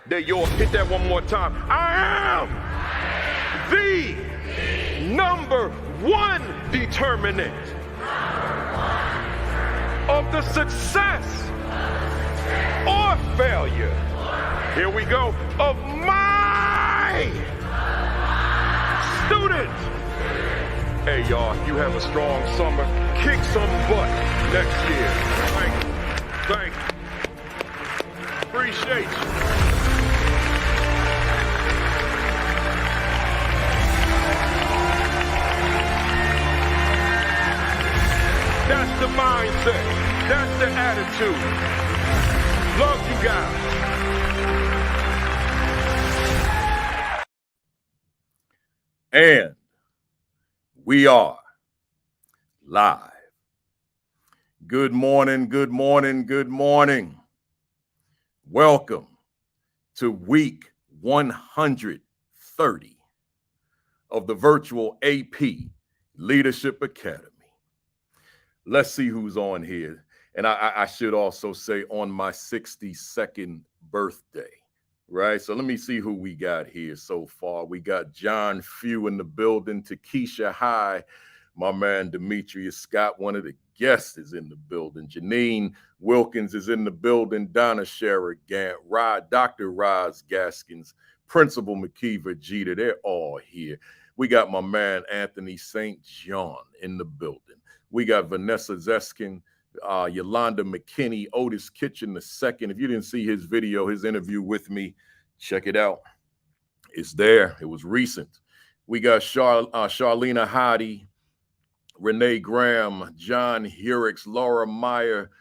They're yours. Hit that one more time. I am the number one determinant of the success or failure. Here we go. Of my students. Hey, y'all, you have a strong summer. Kick some butt next year. Thank you. Appreciate you. That's the mindset. That's the attitude. Love you guys. And we are live. Good morning, good morning, good morning. Welcome to week 130 of the virtual AP Leadership Academy. Let's see who's on here. And I should also say on my 62nd birthday, right? So let me see who we got here so far. We got John Few in the building, DaKisha Payne, my man Demetrius Scott, one of the guests is in the building. Janine Wilkins is in the building. Donna Scherer Gant, Dr. Roz Gaskins, Principal McKeever Jeter, they're all here. We got my man Anthony St. John in the building. We got Vanessa Zeskin, Yolanda McKinney, Otis Kitchen II. If you didn't see his video, his interview with me, check it out. It's there. It was recent. We got Charlena Hadi, Renee Graham, John Hurix, Laura Meyer,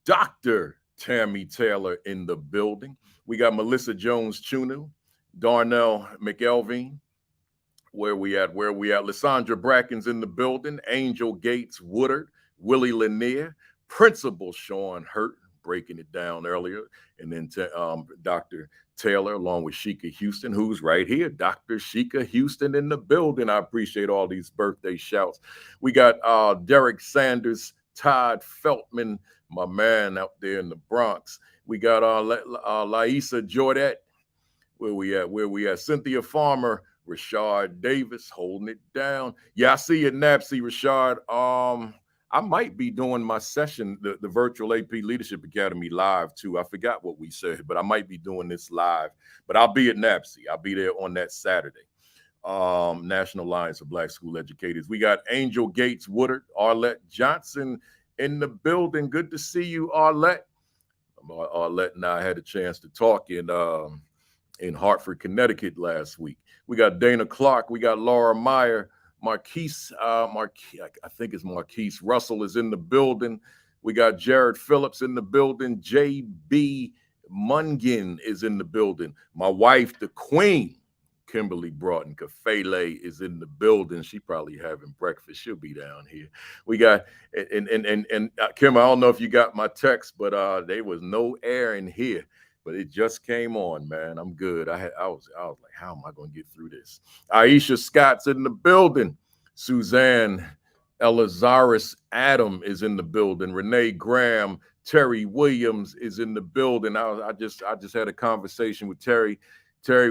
Dr. Tammy Taylor in the building. We got Melissa Jones-Chunu, Darnell McElveen. Where we at? Lysandra Bracken's in the building. Angel Gates Woodard, Willie Lanier, Principal Sean Hurt, breaking it down earlier. And then Dr. Taylor, along with Sheikah Houston, who's right here. Dr. Sheikah Houston in the building. I appreciate all these birthday shouts. We got Derek Sanders, Todd Feltman, my man out there in the Bronx. We got Laisa Jordet. Where we at? Cynthia Farmer, Rashard Davis holding it down. Yeah, I see you, Napsy, Rashard. I might be doing my session, the virtual AP Leadership Academy live too. I forgot what we said, but I might be doing this live. But I'll be at Napsy. I'll be there on that Saturday. National Alliance of Black School Educators. We got Angel Gates Woodard, Arlette Johnson in the building. Good to see you, Arlette. Arlette and I had a chance to talk in Hartford, Connecticut last week. We got Dana Clark. We got Laura Meyer. I think it's Marquise Russell is in the building. We got Jared Phillips in the building. J.B. Mungin is in the building. My wife, the Queen, Kimberly Broughton, Kafele is in the building. She probably having breakfast. She'll be down here. We got, and Kim, I don't know if you got my text, but there was no air in here. But it just came on, man. I'm good. I was like, how am I going to get through this? Aisha Scott's in the building. Suzanne Elazaris Adam is in the building. Renee Graham, Terry Williams is in the building. I just had a conversation with Terry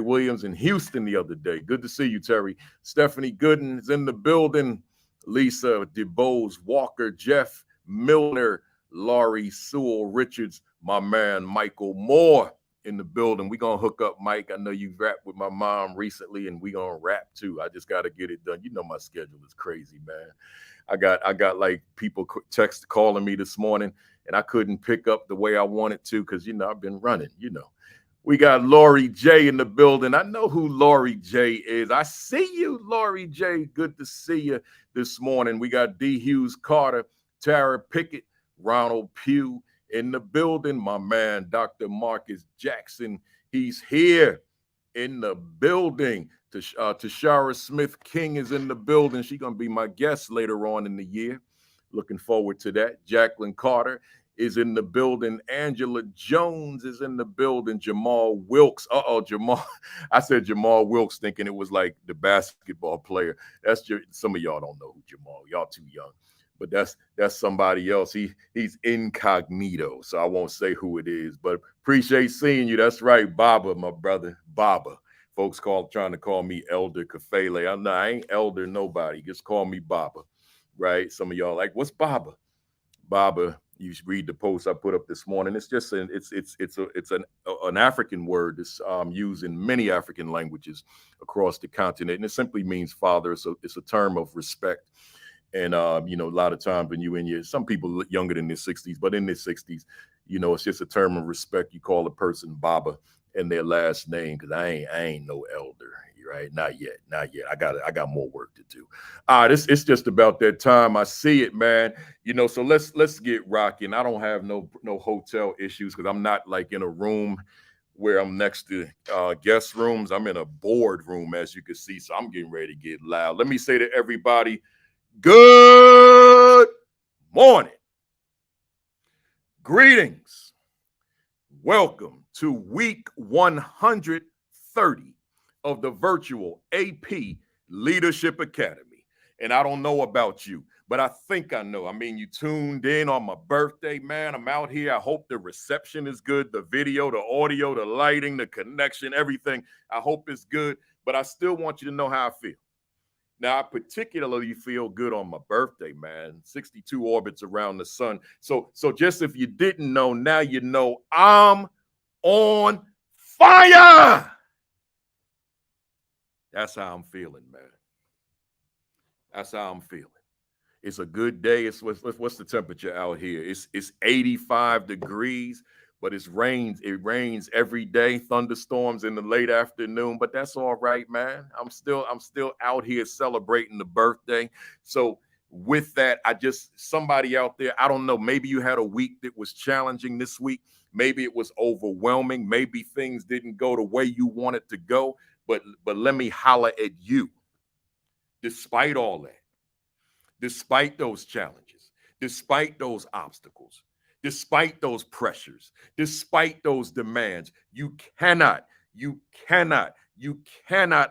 Williams in Houston the other day. Good to see you, Terry. Stephanie Gooden is in the building. Lisa DeBose Walker, Jeff Milner, Laurie Sewell Richards, my man Michael Moore in the building. We're going to hook up, Mike. I know you rapped with my mom recently, and we're going to rap too. I just got to get it done. You know my schedule is crazy, man. I got like people calling me this morning, and I couldn't pick up the way I wanted to because, I've been running, We got Lori J in the building. I know who Lori J is. I see you, Lori J. Good to see you this morning. We got D. Hughes Carter, Tara Pickett, Ronald Pugh in the building. My man, Dr. Marcus Jackson, he's here in the building. Tashara Smith King is in the building. She's going to be my guest later on in the year. Looking forward to that. Jacqueline Carter is in the building. Angela Jones is in the building. Jamal Wilkes. Jamal. I said Jamal Wilkes thinking it was like the basketball player. Some of y'all don't know who Jamal. Y'all too young. but that's somebody else. He's incognito, so I won't say who it is. But appreciate seeing you. That's right, Baba, my brother, Baba. Folks trying to call me Elder Kafele. I ain't elder nobody. Just call me Baba, right? Some of y'all like, what's Baba? Baba, you should read the post I put up this morning. It's just an African word that's used in many African languages across the continent, and it simply means father. It's a term of respect. And you know, a lot of times when some people younger than their 60s, but in their 60s, you know, it's just a term of respect. You call a person Baba and their last name, because I ain't no elder, right? Not yet. I got more work to do. It's just about that time. I see it, man. You know, so let's get rocking. I don't have no hotel issues because I'm not like in a room where I'm next to guest rooms. I'm in a board room, as you can see. So I'm getting ready to get loud. Let me say to everybody, good morning. Greetings. Welcome to week 130 of the virtual AP Leadership Academy. And I don't know about you, but I think I know. I mean, you tuned in on my birthday, man. I'm out here. I hope the reception is good. The video, the audio, the lighting, the connection, everything. I hope it's good, but I still want you to know how I feel. Now, I particularly feel good on my birthday, man. 62 orbits around the sun. So just if you didn't know, now you know I'm on fire. That's how I'm feeling, man. That's how I'm feeling. It's a good day. What's the temperature out here? It's 85 degrees, but it rains every day, thunderstorms in the late afternoon, but that's all right, man. I'm still out here celebrating the birthday. So with that, somebody out there, I don't know, maybe you had a week that was challenging this week. Maybe it was overwhelming. Maybe things didn't go the way you wanted to go, but let me holler at you. Despite all that, despite those challenges, despite those obstacles, despite those pressures, despite those demands, you cannot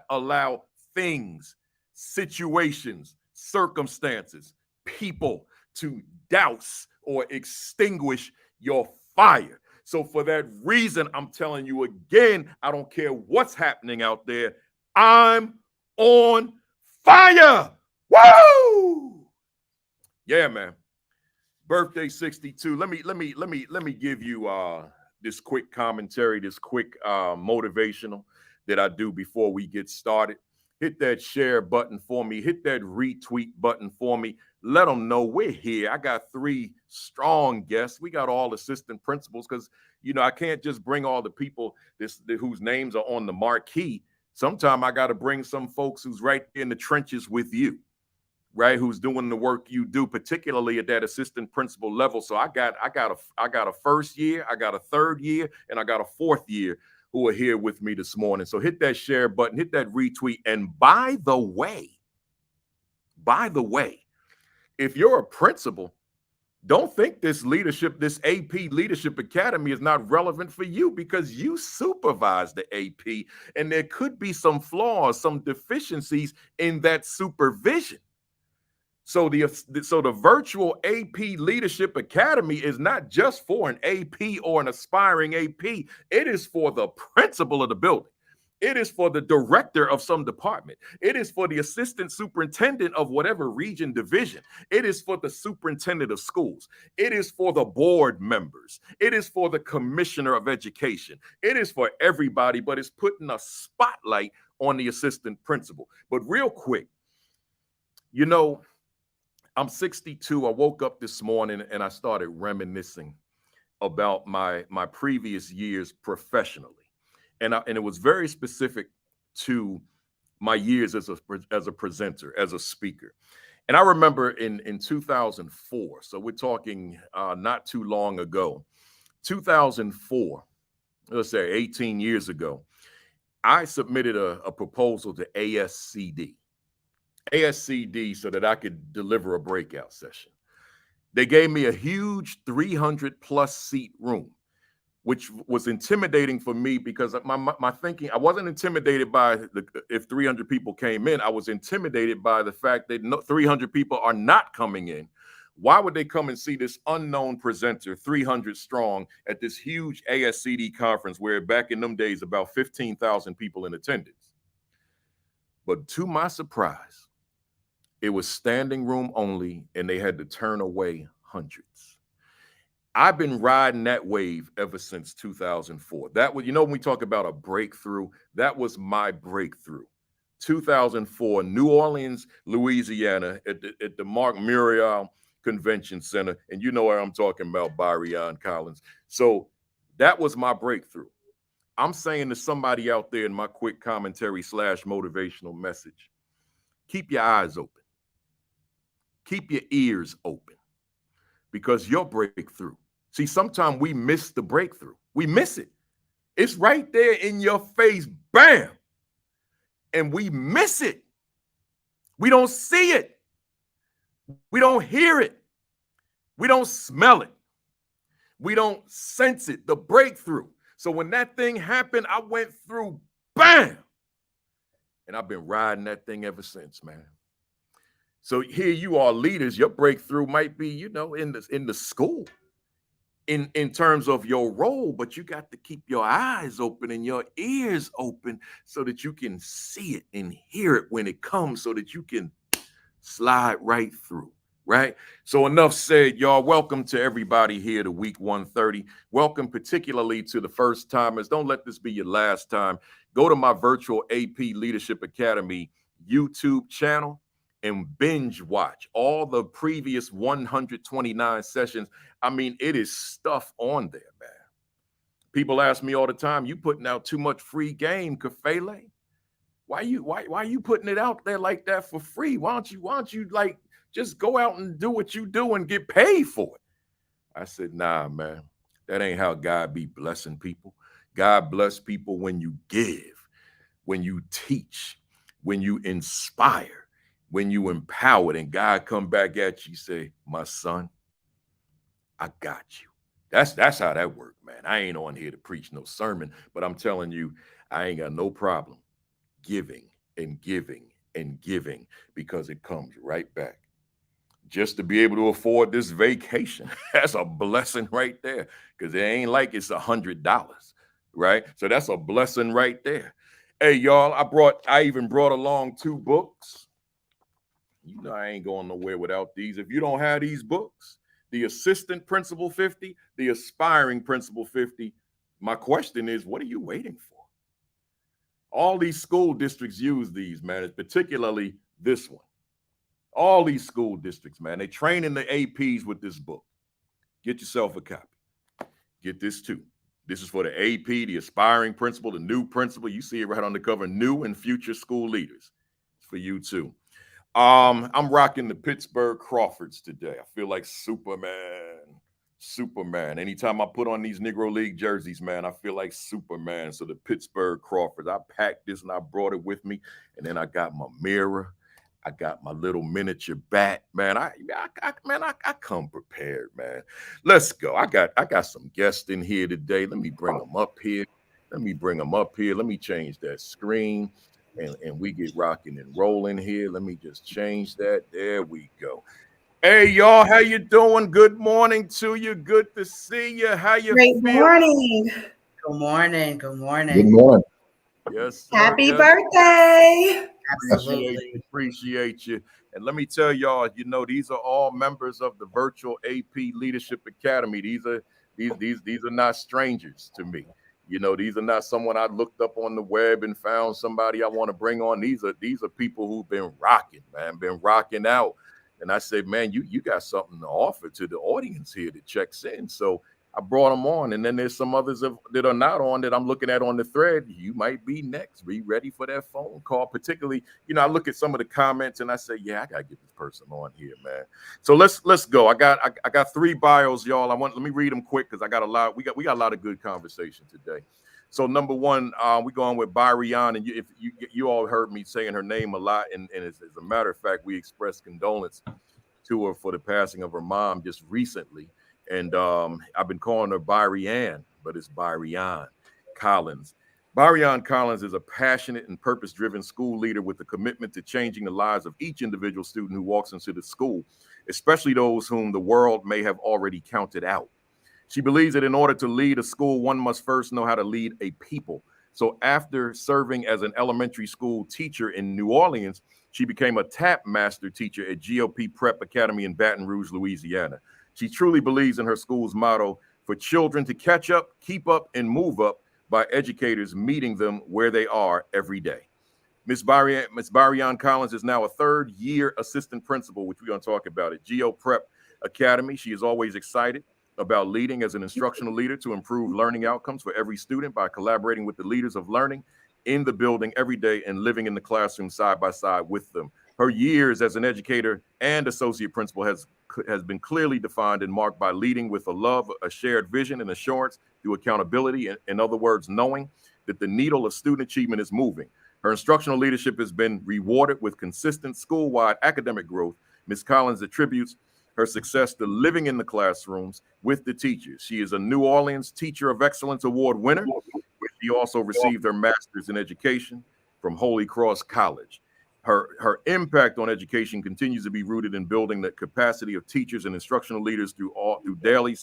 allow things, situations, circumstances, people to douse or extinguish your fire. So for that reason, I'm telling you again, I don't care what's happening out there, I'm on fire. Woo! Yeah, man. Birthday 62. Let me give you this quick commentary, this quick motivational that I do before we get started. Hit that share button for me. Hit that retweet button for me. Let them know we're here. I got 3 strong guests. We got all assistant principals because, you know, I can't just bring all the people whose names are on the marquee. Sometimes I got to bring some folks who's right in the trenches with you, right? Who's doing the work you do, particularly at that assistant principal level. So I got a first year, I got a third year, and I got a 4th year who are here with me this morning. So hit that share button, hit that retweet. And by the way, if you're a principal, don't think this AP Leadership Academy is not relevant for you because you supervise the AP and there could be some flaws, some deficiencies in that supervision. So the virtual AP Leadership Academy is not just for an AP or an aspiring AP. It is for the principal of the building. It is for the director of some department. It is for the assistant superintendent of whatever region, division. It is for the superintendent of schools. It is for the board members. It is for the commissioner of education. It is for everybody, but it's putting a spotlight on the assistant principal. But real quick, you know, I'm 62. I woke up this morning and I started reminiscing about my previous years professionally. And it was very specific to my years as a presenter, as a speaker. And I remember in 2004, so we're talking not too long ago, 2004, let's say 18 years ago, I submitted a proposal to ASCD so that I could deliver a breakout session. They gave me a huge 300+ seat room which was intimidating for me because my thinking, I wasn't intimidated by if 300 people came in. I was intimidated by the fact that 300 people are not coming in. Why would they come and see this unknown presenter, 300 strong, at this huge ASCD conference where back in them days, about 15,000 people in attendance? But to my surprise, it was standing room only, and they had to turn away hundreds. I've been riding that wave ever since 2004. That was, when we talk about a breakthrough, that was my breakthrough. 2004, New Orleans, Louisiana, at the Mark Muriel Convention Center, and you know where I'm talking about, Byrian Collins. So that was my breakthrough. I'm saying to somebody out there in my quick commentary / motivational message, keep your eyes open. Keep your ears open, because your breakthrough. See, sometimes we miss the breakthrough. We miss it. It's right there in your face, bam. And we miss it. We don't see it. We don't hear it. We don't smell it. We don't sense it, the breakthrough. So when that thing happened, I went through, bam. And I've been riding that thing ever since, man. So here you are, leaders. Your breakthrough might be, in the school, in terms of your role, but you got to keep your eyes open and your ears open so that you can see it and hear it when it comes, so that you can slide right through, right? So enough said, y'all. Welcome to everybody here to week 130. Welcome particularly to the first timers. Don't let this be your last time. Go to my virtual AP Leadership Academy YouTube channel and binge watch all the previous 129 sessions. I mean, it is stuff on there, man. People ask me all the time, you putting out too much free game, Kafele? Why you putting it out there like that for free? Why don't you like just go out and do what you do and get paid for it? I said, nah, man, that ain't how God be blessing people. God bless people when you give, when you teach, when you inspire, when you empower, and God come back at you, say, my son, I got you. That's how that worked, man. I ain't on here to preach no sermon, but I'm telling you, I ain't got no problem giving and giving and giving, because it comes right back. Just to be able to afford this vacation, that's a blessing right there, because it ain't like it's $100, right? So that's a blessing right there. Hey, y'all, I even brought along 2 books. You know I ain't going nowhere without these. If you don't have these books, the Assistant Principal 50, the Aspiring Principal 50, my question is, what are you waiting for? All these school districts use these, man, particularly this one. All these school districts, man, they training the APs with this book. Get yourself a copy. Get this too. This is for the AP, the aspiring principal, the new principal. You see it right on the cover, new and future school leaders. It's for you too. I'm rocking the Pittsburgh Crawfords today. I feel like Superman. Anytime I put on these Negro League jerseys, man, I feel like Superman. So the Pittsburgh Crawfords, I packed this and I brought it with me. And then I got my mirror. I got my little miniature bat, man. I come prepared, man. Let's go. I got some guests in here today. Let me bring them up here. Let me change that screen. And we get rocking and rolling here. Let me just change that. There we go. Hey, y'all, how you doing? Good morning to you. Good to see you. How you Great feel? morning. Good morning. Good morning. Good morning. Yes, sir. Happy Yes. birthday. Absolutely. Appreciate you. And let me tell y'all, these are all members of the virtual AP Leadership Academy. These are not strangers to me. These are not someone I looked up on the web and found somebody I want to bring on. These are people who've been rocking, man, been rocking out. And I said, man, you got something to offer to the audience here that checks in. So I brought them on. And then there's some others that are not on that I'm looking at on the thread. You might be next. Be ready for that phone call. Particularly, I look at some of the comments and I say, yeah, I got to get this person on here, man. So let's go. I got 3 bios, y'all. Let me read them quick because I got a lot. We got a lot of good conversation today. So number 1, we're going with Byrian, and if you all heard me saying her name a lot, and as a matter of fact, we expressed condolence to her for the passing of her mom just recently, and I've been calling her Byrian but it's Byrian Collins. Byrian Collins is a passionate and purpose-driven school leader with a commitment to changing the lives of each individual student who walks into the school, especially those whom the world may have already counted out. She believes that in order to lead a school, one must first know how to lead a people. So after serving as an elementary school teacher in New Orleans, she became a tap master teacher at GOP Prep Academy in Baton Rouge, Louisiana. She truly believes in her school's motto, for children to catch up, keep up, and move up, by educators meeting them where they are every day. Ms. Byrian Collins is now a third-year assistant principal, which we're going to talk about at GO Prep Academy. She is always excited about leading as an instructional leader to improve learning outcomes for every student by collaborating with the leaders of learning in the building every day and living in the classroom side by side with them. Her years as an educator and associate principal has been clearly defined and marked by leading with a love, a shared vision, and assurance through accountability. In other words, knowing that the needle of student achievement is moving. Her instructional leadership has been rewarded with consistent school-wide academic growth. Ms. Collins attributes her success to living in the classrooms with the teachers. She is a New Orleans Teacher of Excellence Award winner. She also received her master's in education from Holy Cross College. Her impact on education continues to be rooted in building the capacity of teachers and instructional leaders through daily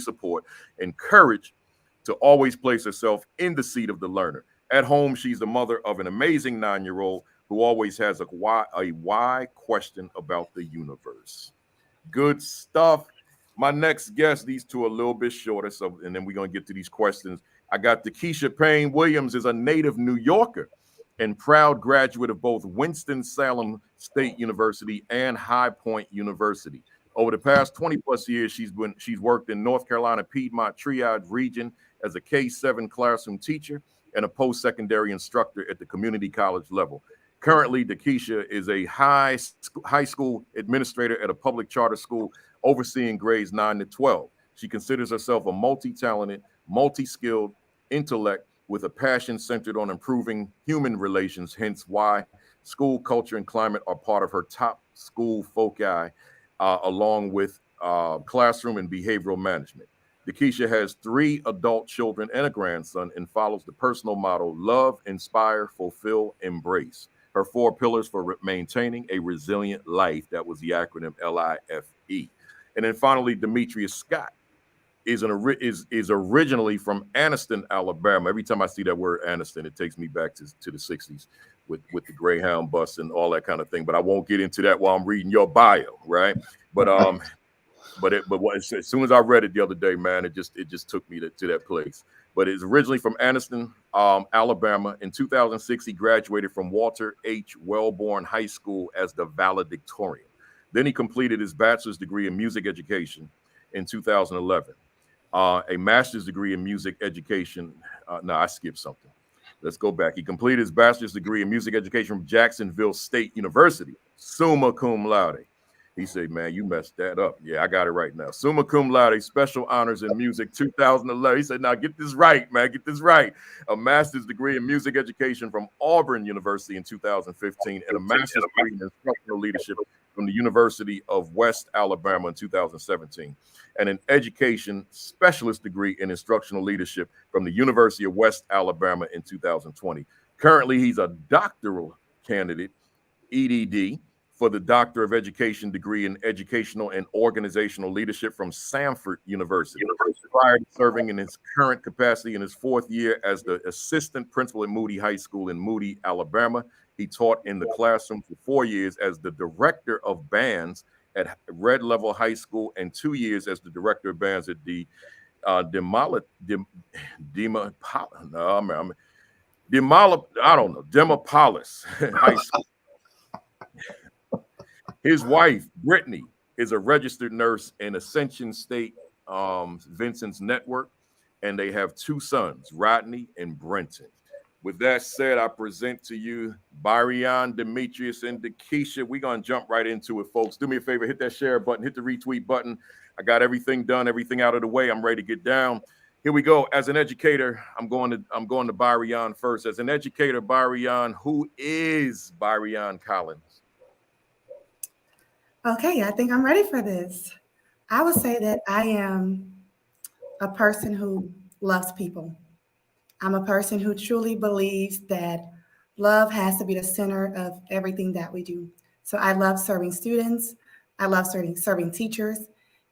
support, and courage to always place herself in the seat of the learner. At home, she's the mother of an amazing 9-year-old who always has a why question about the universe. Good stuff. My next guest, these two are a little bit shorter, and then we're going to get to these questions. I got DaKisha Payne Williams, is a native New Yorker and proud graduate of both Winston-Salem State University and High Point University. Over the past 20 plus years, she's worked in North Carolina Piedmont Triad region as a K-7 classroom teacher and a post-secondary instructor at the community college level. Currently, DaKisha is a high school administrator at a public charter school overseeing grades 9 to 12. She considers herself a multi-talented, multi-skilled intellect with a passion centered on improving human relations, hence why school culture and climate are part of her top school foci, along with classroom and behavioral management. DaKisha has 3 adult children and a grandson and follows the personal motto, love, inspire, fulfill, embrace. Her 4 pillars for maintaining a resilient life, that was the acronym LIFE. And then finally, Demetrius Scott is originally from Anniston, Alabama. Every time I see that word Anniston, it takes me back to the 60s with the Greyhound bus and all that kind of thing. But I won't get into that while I'm reading your bio, right? But as soon as I read it the other day, man, it just took me to that place. But it's originally from Anniston, Alabama. In 2006, he graduated from Walter H. Wellborn High School as the valedictorian. Then he completed his bachelor's degree in music education in 2011. A master's degree in music education. No, I skipped something. Let's go back. He completed his bachelor's degree in music education from Jacksonville State University, summa cum laude. He said, man, you messed that up. Yeah, I got it right now. Summa cum laude, special honors in music, 2011. He said, now get this right, man, get this right. A master's degree in music education from Auburn University in 2015 and a master's degree in instructional leadership from the University of West Alabama in 2017, and an education specialist degree in instructional leadership from the University of West Alabama in 2020. Currently, he's a doctoral candidate, EDD, for the Doctor of Education degree in Educational and Organizational Leadership from Samford University. Prior to serving in his current capacity in his 4th year as the assistant principal at Moody High School in Moody, Alabama, he taught in the classroom for 4 years as the director of bands at Red Level High School and 2 years as the director of bands at the Demopolis High School. His wife, Brittany, is a registered nurse in Ascension State Vincent's Network, and they have 2 sons, Rodney and Brenton. With that said, I present to you Byrian, Demetrius, and DaKisha. We're going to jump right into it, folks. Do me a favor, hit that share button, hit the retweet button. I got everything done, everything out of the way. I'm ready to get down. Here we go. As an educator, I'm going to Byrian first. As an educator, Byrian, who is Byrian Collins? Okay, I think I'm ready for this. I would say that I am a person who loves people. I'm a person who truly believes that love has to be the center of everything that we do. So I love serving students, I love serving teachers,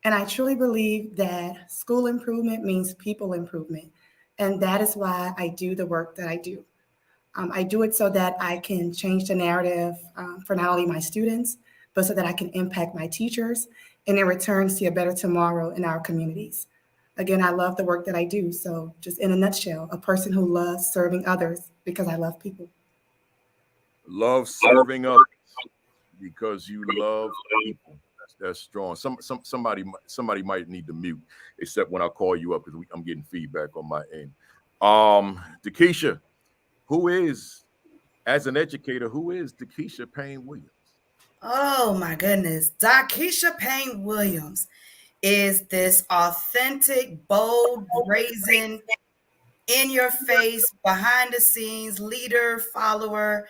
and I truly believe that school improvement means people improvement. And that is why I do the work that I do. I do it so that I can change the narrative for not only my students, but so that I can impact my teachers and in return see a better tomorrow in our communities. Again, I love the work that I do. So, just in a nutshell, a person who loves serving others because I love people. Love serving others because you love people. That's strong. Somebody might need to mute, except when I call you up because I'm getting feedback on my end. DaKisha, who is, as an educator, who is DaKisha Payne Williams? Oh my goodness. DaKisha Payne Williams is this authentic, bold, brazen, in your face, behind the scenes leader, follower,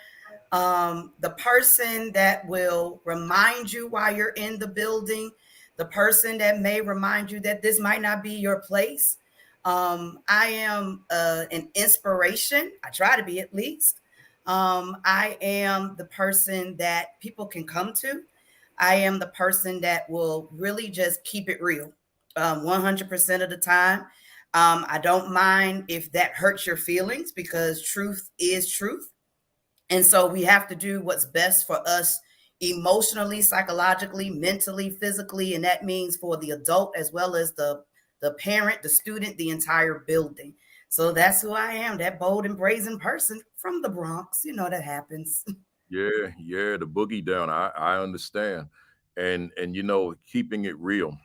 the person that will remind you while you're in the building, the person that may remind you that this might not be your place. I am an inspiration. I try to be, at least. I am the person that people can come to. I am the person that will really just keep it real 100% of the time. I don't mind if that hurts your feelings, because truth is truth. And so we have to do what's best for us emotionally, psychologically, mentally, physically. And that means for the adult as well as the parent, the student, the entire building. So that's who I am, that bold and brazen person from the Bronx. You know, that happens. Yeah, the boogie down. I understand. And keeping it real.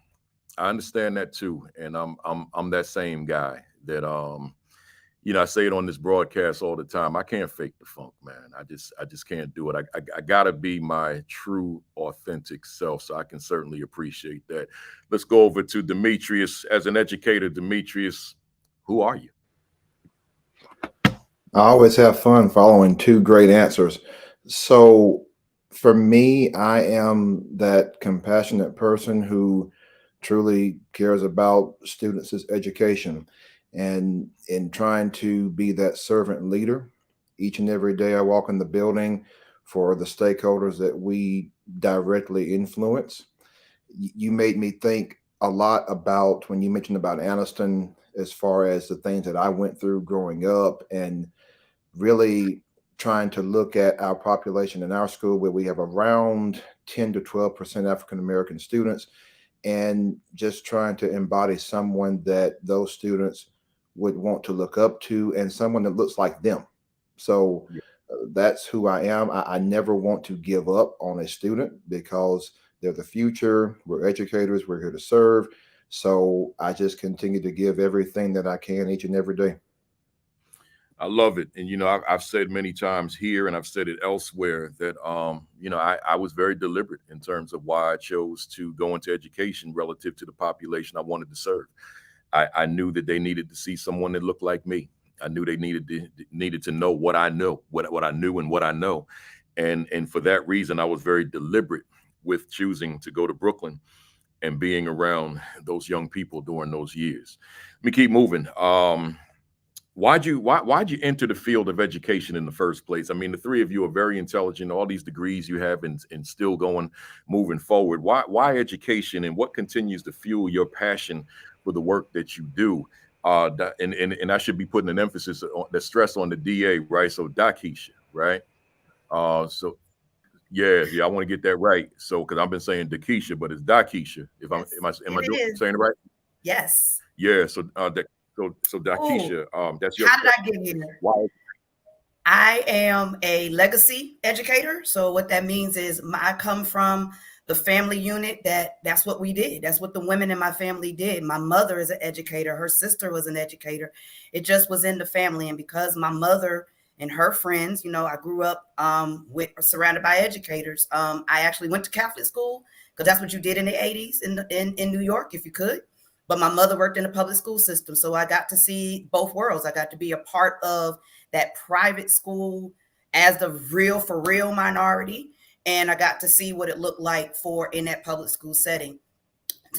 I understand that too. And I'm that same guy that I say it on this broadcast all the time. I can't fake the funk, man. I just can't do it. I gotta be my true, authentic self. So I can certainly appreciate that. Let's go over to Demetrius. As an educator, Demetrius, who are you? I always have fun following two great answers. So for me, I am that compassionate person who truly cares about students' education, and in trying to be that servant leader. Each and every day I walk in the building for the stakeholders that we directly influence. You made me think a lot about when you mentioned about Aniston, as far as the things that I went through growing up, and really trying to look at our population in our school, where we have around 10 to 12% African American students, and just trying to embody someone that those students would want to look up to, and someone that looks like them. So that's who I am. I never want to give up on a student, because they're the future. We're educators. We're here to serve. So I just continue to give everything that I can each and every day. I love it. And, I've said many times here, and I've said it elsewhere, that, I was very deliberate in terms of why I chose to go into education relative to the population I wanted to serve. I knew that they needed to see someone that looked like me. I knew they needed to know what I know, what I knew and what I know. And for that reason, I was very deliberate with choosing to go to Brooklyn and being around those young people during those years. Let me keep moving. Why'd you enter the field of education in the first place? I mean, the three of you are very intelligent, all these degrees you have, and still moving forward. Why education, and what continues to fuel your passion for the work that you do? And I should be putting an emphasis on the stress on the DA, right? So DaKisha, right? So yeah, I want to get that right. So, because I've been saying DaKisha, but it's DaKisha. If am I saying it right? Yes. Yeah. So DaKisha, that's your. How did I get here? Why? I am a legacy educator. So what that means is I come from the family unit that's what we did. That's what the women in my family did. My mother is an educator. Her sister was an educator. It just was in the family. And because my mother and her friends, I grew up surrounded by educators. I actually went to Catholic school, because that's what you did in the 80s in New York, if you could. But my mother worked in the public school system. So I got to see both worlds. I got to be a part of that private school as the for real minority. And I got to see what it looked like in that public school setting.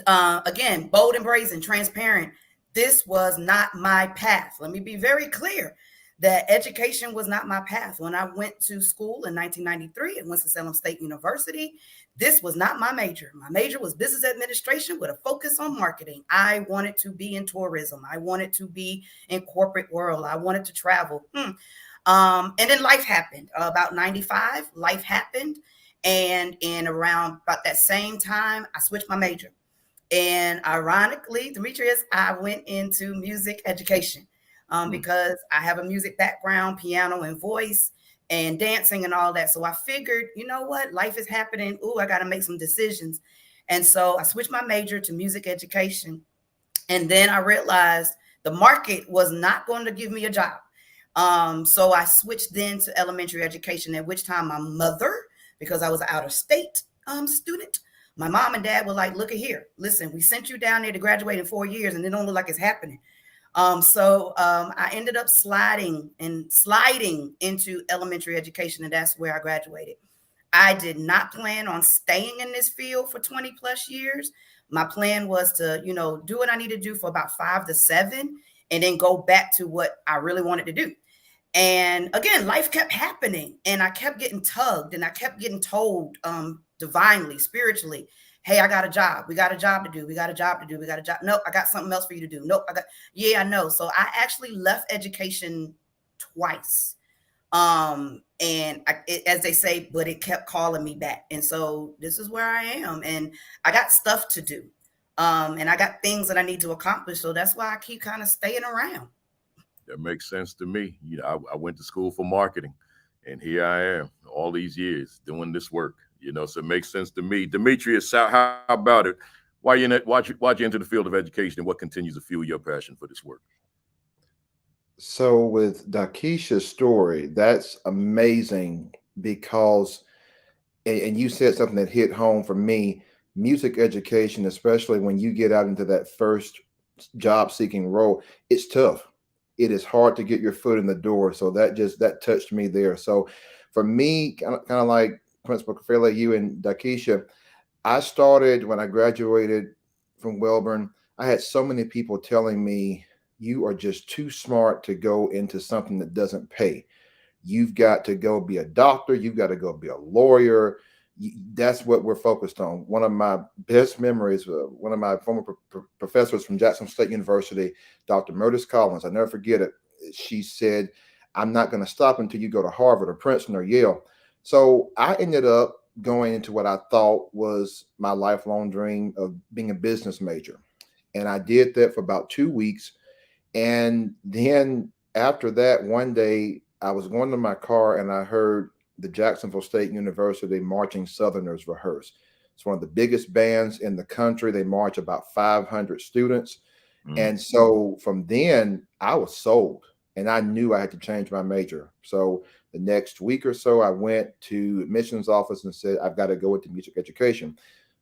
Again, bold and brazen, transparent. this was not my path. Let me be very clear that education was not my path. When I went to school in 1993 at Winston-Salem State University, this was not my major. My major was business administration with a focus on marketing. I wanted to be in tourism. I wanted to be in corporate world. I wanted to travel. And then life happened. About 95, life happened. And in around about that same time, I switched my major. And ironically, Demetrius, I went into music education because I have a music background, piano and voice and dancing and all that. So I figured, you know what, life is happening. Ooh, I got to make some decisions. And so I switched my major to music education. And then I realized the market was not going to give me a job. So I switched then to elementary education, at which time my mother, because I was an out of state student, my mom and dad were like, look at here, listen, we sent you down there to graduate in 4 years and it don't look like it's happening. So I ended up sliding into elementary education, and that's where I graduated. I did not plan on staying in this field for 20 plus years. My plan was to, do what I need to do for about 5 to 7 and then go back to what I really wanted to do. And again, life kept happening and I kept getting tugged and I kept getting told divinely, spiritually, hey, I got a job. We got a job to do. We got a job to do. We got a job. Nope, I got something else for you to do. Nope, I know. So I actually left education twice. As they say, but it kept calling me back. And so this is where I am. And I got stuff to do. And I got things that I need to accomplish. So that's why I keep kind of staying around. That makes sense to me. I went to school for marketing, and here I am all these years doing this work. So it makes sense to me. Demetrius, how about it? Why'd you enter the field of education, and what continues to fuel your passion for this work? So with DaKisha's story, that's amazing because, and you said something that hit home for me, music education, especially when you get out into that first job seeking role, it's tough. It is hard to get your foot in the door. So that touched me there. So for me, kind of like Principal Kafele, you and DaKisha, I started when I graduated from Welborn. I had so many people telling me, you are just too smart to go into something that doesn't pay. You've got to go be a doctor. You've got to go be a lawyer. That's what we're focused on. One of my best memories, one of my former professors from Jackson State University, Dr. Murtis Collins, I never forget it. She said, I'm not going to stop until you go to Harvard or Princeton or Yale. So I ended up going into what I thought was my lifelong dream of being a business major. And I did that for about 2 weeks. And then after that, one day I was going to my car and I heard the Jacksonville State University Marching Southerners rehearse. It's one of the biggest bands in the country. They march about 500 students. And so from then I was sold and I knew I had to change my major. So the next week or so, I went to admissions office and said, I've got to go into music education.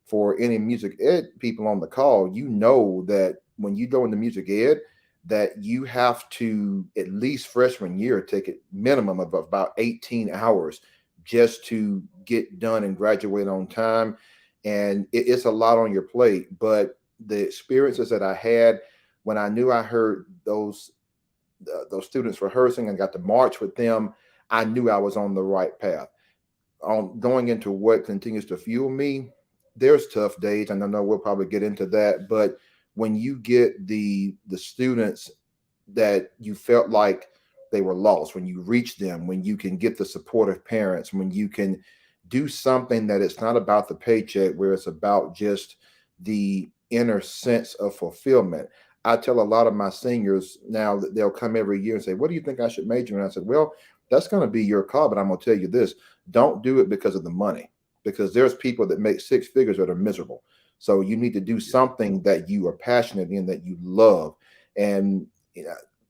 For any music ed people on the call, you know that when you go into music ed, that you have to, at least freshman year, take a minimum of about 18 hours just to get done and graduate on time. And it's a lot on your plate. But the experiences that I had when I knew I heard those students rehearsing and got to march with them, I knew I was on the right path. On going into what continues to fuel me, there's tough days, and I know we'll probably get into that, but when you get the students that you felt like they were lost, when you reach them, when you can get the supportive parents, when you can do something that it's not about the paycheck, where it's about just the inner sense of fulfillment. I tell a lot of my seniors now that they'll come every year and say, what do you think I should major in? I said, well, that's going to be your call, but I'm going to tell you this, don't do it because of the money, because there's people that make 6 figures that are miserable. So you need to do something that you are passionate in, that you love. And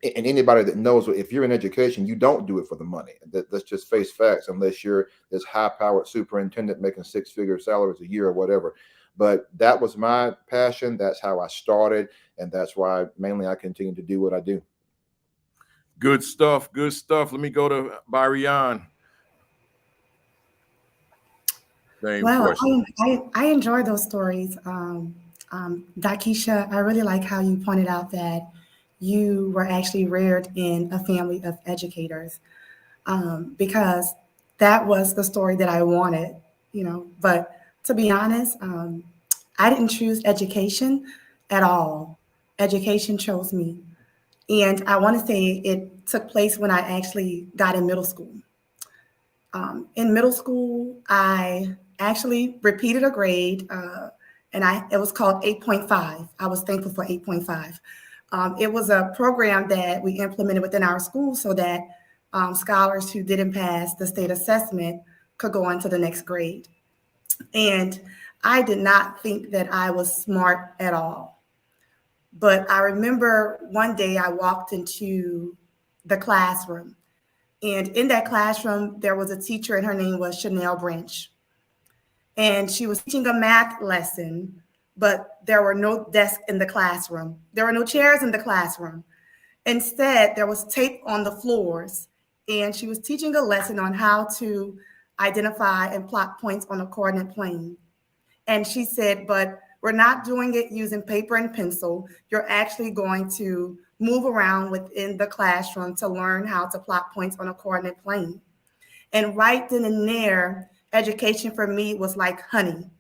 and anybody that knows, if you're in education, you don't do it for the money. Let's just face facts, unless you're this high-powered superintendent making 6-figure salaries a year or whatever. But that was my passion. That's how I started. And that's why mainly I continue to do what I do. Good stuff. Good stuff. Let me go to Byrian. Well, I enjoy those stories. DaKisha, I really like how you pointed out that you were actually reared in a family of educators, because that was the story that I wanted, you know. But to be honest, I didn't choose education at all. Education chose me. And I want to say it took place when I actually got in middle school. In middle school, I actually repeated a grade, and it was called 8.5. I was thankful for 8.5. It was a program that we implemented within our school so that scholars who didn't pass the state assessment could go on to the next grade. And I did not think that I was smart at all. But I remember one day I walked into the classroom, and in that classroom, there was a teacher, and her name was Chanel Branch. And she was teaching a math lesson, but there were no desks in the classroom. There were no chairs in the classroom. Instead, there was tape on the floors, and she was teaching a lesson on how to identify and plot points on a coordinate plane. And she said, but we're not doing it using paper and pencil. You're actually going to move around within the classroom to learn how to plot points on a coordinate plane. And right then and there, education for me was like honey.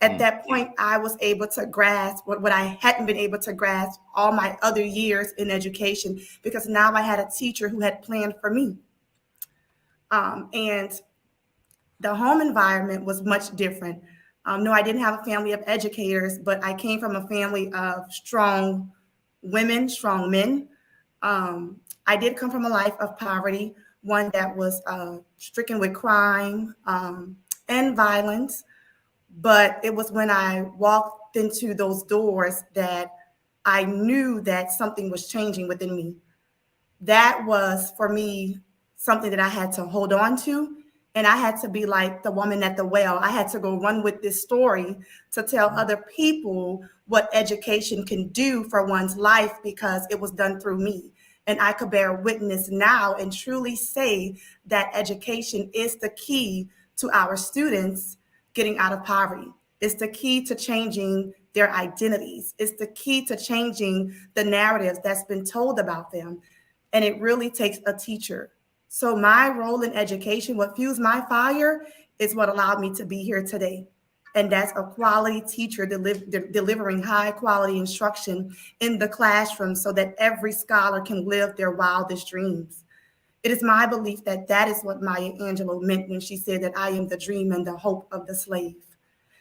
At that point, I was able to grasp what I hadn't been able to grasp all my other years in education, because now I had a teacher who had planned for me. And the home environment was much different. No, I didn't have a family of educators, but I came from a family of strong women, strong men. I did come from a life of poverty, one that was stricken with crime and violence. But it was when I walked into those doors that I knew that something was changing within me. That was for me something that I had to hold on to. And I had to be like the woman at the well. I had to go run with this story to tell other people what education can do for one's life, because it was done through me. And I could bear witness now and truly say that education is the key to our students getting out of poverty. It's the key to changing their identities. It's the key to changing the narratives that's been told about them. And it really takes a teacher. So my role in education, what fuels my fire, is what allowed me to be here today. And that's a quality teacher delivering high quality instruction in the classroom so that every scholar can live their wildest dreams. It is my belief that that is what Maya Angelou meant when she said that I am the dream and the hope of the slave.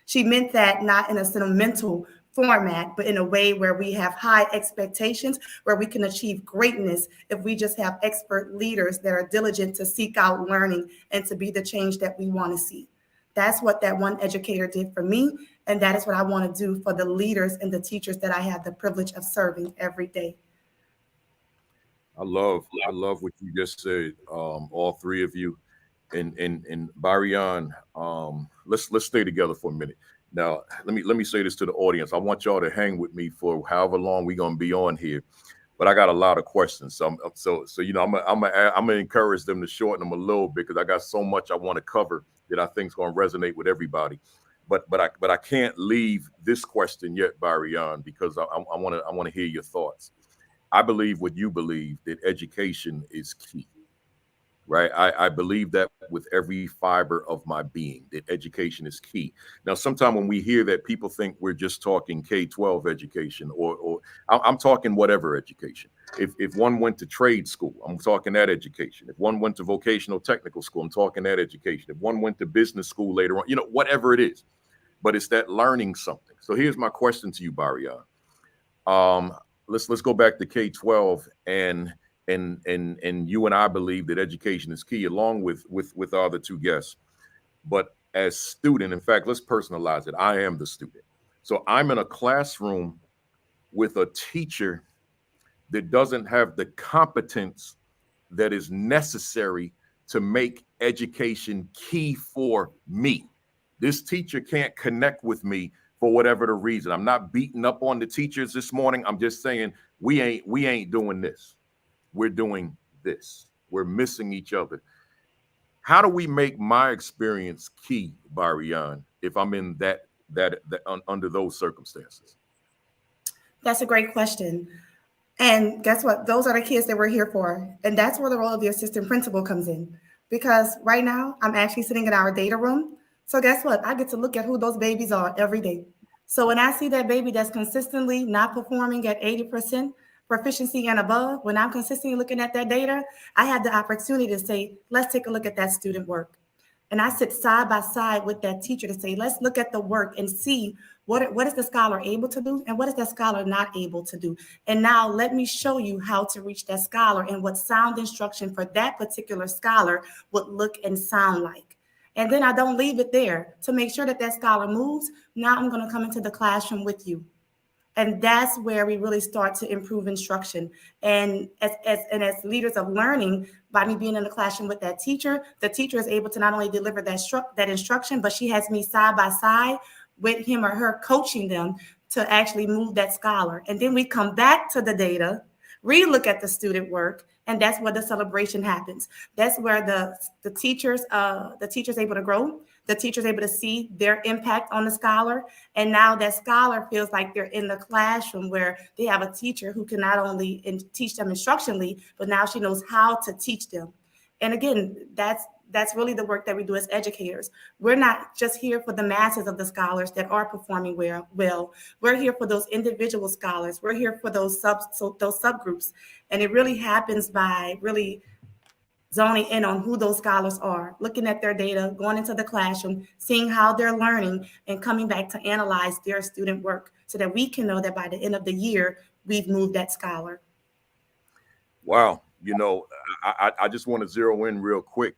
She meant that not in a sentimental format, but in a way where we have high expectations, where we can achieve greatness if we just have expert leaders that are diligent to seek out learning and to be the change that we want to see. That's what that one educator did for me. And that is what I want to do for the leaders and the teachers that I have the privilege of serving every day. I love what you just said, all three of you, and Byrian. Let's stay together for a minute. Now, let me say this to the audience. I want y'all to hang with me for however long we're gonna be on here, but I got a lot of questions. So you know, I'm gonna encourage them to shorten them a little bit, because I got so much I want to cover that I think is gonna resonate with everybody. But I can't leave this question yet, Byrian, because I want to hear your thoughts. I believe what you believe, that education is key, right? I believe that with every fiber of my being, that education is key. Now, sometimes when we hear that, people think we're just talking K-12 education, or I'm talking whatever education. If one went to trade school, I'm talking that education. If one went to vocational technical school, I'm talking that education. If one went to business school later on, you know, whatever it is, but it's that learning something. So here's my question to you, Byrian. Let's go back to K-12, and you and I believe that education is key, along with our other two guests. But as student, in fact, let's personalize it. I am the student. So I'm in a classroom with a teacher that doesn't have the competence that is necessary to make education key for me. This teacher can't connect with me for whatever the reason. I'm not beating up on the teachers this morning. I'm just saying we ain't doing this. We're doing this. We're missing each other. How do we make my experience key, Byrian, if I'm in that under those circumstances? That's a great question. And guess what? Those are the kids that we're here for. And that's where the role of the assistant principal comes in. Because right now, I'm actually sitting in our data room. So guess what? I get to look at who those babies are every day. So when I see that baby that's consistently not performing at 80% proficiency and above, when I'm consistently looking at that data, I had the opportunity to say, let's take a look at that student work. And I sit side by side with that teacher to say, let's look at the work and see what is the scholar able to do and what is that scholar not able to do. And now let me show you how to reach that scholar and what sound instruction for that particular scholar would look and sound like. And then I don't leave it there. To make sure that that scholar moves, now I'm going to come into the classroom with you. And that's where we really start to improve instruction. And as leaders of learning, by me being in the classroom with that teacher, the teacher is able to not only deliver that instruction, but she has me side by side with him or her coaching them to actually move that scholar. And then we come back to the data, relook at the student work, and that's where the celebration happens. That's where the teachers able to grow. The teacher's able to see their impact on the scholar. And now that scholar feels like they're in the classroom where they have a teacher who can not only teach them instructionally, but now she knows how to teach them. And again, that's really the work that we do as educators. We're not just here for the masses of the scholars that are performing well. We're here for those individual scholars. We're here for those subgroups. And it really happens by really zoning in on who those scholars are, looking at their data, going into the classroom, seeing how they're learning, and coming back to analyze their student work so that we can know that by the end of the year, we've moved that scholar. Wow. I just want to zero in real quick.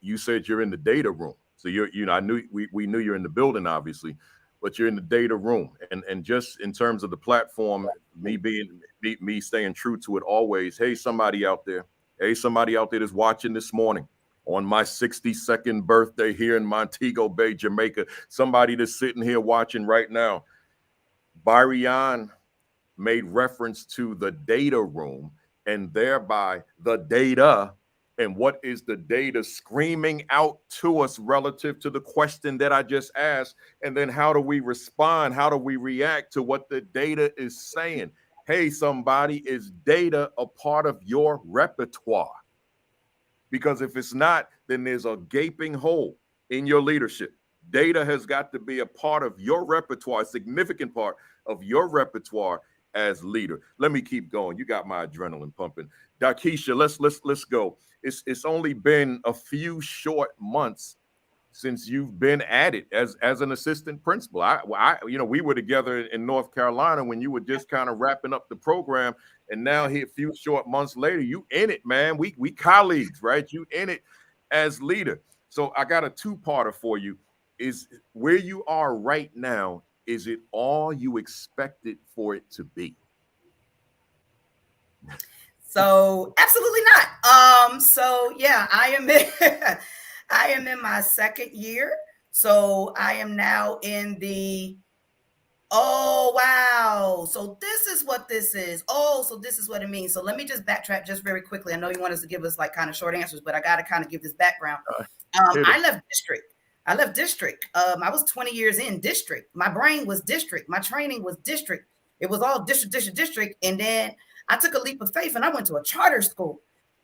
You said you're in the data room. So I knew we knew you're in the building, obviously, but you're in the data room. And just in terms of the platform, me staying true to it always. Hey, somebody out there that's watching this morning on my 62nd birthday here in Montego Bay, Jamaica, somebody that's sitting here watching right now. Byrian made reference to the data room and thereby the data. And what is the data screaming out to us relative to the question that I just asked? And then how do we respond? How do we react to what the data is saying? Hey, somebody, is data a part of your repertoire? Because if it's not, then there's a gaping hole in your leadership. Data has got to be a part of your repertoire, a significant part of your repertoire as leader. Let me keep going. You got my adrenaline pumping. DaKisha, let's go. It's only been a few short months since you've been at it as an assistant principal. We were together in North Carolina when you were just kind of wrapping up the program, and now here a few short months later, you in it, man. We colleagues, right? You in it as leader. So I got a two-parter for you. Is where you are right now, is it all you expected for it to be? So absolutely not. So yeah, I am in my second year. So I am now in the, oh, wow. So this is what this is. Oh, so this is what it means. So let me just backtrack just very quickly. I know you want us to give us like kind of short answers, but I got to kind of give this background. I left district. I was 20 years in district. My brain was district. My training was district. It was all district. And then I took a leap of faith and I went to a charter school.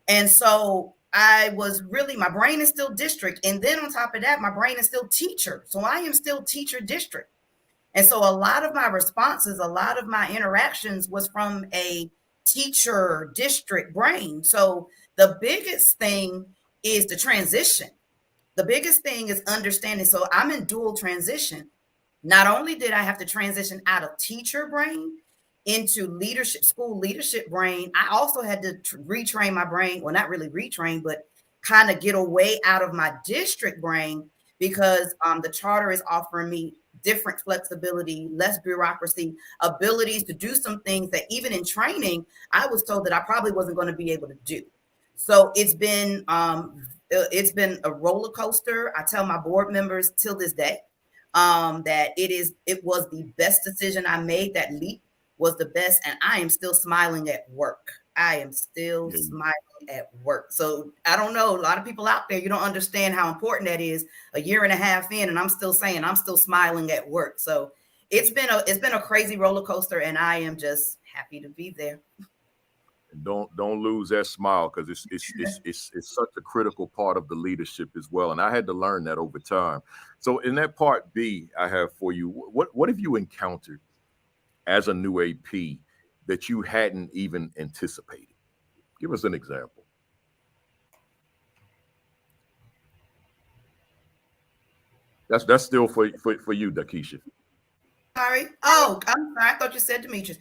And so I was really, my brain is still district. And then on top of that, my brain is still teacher. So I am still teacher district. And so a lot of my responses, a lot of my interactions was from a teacher district brain. So the biggest thing is the transition. The biggest thing is understanding. So I'm in dual transition. Not only did I have to transition out of teacher brain into leadership, school leadership brain, I also had to retrain my brain. Well, not really retrain, but kind of get away out of my district brain because the charter is offering me different flexibility, less bureaucracy, abilities to do some things that even in training, I was told that I probably wasn't going to be able to do. So it's been a roller coaster. I tell my board members till this day that it was the best decision I made. That leap was the best, and I am still smiling at work. I am still Yeah. smiling at work. So I don't know. A lot of people out there, you don't understand how important that is. A year and a half in, and I'm still saying I'm still smiling at work. So it's been a crazy roller coaster, and I am just happy to be there. Don't lose that smile, because it's such a critical part of the leadership as well. And I had to learn that over time. So in that part B, I have for you, what have you encountered as a new AP that you hadn't even anticipated? Give us an example. That's still for you, DaKisha. Sorry. Oh, I'm sorry. I thought you said Demetrius.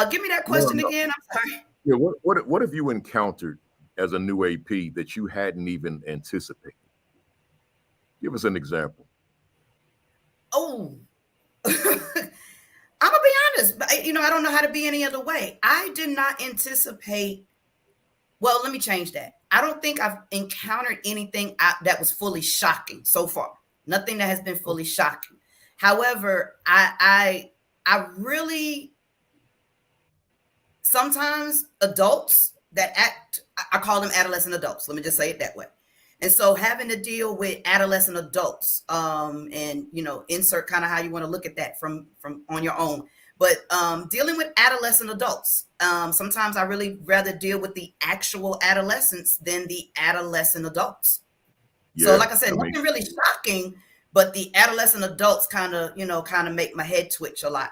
Give me that No, question no. again. I'm sorry. Yeah, what have you encountered as a new AP that you hadn't even anticipated? Give us an example. Oh, I'm gonna be honest, but I don't know how to be any other way. I did not anticipate. Well, let me change that. I don't think I've encountered anything that was fully shocking so far. Nothing that has been fully shocking. However, I really, sometimes adults that act, I call them adolescent adults. Let me just say it that way. And so having to deal with adolescent adults, and insert kind of how you want to look at that from on your own. But dealing with adolescent adults, sometimes I really rather deal with the actual adolescents than the adolescent adults. Yeah, So like I said, nothing really shocking, but the adolescent adults kind of make my head twitch a lot,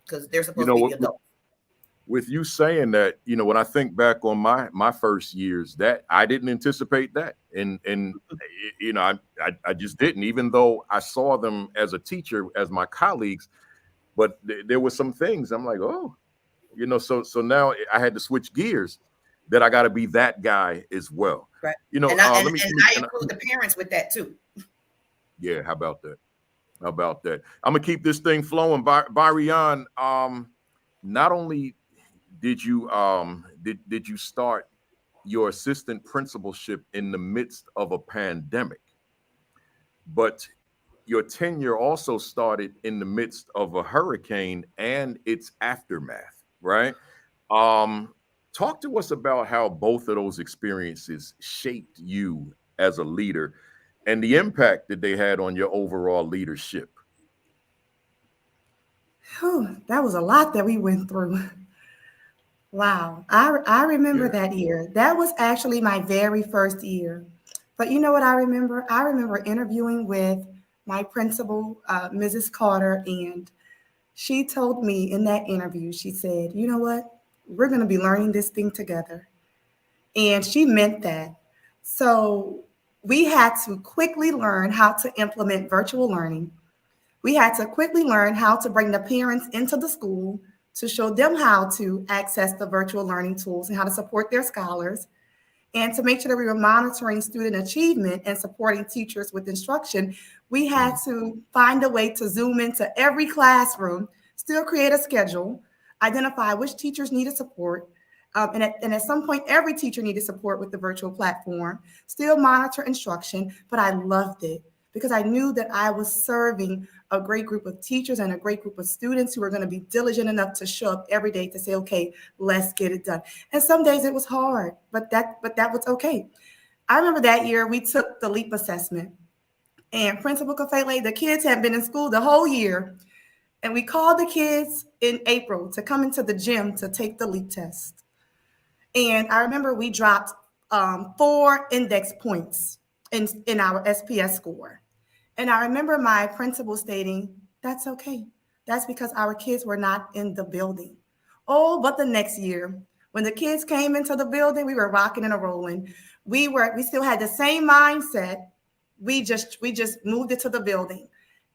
because they're supposed to be the adults. With you saying that, when I think back on my first years, that I didn't anticipate that, and I just didn't, even though I saw them as a teacher, as my colleagues, but there were some things I'm like, oh, so now I had to switch gears, that I got to be that guy as well. Right. And I include the parents with that too. Yeah, how about that? I'm gonna keep this thing flowing. Byrian, not only did you start your assistant principalship in the midst of a pandemic, but your tenure also started in the midst of a hurricane and its aftermath, right? Talk to us about how both of those experiences shaped you as a leader and the impact that they had on your overall leadership. Whew, that was a lot that we went through. Wow. I remember that year. That was actually my very first year. But you know what I remember? I remember interviewing with my principal, Mrs. Carter, and she told me in that interview, she said, you know what? We're going to be learning this thing together. And she meant that. So we had to quickly learn how to implement virtual learning. We had to quickly learn how to bring the parents into the school to show them how to access the virtual learning tools and how to support their scholars, and to make sure that we were monitoring student achievement and supporting teachers with instruction. We had to find a way to zoom into every classroom, still create a schedule, identify which teachers needed support, and at some point, every teacher needed support with the virtual platform, still monitor instruction, but I loved it because I knew that I was serving a great group of teachers and a great group of students who were going to be diligent enough to show up every day to say, okay, let's get it done. And some days it was hard, but that was okay. I remember that year we took the LEAP assessment, and Principal Kafele, the kids had been in school the whole year, and we called the kids in April to come into the gym to take the LEAP test. And I remember we dropped 4 index points in our SPS score. And I remember my principal stating, that's okay. That's because our kids were not in the building. Oh, but the next year, when the kids came into the building, we were rocking and rolling. We still had the same mindset. We just moved it to the building.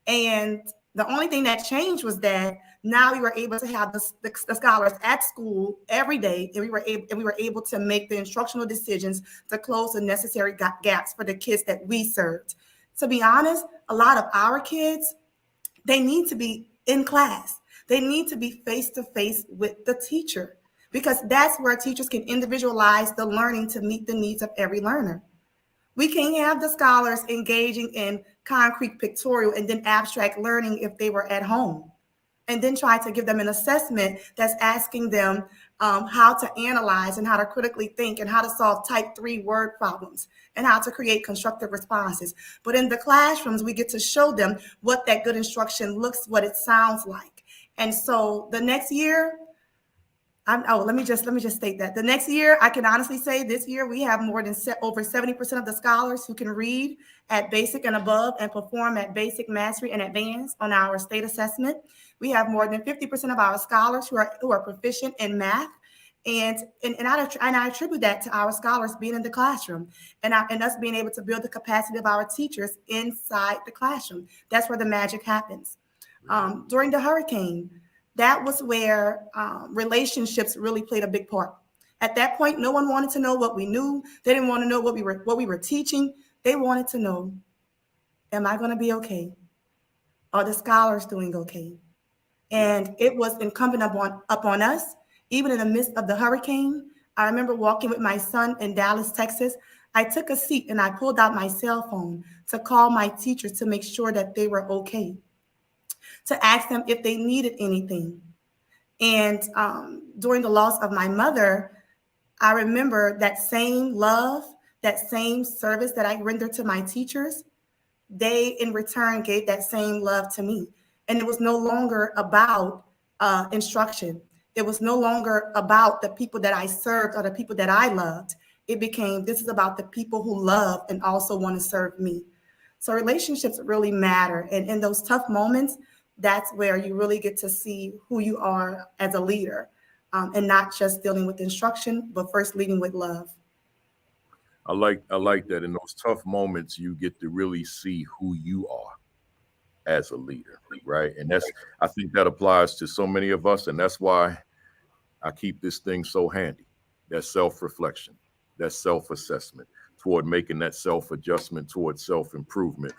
And the only thing that changed was that now we were able to have the scholars at school every day, and we were able to make the instructional decisions to close the necessary gaps for the kids that we served. To be honest, a lot of our kids, they need to be in class. They need to be face-to-face with the teacher, because that's where teachers can individualize the learning to meet the needs of every learner. We can't have the scholars engaging in concrete pictorial and then abstract learning if they were at home, and then try to give them an assessment that's asking them how to analyze and how to critically think and how to solve type 3 word problems and how to create constructive responses. But in the classrooms, we get to show them what that good instruction looks, what it sounds like. And so the next year, let me just state that the next year, I can honestly say this year we have more than over 70% of the scholars who can read at basic and above and perform at basic, mastery, and advanced on our state assessment. We have more than 50% of our scholars who are proficient in math. And I attribute that to our scholars being in the classroom and us being able to build the capacity of our teachers inside the classroom. That's where the magic happens. During the hurricane, that was where relationships really played a big part. At that point, no one wanted to know what we knew. They didn't want to know what we were teaching. They wanted to know, am I going to be okay? Are the scholars doing okay? And it was incumbent upon us, even in the midst of the hurricane. I remember walking with my son in Dallas, Texas. I took a seat and I pulled out my cell phone to call my teachers to make sure that they were okay, to ask them if they needed anything. And during the loss of my mother, I remember that same love, that same service that I rendered to my teachers, they in return gave that same love to me. And it was no longer about instruction. It was no longer about the people that I served or the people that I loved. It became, this is about the people who love and also want to serve me. So relationships really matter. And in those tough moments, that's where you really get to see who you are as a leader, and not just dealing with instruction, but first leading with love. I like that. In those tough moments, you get to really see who you are as a leader, right? And I think that applies to so many of us, and that's why I keep this thing so handy. That self-reflection, that self-assessment toward making that self-adjustment towards self-improvement.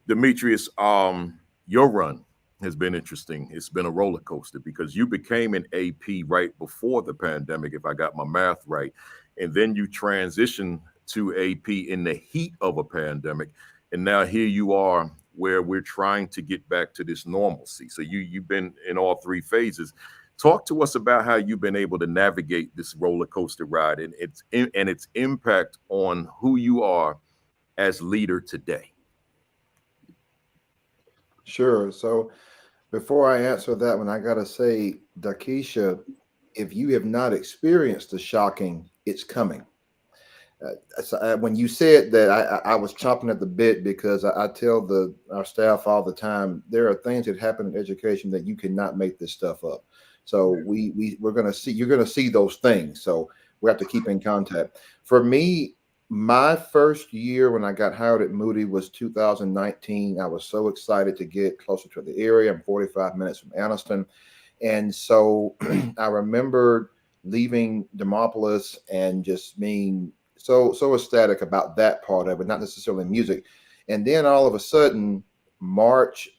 Demetrius, your run has been interesting. It's been a roller coaster because you became an AP right before the pandemic, if I got my math right. And then you transitioned to AP in the heat of a pandemic. And now here you are where we're trying to get back to this normalcy. So you've been in all three phases. Talk to us about how you've been able to navigate this roller coaster ride and its impact on who you are as leader today. Sure. So before I answer that one, I got to say, DaKisha, if you have not experienced the shocking, it's coming. When you said that, I was chomping at the bit because I tell our staff all the time, there are things that happen in education that you cannot make this stuff up. So we're going to see, you're going to see those things. So we have to keep in contact. For me, my first year when I got hired at Moody was 2019. I was so excited to get closer to the area. I'm 45 minutes from Anniston. And so I remember leaving Demopolis and just being so ecstatic about that part of it, not necessarily music. And then all of a sudden, March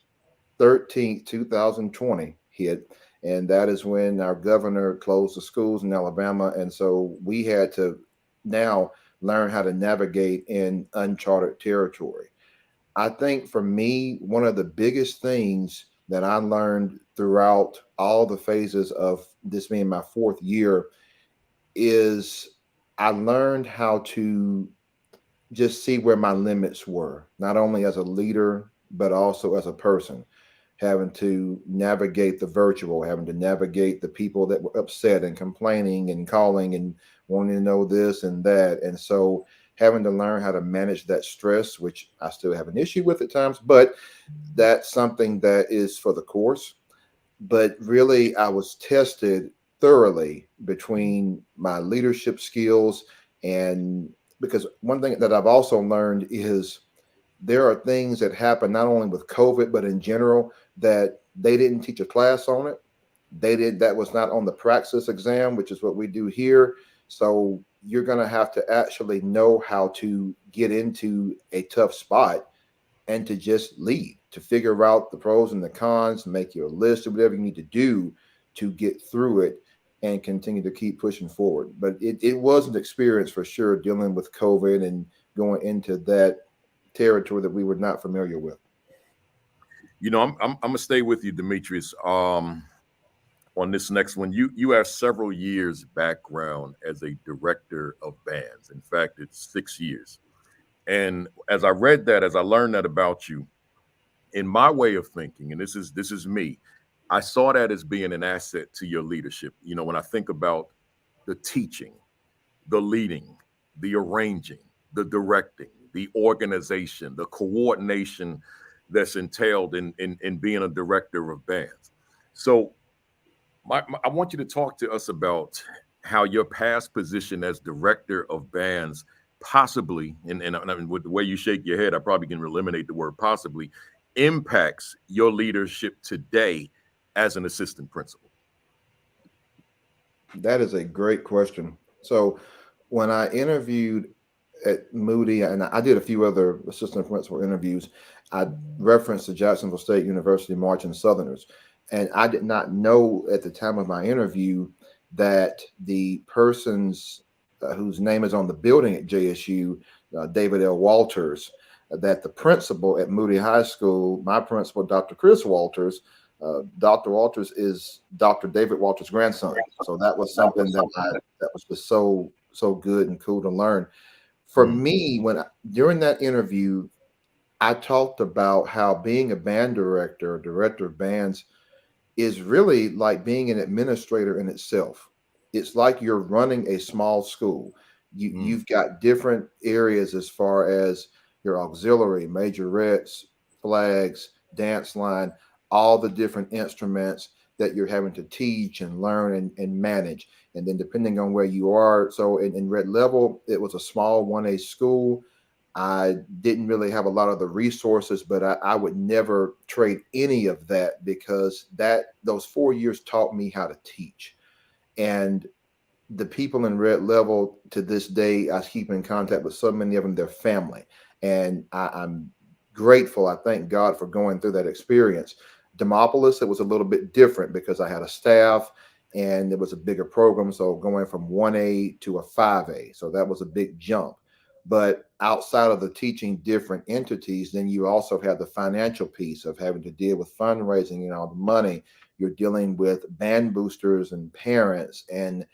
13th, 2020 hit. And that is when our governor closed the schools in Alabama. And so we had to now learn how to navigate in uncharted territory. I think for me, one of the biggest things that I learned throughout all the phases of this being my fourth year is I learned how to just see where my limits were, not only as a leader, but also as a person, having to navigate the virtual, having to navigate the people that were upset and complaining and calling and wanting to know this and that. And so having to learn how to manage that stress, which I still have an issue with at times, but that's something that is for the course. But really, I was tested thoroughly between my leadership skills, and because one thing that I've also learned is there are things that happen not only with COVID, but in general, that they didn't teach a class on it. That was not on the praxis exam, which is what we do here. So you're going to have to actually know how to get into a tough spot and to just lead, to figure out the pros and the cons, make your list of whatever you need to do to get through it and continue to keep pushing forward. But it was an experience for sure, dealing with COVID and going into that territory that we were not familiar with. You know, I'm gonna stay with you, Demetrius. on this next one. You have several years background as a director of bands. In fact, it's 6 years. And as I read that, as I learned that about you, in my way of thinking, and this is me, I saw that as being an asset to your leadership. You know, when I think about the teaching, the leading, the arranging, the directing, the organization, the coordination that's entailed in being a director of bands. So I want you to talk to us about how your past position as director of bands possibly, and I mean, with the way you shake your head, I probably can eliminate the word possibly, impacts your leadership today as an assistant principal. That is a great question. So when I interviewed at Moody, and I did a few other assistant principal interviews, I referenced the Jacksonville State University Marching Southerners. And I did not know at the time of my interview that the person's whose name is on the building at JSU, David L. Walters, that the principal at Moody High School, my principal, Dr. Chris Walters, Dr. Walters is Dr. David Walters' grandson. So that was something that was just so good and cool to learn. For me, during that interview, I talked about how being a band director, director of bands, is really like being an administrator in itself. It's like you're running a small school. You've got different areas as far as your auxiliary, majorettes, flags, dance line, all the different instruments that you're having to teach and learn and manage. And then depending on where you are, so in Red Level, it was a small 1A school. I didn't really have a lot of the resources, but I would never trade any of that because those 4 years taught me how to teach. And the people in Red Level to this day, I keep in contact with so many of them, their family. And I'm grateful. I thank God for going through that experience. Demopolis, it was a little bit different because I had a staff and it was a bigger program. So going from 1A to a 5A. So that was a big jump. But outside of the teaching different entities, then you also have the financial piece of having to deal with fundraising and all the money. You're dealing with band boosters and parents and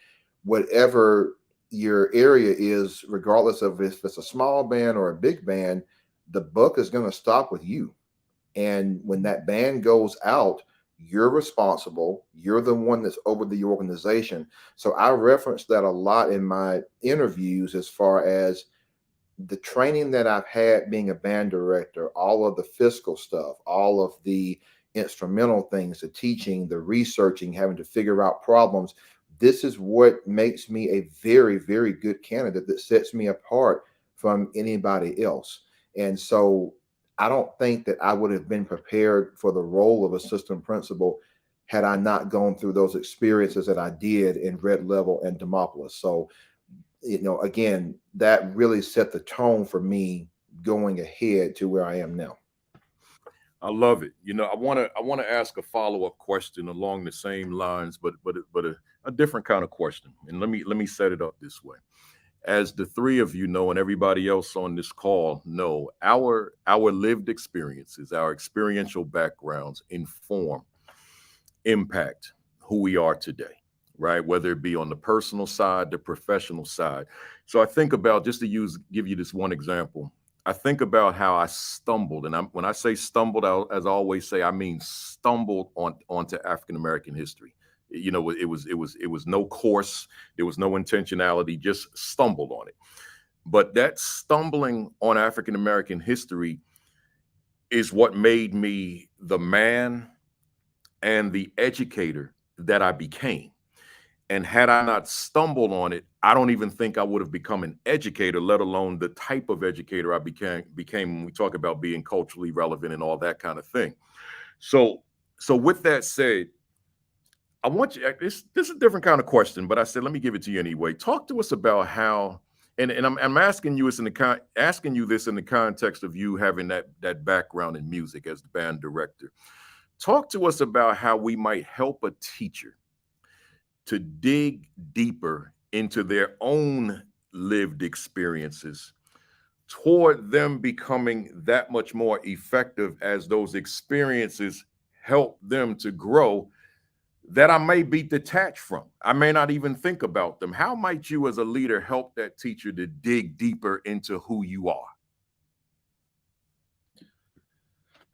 whatever your area is, regardless of if it's a small band or a big band, the buck is going to stop with you. And when that band goes out, you're responsible. You're the one that's over the organization. So I reference that a lot in my interviews as far as the training that I've had being a band director, all of the fiscal stuff, all of the instrumental things, the teaching, the researching, having to figure out problems. This is what makes me a very, very good candidate that sets me apart from anybody else. And so I don't think that I would have been prepared for the role of assistant principal had I not gone through those experiences that I did in Red Level and Demopolis. So, again, that really set the tone for me going ahead to where I am now. I love it. I want to ask a follow-up question along the same lines, but a different kind of question. And let me set it up this way. As the three of you know, and everybody else on this call know, our lived experiences, our experiential backgrounds inform, impact who we are today, right? Whether it be on the personal side, the professional side. So I think about, just to give you this one example, I think about how I stumbled, and when I say stumbled, as I always say, I mean stumbled onto African American history. It was no course, there was no intentionality, just stumbled on it. But that stumbling on African American history is what made me the man and the educator that I became. And had I not stumbled on it, I don't even think I would have become an educator, let alone the type of educator I became when we talk about being culturally relevant and all that kind of thing. So with that said, I want you, this is a different kind of question, but I said, let me give it to you anyway. Talk to us about how, and I'm asking you this in the context of you having that background in music as the band director. Talk to us about how we might help a teacher to dig deeper into their own lived experiences toward them becoming that much more effective as those experiences help them to grow that I may be detached from. I may not even think about them. How might you as a leader help that teacher to dig deeper into who you are?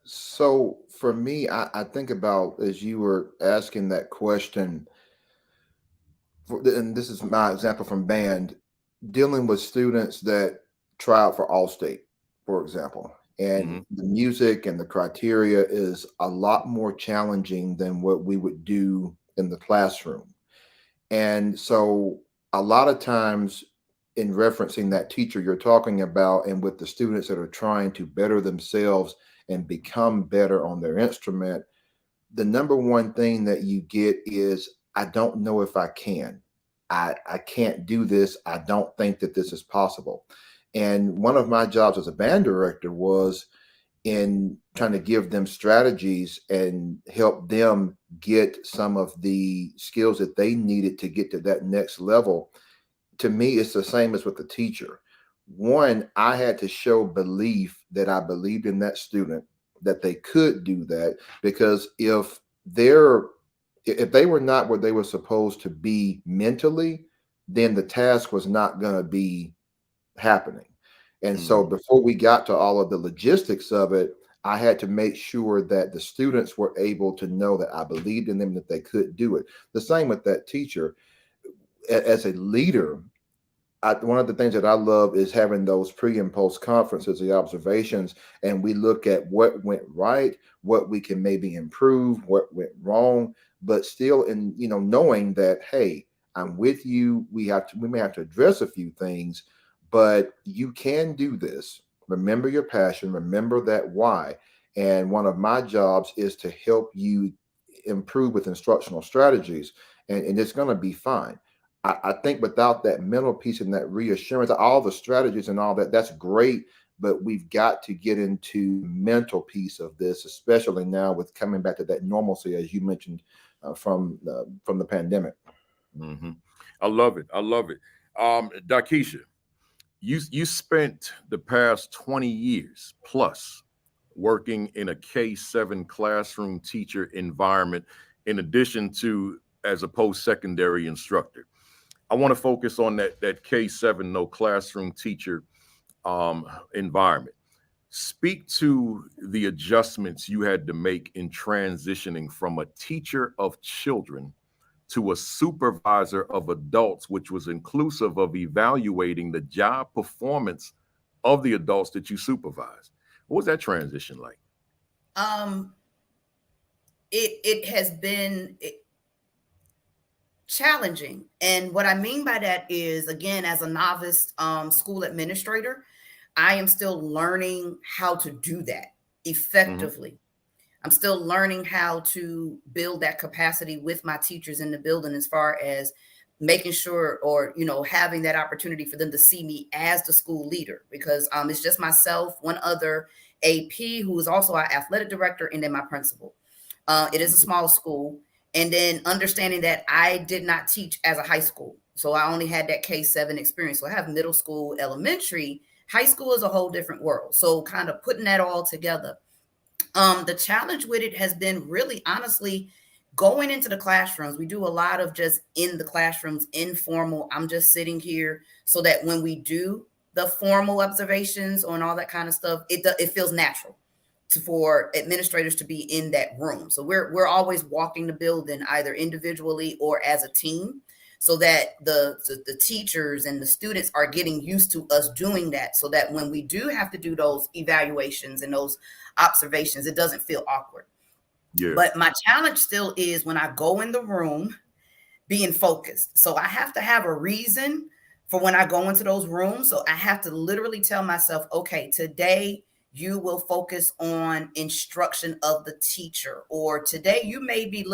So for me, I think about, as you were asking that question, and this is my example from band, dealing with students that try out for All-State, for example, and the music and the criteria is a lot more challenging than what we would do in the classroom. And so a lot of times, in referencing that teacher you're talking about, and with the students that are trying to better themselves and become better on their instrument, the number one thing that you get is, I don't know if I can. I can't do this. I don't think that this is possible. And one of my jobs as a band director was in trying to give them strategies and help them get some of the skills that they needed to get to that next level. To me, it's the same as with the teacher. One, I had to show belief that I believed in that student, that they could do that, because if they were not where they were supposed to be mentally, then the task was not going to be happening. And so before we got to all of the logistics of it, I had to make sure that the students were able to know that I believed in them, that they could do it. The same with that teacher. As a leader, one of the things that I love is having those pre and post conferences, the observations, and we look at what went right, what we can maybe improve, what went wrong, but still knowing that, hey, I'm with you. We may have to address a few things, but you can do this. Remember your passion, remember that why. And one of my jobs is to help you improve with instructional strategies, and it's going to be fine. I think without that mental piece and that reassurance, all the strategies and all that, that's great. But we've got to get into mental piece of this, especially now with coming back to that normalcy, as you mentioned, from the pandemic. I love it. I love it. DaKisha, you spent the past 20 years plus working in a K-7 classroom teacher environment, in addition to as a post-secondary instructor. I want to focus on that K-7 no classroom teacher environment. Speak to the adjustments you had to make in transitioning from a teacher of children to a supervisor of adults, which was inclusive of evaluating the job performance of the adults that you supervise. What was that transition like? It has been challenging. And what I mean by that is, again, as a novice school administrator, I am still learning how to do that effectively. I'm still learning how to build that capacity with my teachers in the building, as far as making sure, or, having that opportunity for them to see me as the school leader, because it's just myself, one other AP who is also our athletic director, and then my principal. It is a small school. And then understanding that I did not teach as a high school. So I only had that K-7 experience. So I have middle school, elementary. High school is a whole different world. So kind of putting that all together. The challenge with it has been really, honestly, going into the classrooms. We do a lot of just in the classrooms, informal. I'm just sitting here so that when we do the formal observations on all that kind of stuff, it feels natural for administrators to be in that room. So we're always walking the building either individually or as a team, so that the teachers and the students are getting used to us doing that, so that when we do have to do those evaluations and those observations, it doesn't feel awkward. Yeah. But my challenge still is when I go in the room, being focused. So I have to have a reason for when I go into those rooms. So I have to literally tell myself, okay, today you will focus on instruction of the teacher, or today you may be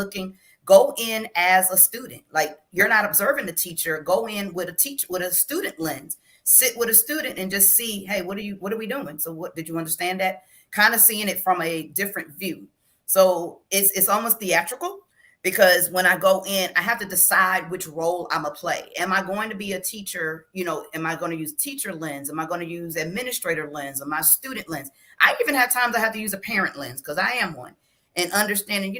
go in as a student. Like, you're not observing the teacher, go in with a student lens, sit with a student and just see, hey, what are we doing? So what, did you understand that? Kind of seeing it from a different view. So it's almost theatrical, because when I go in, I have to decide which role I'm gonna play. Am I going to be a teacher? Am I going to use teacher lens? Am I going to use administrator lens or my student lens? I even have times I have to use a parent lens, because I am one. and understanding,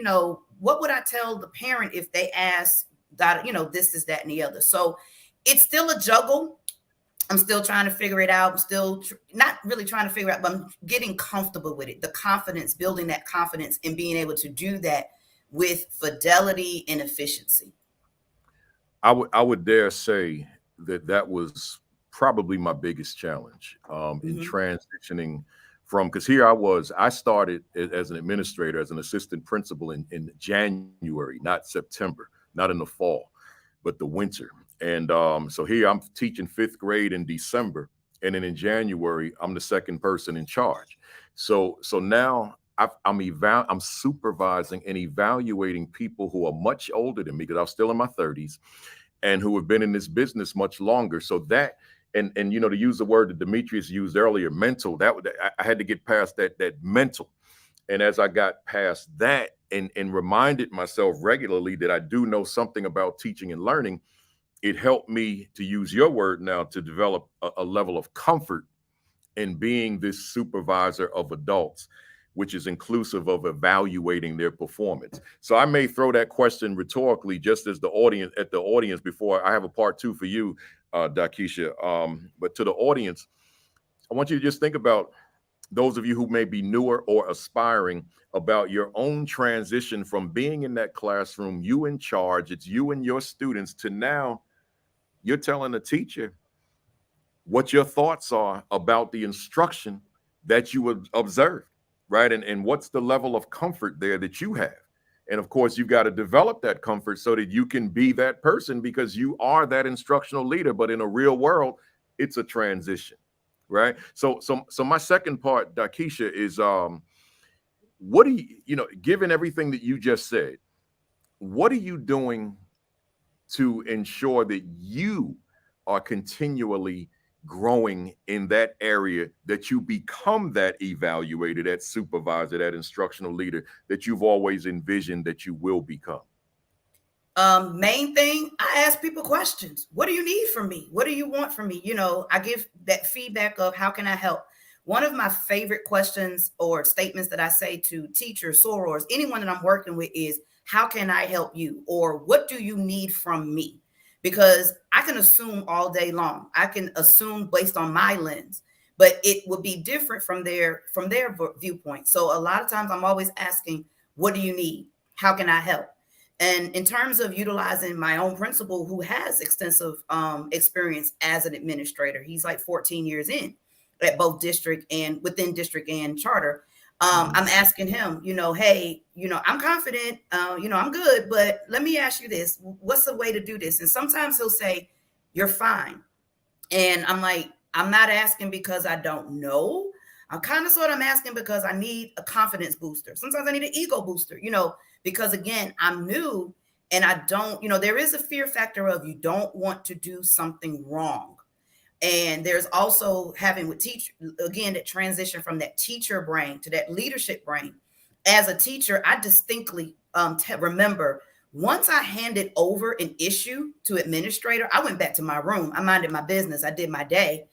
what would I tell the parent if they ask that, this is that and the other. So it's still a juggle. I'm still trying to figure it out. I'm still not really trying to figure out, but I'm getting comfortable with it. The confidence, building that confidence and being able to do that with fidelity and efficiency. I would dare say that was probably my biggest challenge in transitioning from, because here I started as an administrator, as an assistant principal in January, not September, not in the fall, but the winter. And so here I'm teaching 5th grade in December, and then in January I'm the second person in charge. So now I'm supervising and evaluating people who are much older than me, because I was still in my 30s, and who have been in this business much longer. So that, and to use the word that Demetrius used earlier, mental, I had to get past that mental. And as I got past that and reminded myself regularly that I do know something about teaching and learning, it helped me, to use your word now, to develop a level of comfort in being this supervisor of adults, which is inclusive of evaluating their performance. So I may throw that question rhetorically, just as the audience before I have a part 2 for you, DaKisha. But to the audience, I want you to just think about those of you who may be newer or aspiring, about your own transition from being in that classroom, you in charge, it's you and your students, to now you're telling the teacher what your thoughts are about the instruction that you observed, right? And what's the level of comfort there that you have? And of course, you've got to develop that comfort so that you can be that person, because you are that instructional leader. But in a real world, it's a transition, right? So my second part, DaKisha, is what do you, given everything that you just said, what are you doing to ensure that you are continually growing in that area, that you become that evaluator, that supervisor, that instructional leader that you've always envisioned that you will become? Main thing, I ask people questions. What do you need from me? What do you want from me? I give that feedback of how can I help? One of my favorite questions or statements that I say to teachers, sorors, anyone that I'm working with is, how can I help you? Or what do you need from me? Because I can assume all day long. I can assume based on my lens, but it would be different from their viewpoint. So a lot of times I'm always asking, what do you need? How can I help? And in terms of utilizing my own principal, who has extensive experience as an administrator, he's like 14 years in at both district and within district and charter. I'm asking him, hey, I'm confident, I'm good, but let me ask you this. What's the way to do this? And sometimes he'll say, you're fine. And I'm like, I'm not asking because I don't know. I'm kind of sort of asking because I need a confidence booster. Sometimes I need an ego booster, because again, I'm new and I don't, there is a fear factor of you don't want to do something wrong. And there's also having with teacher, again, that transition from that teacher brain to that leadership brain. As a teacher, I distinctly remember once I handed over an issue to administrator, I went back to my room. I minded my business. I did my day.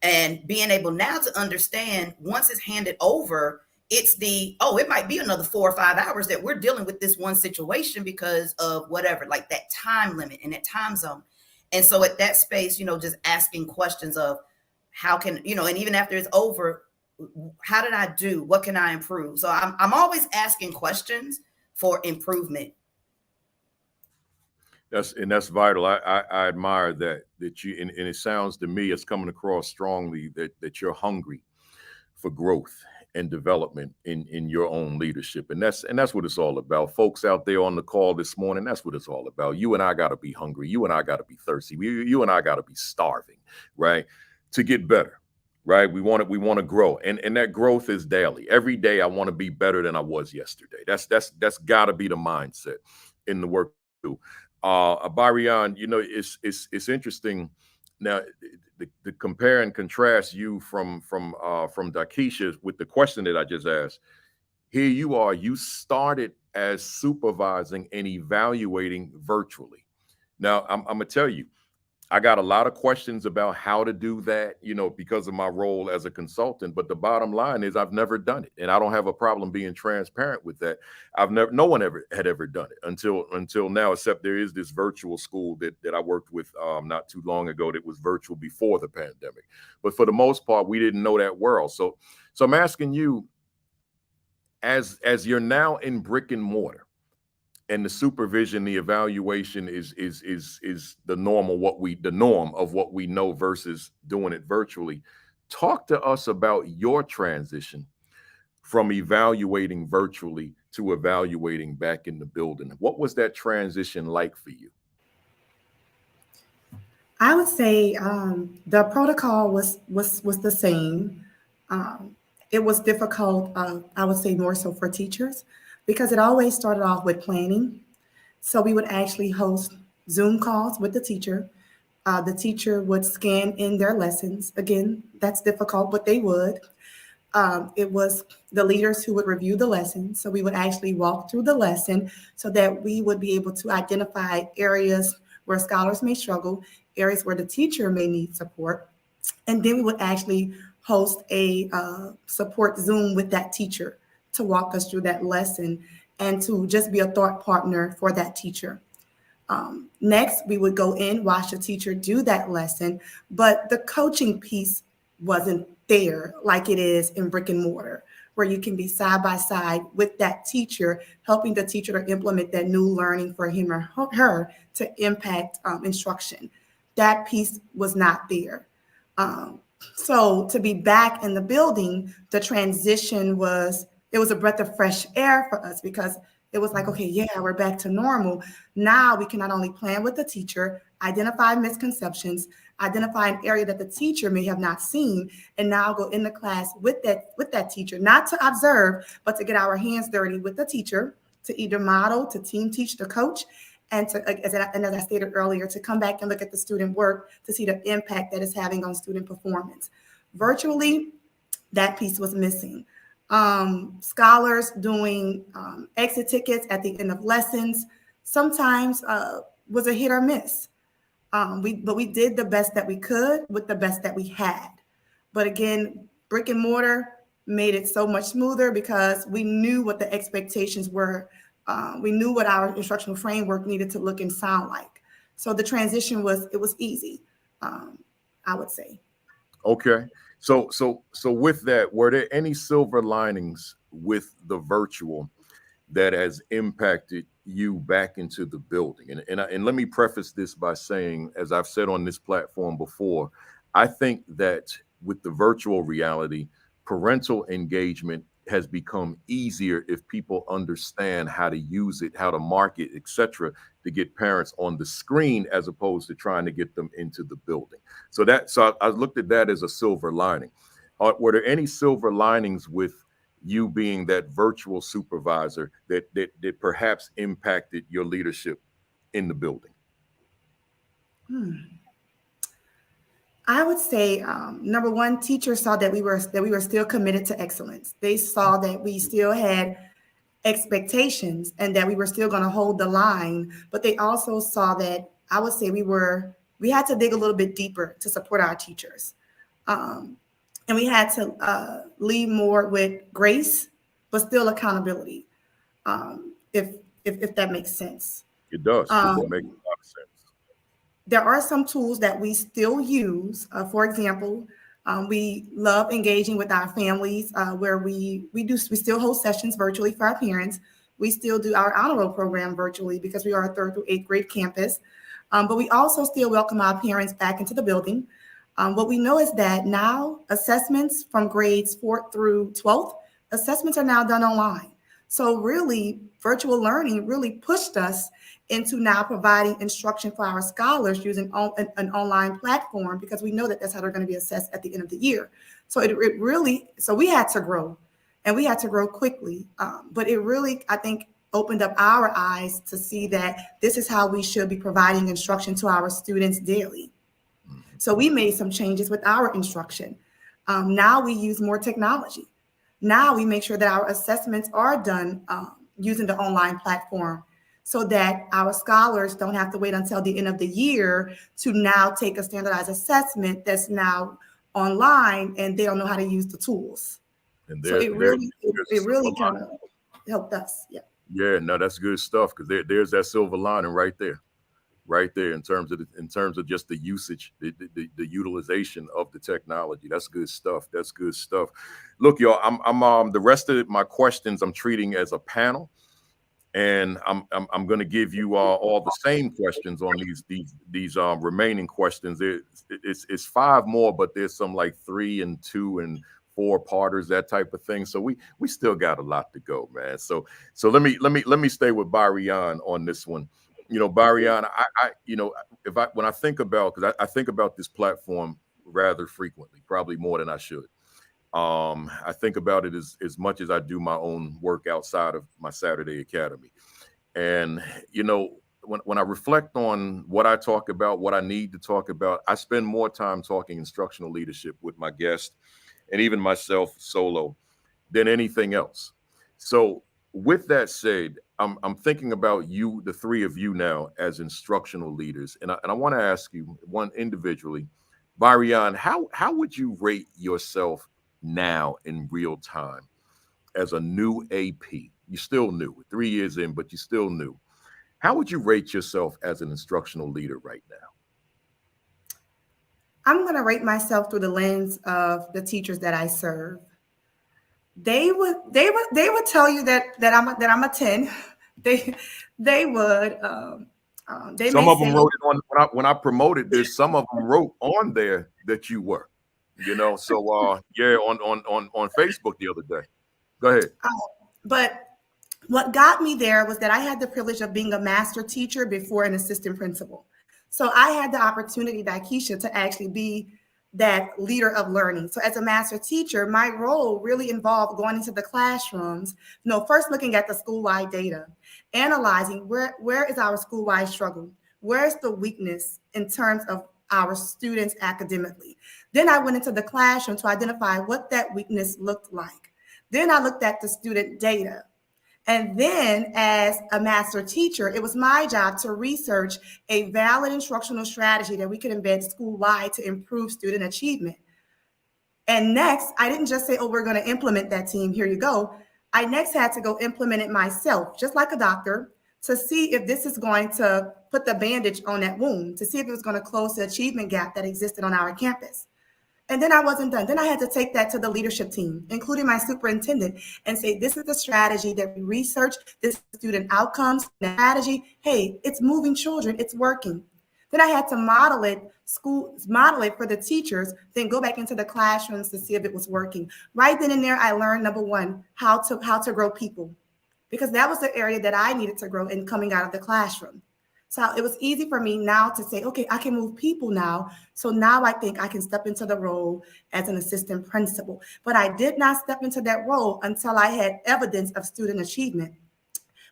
And being able now to understand once it's handed over, it's it might be another 4 or 5 hours that we're dealing with this one situation because of whatever, like that time limit and that time zone. And so at that space, just asking questions of how can, and even after it's over, how did I do? What can I improve? So I'm always asking questions for improvement. That's vital. I admire that you, and it sounds to me, it's coming across strongly that you're hungry for growth and development in your own leadership. And that's what it's all about. Folks out there on the call this morning, that's what it's all about. You and I got to be hungry. You and I got to be thirsty. You and I got to be starving, right? To get better, right? We want to grow. And that growth is daily. Every day I want to be better than I was yesterday. That's got to be the mindset in the work we do. Byrian, it's interesting. Now, the compare and contrast you from DaKisha with the question that I just asked. Here you are. You started as supervising and evaluating virtually. Now, I'm gonna tell you, I got a lot of questions about how to do that, because of my role as a consultant. But the bottom line is I've never done it. And I don't have a problem being transparent with that. No one had ever done it until now, except there is this virtual school that I worked with not too long ago that was virtual before the pandemic. But for the most part, we didn't know that world. So I'm asking you, as you're now in brick and mortar, and the supervision, the evaluation is the norm of what we know versus doing it virtually. Talk to us about your transition from evaluating virtually to evaluating back in the building. What was that transition like for you? I would say the protocol was the same. It was difficult, I would say more so for teachers, because it always started off with planning. So we would actually host Zoom calls with the teacher. The teacher would scan in their lessons. Again, that's difficult, but they would. It was the leaders who would review the lesson. So we would actually walk through the lesson so that we would be able to identify areas where scholars may struggle, areas where the teacher may need support. And then we would actually host a support Zoom with that teacher to walk us through that lesson and to just be a thought partner for that teacher. Next, we would go in, watch the teacher do that lesson, but the coaching piece wasn't there like it is in brick and mortar, where you can be side by side with that teacher, helping the teacher to implement that new learning for him or her to impact instruction. That piece was not there. So to be back in the building, the transition was a breath of fresh air for us, because it was like, okay, yeah, we're back to normal. Now we can not only plan with the teacher, identify misconceptions, identify an area that the teacher may have not seen, and now go in the class with that teacher, not to observe, but to get our hands dirty with the teacher, to either model, to team teach the coach, and as I stated earlier, to come back and look at the student work to see the impact that it's having on student performance. Virtually, that piece was missing. Scholars doing exit tickets at the end of lessons sometimes was a hit or miss. But we did the best that we could with the best that we had. But again, brick and mortar made it so much smoother because we knew what the expectations were. We knew what our instructional framework needed to look and sound like. So the transition was easy, I would say. Okay. So with that, were there any silver linings with the virtual that has impacted you back into the building? And let me preface this by saying, as I've said on this platform before, I think that with the virtual reality, parental engagement has become easier if people understand how to use it, how to market, etc., to get parents on the screen as opposed to trying to get them into the building. So I looked at that as a silver lining. Were there any silver linings with you being that virtual supervisor that perhaps impacted your leadership in the building? I would say, number one, teachers saw that we were still committed to excellence. They saw that we still had expectations and that we were still going to hold the line. But they also saw that, I would say, we had to dig a little bit deeper to support our teachers, and we had to lead more with grace, but still accountability. If that makes sense. It does. It makes a lot of sense. There are some tools that we still use. For example, we love engaging with our families, where we still host sessions virtually for our parents. We still do our honor roll program virtually because we are a 3rd through 8th grade campus. But we also still welcome our parents back into the building. What we know is that now assessments from grades 4th through 12th, assessments are now done online. So really, virtual learning really pushed us into now providing instruction for our scholars using an online platform, because we know that that's how they're going to be assessed at the end of the year. So so we had to grow, and we had to grow quickly. But it really, I think, opened up our eyes to see that this is how we should be providing instruction to our students daily. So we made some changes with our instruction. Now we use more technology. Now we make sure that our assessments are done using the online platform. so that our scholars don't have to wait until the end of the year to now take a standardized assessment that's now online and they don't know how to use the tools. And So it really kind of helped us. Yeah. Yeah, no, that's good stuff, because there's that silver lining right there in terms of just the usage, the utilization of the technology. That's good stuff. That's good stuff. Look, y'all, I'm the rest of my questions I'm treating as a panel, and I'm going to give you all the same questions on these remaining questions. It's 5 more, but there's some like 3 and 2 and 4 parters, that type of thing. So we still got a lot to go, man. So let me stay with Byrian on this one. You know, Byrian, I when I think about, because I think about this platform rather frequently, probably more than I should. I think about it as much as I do my own work outside of my Saturday Academy. And, you know, when I reflect on what I talk about, what I need to talk about, I spend more time talking instructional leadership with my guests and even myself solo than anything else. So with that said, I'm thinking about you, the 3 of you now, as instructional leaders. And I want to ask you one individually. Byrian, how would you rate yourself now in real time as a new AP? You're still new, 3 years in, but you're still new. How would you rate yourself as an instructional leader right now? I'm going to rate myself through the lens of the teachers that I serve. They would tell you that I'm a 10. They would they Some may of them say, wrote it on when I promoted this. Some of them wrote on there that you were, you know. So yeah, on Facebook the other day. Go ahead. But what got me there was that I had the privilege of being a master teacher before an assistant principal. So I had the opportunity, DaKisha, to actually be that leader of learning. So as a master teacher, my role really involved going into the classrooms, first looking at the school-wide data, analyzing where is our school-wide struggle, where's the weakness in terms of our students academically. Then I went into the classroom to identify what that weakness looked like. Then I looked at the student data. And then as a master teacher, it was my job to research a valid instructional strategy that we could embed school-wide to improve student achievement. And next, I didn't just say, oh, we're going to implement that team, here you go. I next had to go implement it myself, just like a doctor, to see if this is going to put the bandage on that wound, to see if it was going to close the achievement gap that existed on our campus. And then I wasn't done. Then I had to take that to the leadership team, including my superintendent, and say, this is the strategy that we researched, this is student outcomes, strategy. Hey, it's moving children, it's working. Then I had to model it for the teachers, then go back into the classrooms to see if it was working. Right then and there, I learned, number one, how to grow people, because that was the area that I needed to grow in coming out of the classroom. So it was easy for me now to say, okay, I can move people now. So now I think I can step into the role as an assistant principal. But I did not step into that role until I had evidence of student achievement.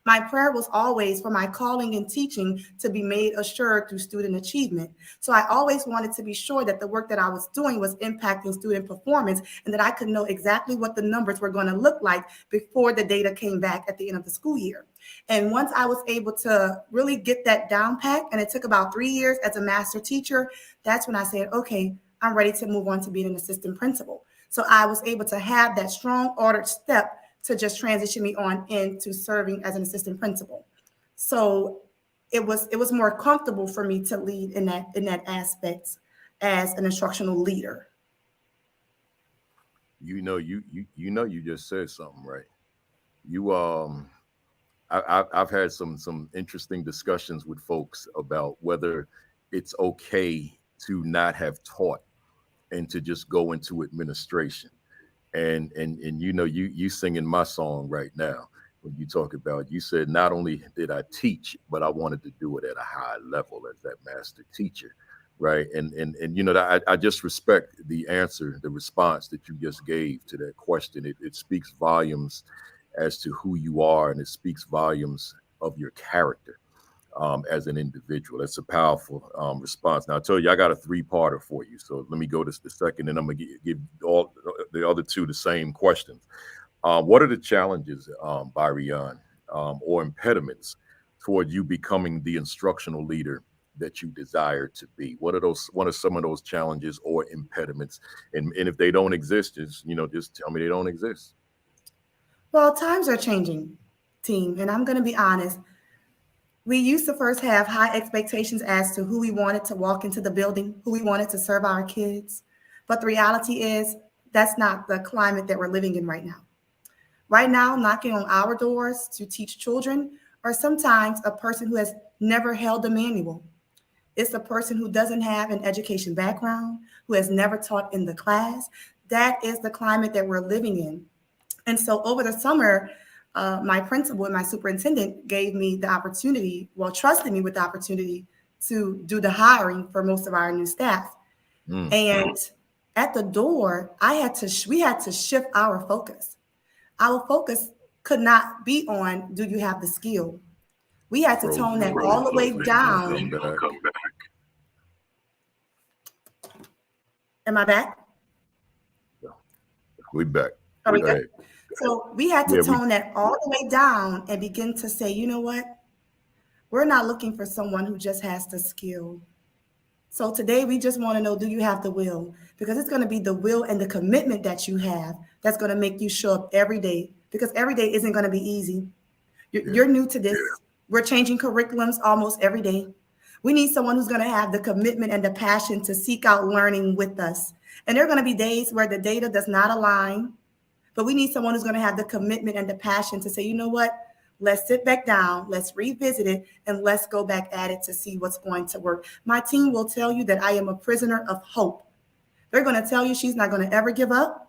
My prayer was always for my calling and teaching to be made assured through student achievement. So I always wanted to be sure that the work that I was doing was impacting student performance, and that I could know exactly what the numbers were going to look like before the data came back at the end of the school year. And once I was able to really get that down pat, and it took about 3 years as a master teacher, that's when I said, okay, I'm ready to move on to being an assistant principal. So I was able to have that strong ordered step to just transition me on into serving as an assistant principal. So it was more comfortable for me to lead in that aspect as an instructional leader. You know, you just said something, right? You I've had some interesting discussions with folks about whether it's okay to not have taught and to just go into administration. And you know, you singing my song right now when you talk about, you said not only did I teach, but I wanted to do it at a high level as that master teacher, right? And you know, I just respect the answer, the response that you just gave to that question. It speaks volumes as to who you are, and it speaks volumes of your character as an individual. That's a powerful response. Now, I tell you, I got a 3-parter for you. So let me go to the second, and I'm going to give all the other 2 the same questions. What are the challenges, Byrian, or impediments toward you becoming the instructional leader that you desire to be? What are some of those challenges or impediments? And if they don't exist, just tell me they don't exist. Well, times are changing, team, and I'm going to be honest. We used to first have high expectations as to who we wanted to walk into the building, who we wanted to serve our kids. But the reality is that's not the climate that we're living in right now. Right now, knocking on our doors to teach children are sometimes a person who has never held a manual. It's a person who doesn't have an education background, who has never taught in the class. That is the climate that we're living in. And so over the summer, my principal and my superintendent gave me the opportunity, trusted me with the opportunity to do the hiring for most of our new staff. And at the door, we had to shift our focus. Our focus could not be on, do you have the skill? We had to tone that all the way down. Am I back? We back. Are we good? So we had to tone that all the way down and begin to say, you know what? We're not looking for someone who just has the skill. So today we just want to know, do you have the will? Because it's going to be the will and the commitment that you have that's going to make you show up every day, because every day isn't going to be easy. You're new to this. We're changing curriculums almost every day. We need someone who's going to have the commitment and the passion to seek out learning with us. And there are going to be days where the data does not align, but we need someone who's going to have the commitment and the passion to say, you know what? Let's sit back down, let's revisit it, and let's go back at it to see what's going to work. My team will tell you that I am a prisoner of hope. They're going to tell you she's not going to ever give up.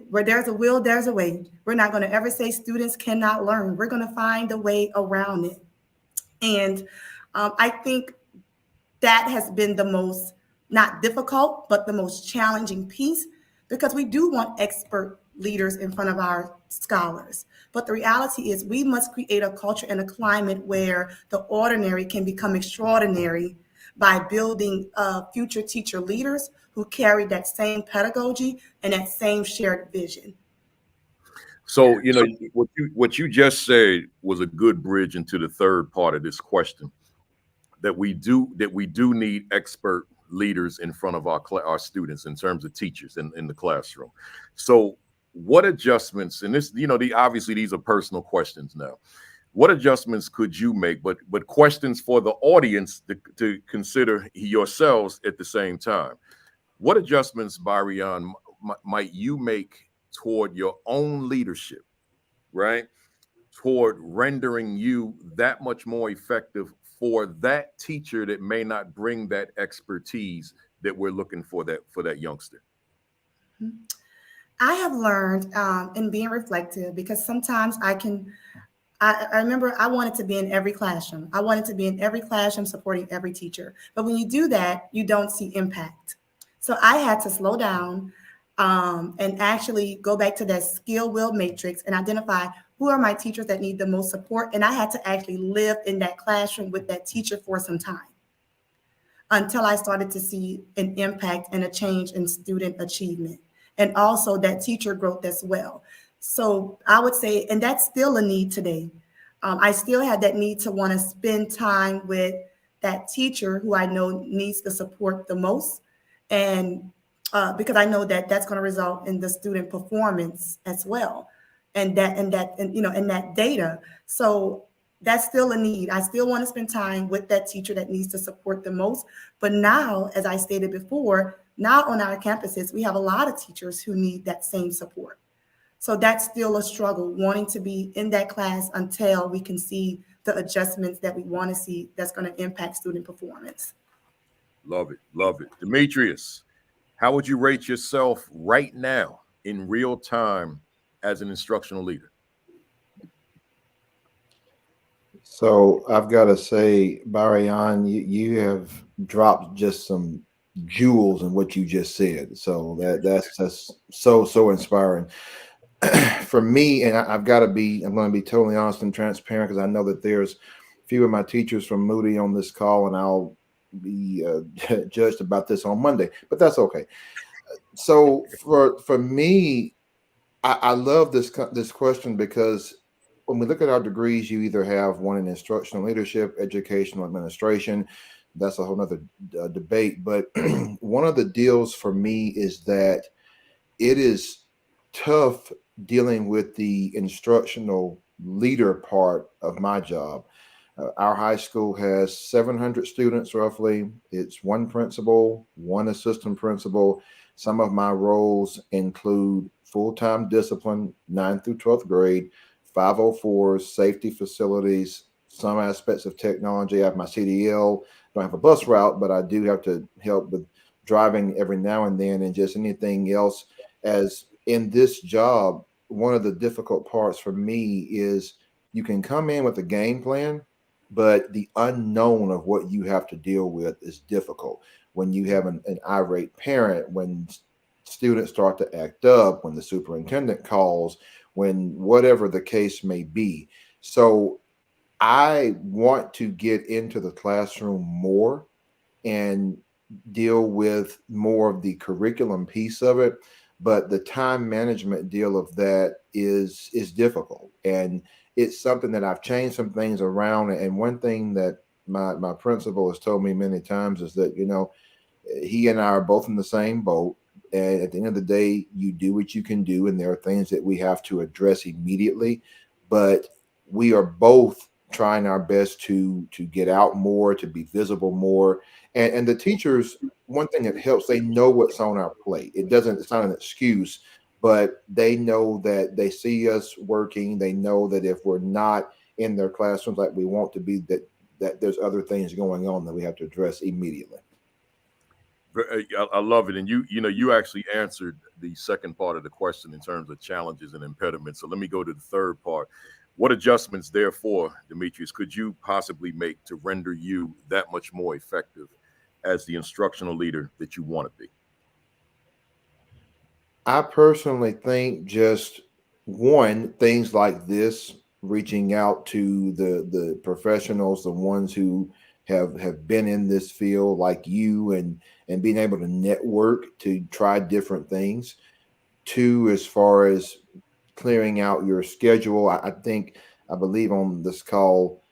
Where there's a will, there's a way. We're not going to ever say students cannot learn. We're going to find a way around it. And I think that has been the most, not difficult, but the most challenging piece, because we do want expert leaders in front of our scholars. But the reality is we must create a culture and a climate where the ordinary can become extraordinary by building future teacher leaders who carry that same pedagogy and that same shared vision. So, what you just said was a good bridge into the third part of this question, that we do need expert leaders in front of our students in terms of teachers in the classroom. So what adjustments, and this, obviously these are personal questions now. What adjustments could you make, but questions for the audience to consider yourselves at the same time? What adjustments, Byrian, might you make toward your own leadership, right? Toward rendering you that much more effective for that teacher that may not bring that expertise that we're looking for that youngster? I have learned in being reflective, because sometimes I remember I wanted to be in every classroom. I wanted to be in every classroom supporting every teacher. But when you do that, you don't see impact. So I had to slow down and actually go back to that skill will matrix and identify who are my teachers that need the most support. And I had to actually live in that classroom with that teacher for some time until I started to see an impact and a change in student achievement, and also that teacher growth as well. So I would say, and that's still a need today. I still had that need to want to spend time with that teacher who I know needs the support the most. And because I know that that's going to result in the student performance as well. And that data. So that's still a need. I still want to spend time with that teacher that needs to support the most. But now, as I stated before, now on our campuses, we have a lot of teachers who need that same support. So that's still a struggle, wanting to be in that class until we can see the adjustments that we want to see that's going to impact student performance. Love it. Love it. Demetrius, how would you rate yourself right now in real time as an instructional leader? So I've got to say, Byrian, you have dropped just some jewels in what you just said. So that's so inspiring. For me, and I'm going to be totally honest and transparent, because I know that there's a few of my teachers from Moody on this call, and I'll be judged about this on Monday, but that's okay. So for me, I love this question, because when we look at our degrees, you either have one in instructional leadership, educational administration. That's a whole nother debate. But one of the deals for me is that it is tough dealing with the instructional leader part of my job. Our high school has 700 students roughly. It's one principal, one assistant principal. Some of my roles include full-time discipline, 9th through 12th grade, 504s, safety facilities, some aspects of technology. I have my CDL. Don't have a bus route, but I do have to help with driving every now and then, and just anything else. As in this job, one of the difficult parts for me is you can come in with a game plan, but the unknown of what you have to deal with is difficult. When you have an irate parent, when students start to act up, when the superintendent calls, when whatever the case may be. So I want to get into the classroom more and deal with more of the curriculum piece of it, but the time management deal of that is difficult, and it's something that I've changed some things around. And one thing that my principal has told me many times is that, you know, he and I are both in the same boat, and at the end of the day, you do what you can do, and there are things that we have to address immediately, but we are both trying our best to get out more, to be visible more. And the teachers, one thing that helps, they know what's on our plate. It's not an excuse, but they know that they see us working. They know that if we're not in their classrooms like we want to be, that there's other things going on that we have to address immediately. I love it. And you actually answered the second part of the question in terms of challenges and impediments. So let me go to the third part. What adjustments, therefore, Demetrius, could you possibly make to render you that much more effective as the instructional leader that you want to be? I personally think just one, things like this, reaching out to the professionals, the ones who have been in this field like you, and being able to network to try different things. Two, as far as clearing out your schedule, I believe on this call,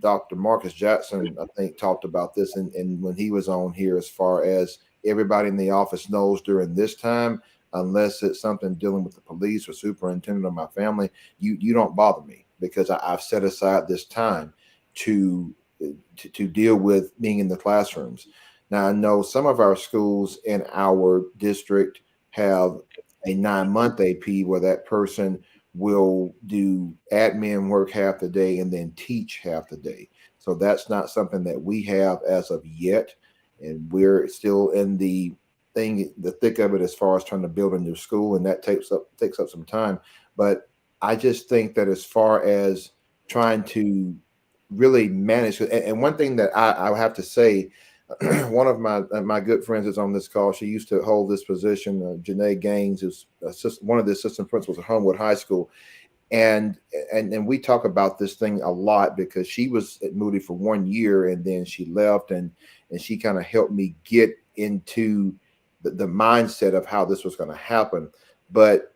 Dr. Marcus Jackson, I think, talked about this, and when he was on here, as far as everybody in the office knows during this time, unless it's something dealing with the police or superintendent or my family, you don't bother me, because I've set aside this time to deal with being in the classrooms. Now, I know some of our schools in our district have a 9-month AP where that person will do admin work half the day and then teach half the day. So that's not something that we have as of yet. And we're still in the thick of it as far as trying to build a new school. And that takes up some time. But I just think that as far as trying to really manage, and one thing that I have to say, one of my good friends is on this call. She used to hold this position. Janae Gaines is one of the assistant principals at Homewood High School, and we talk about this thing a lot, because she was at Moody for 1 year and then she left, and she kind of helped me get into the mindset of how this was going to happen. But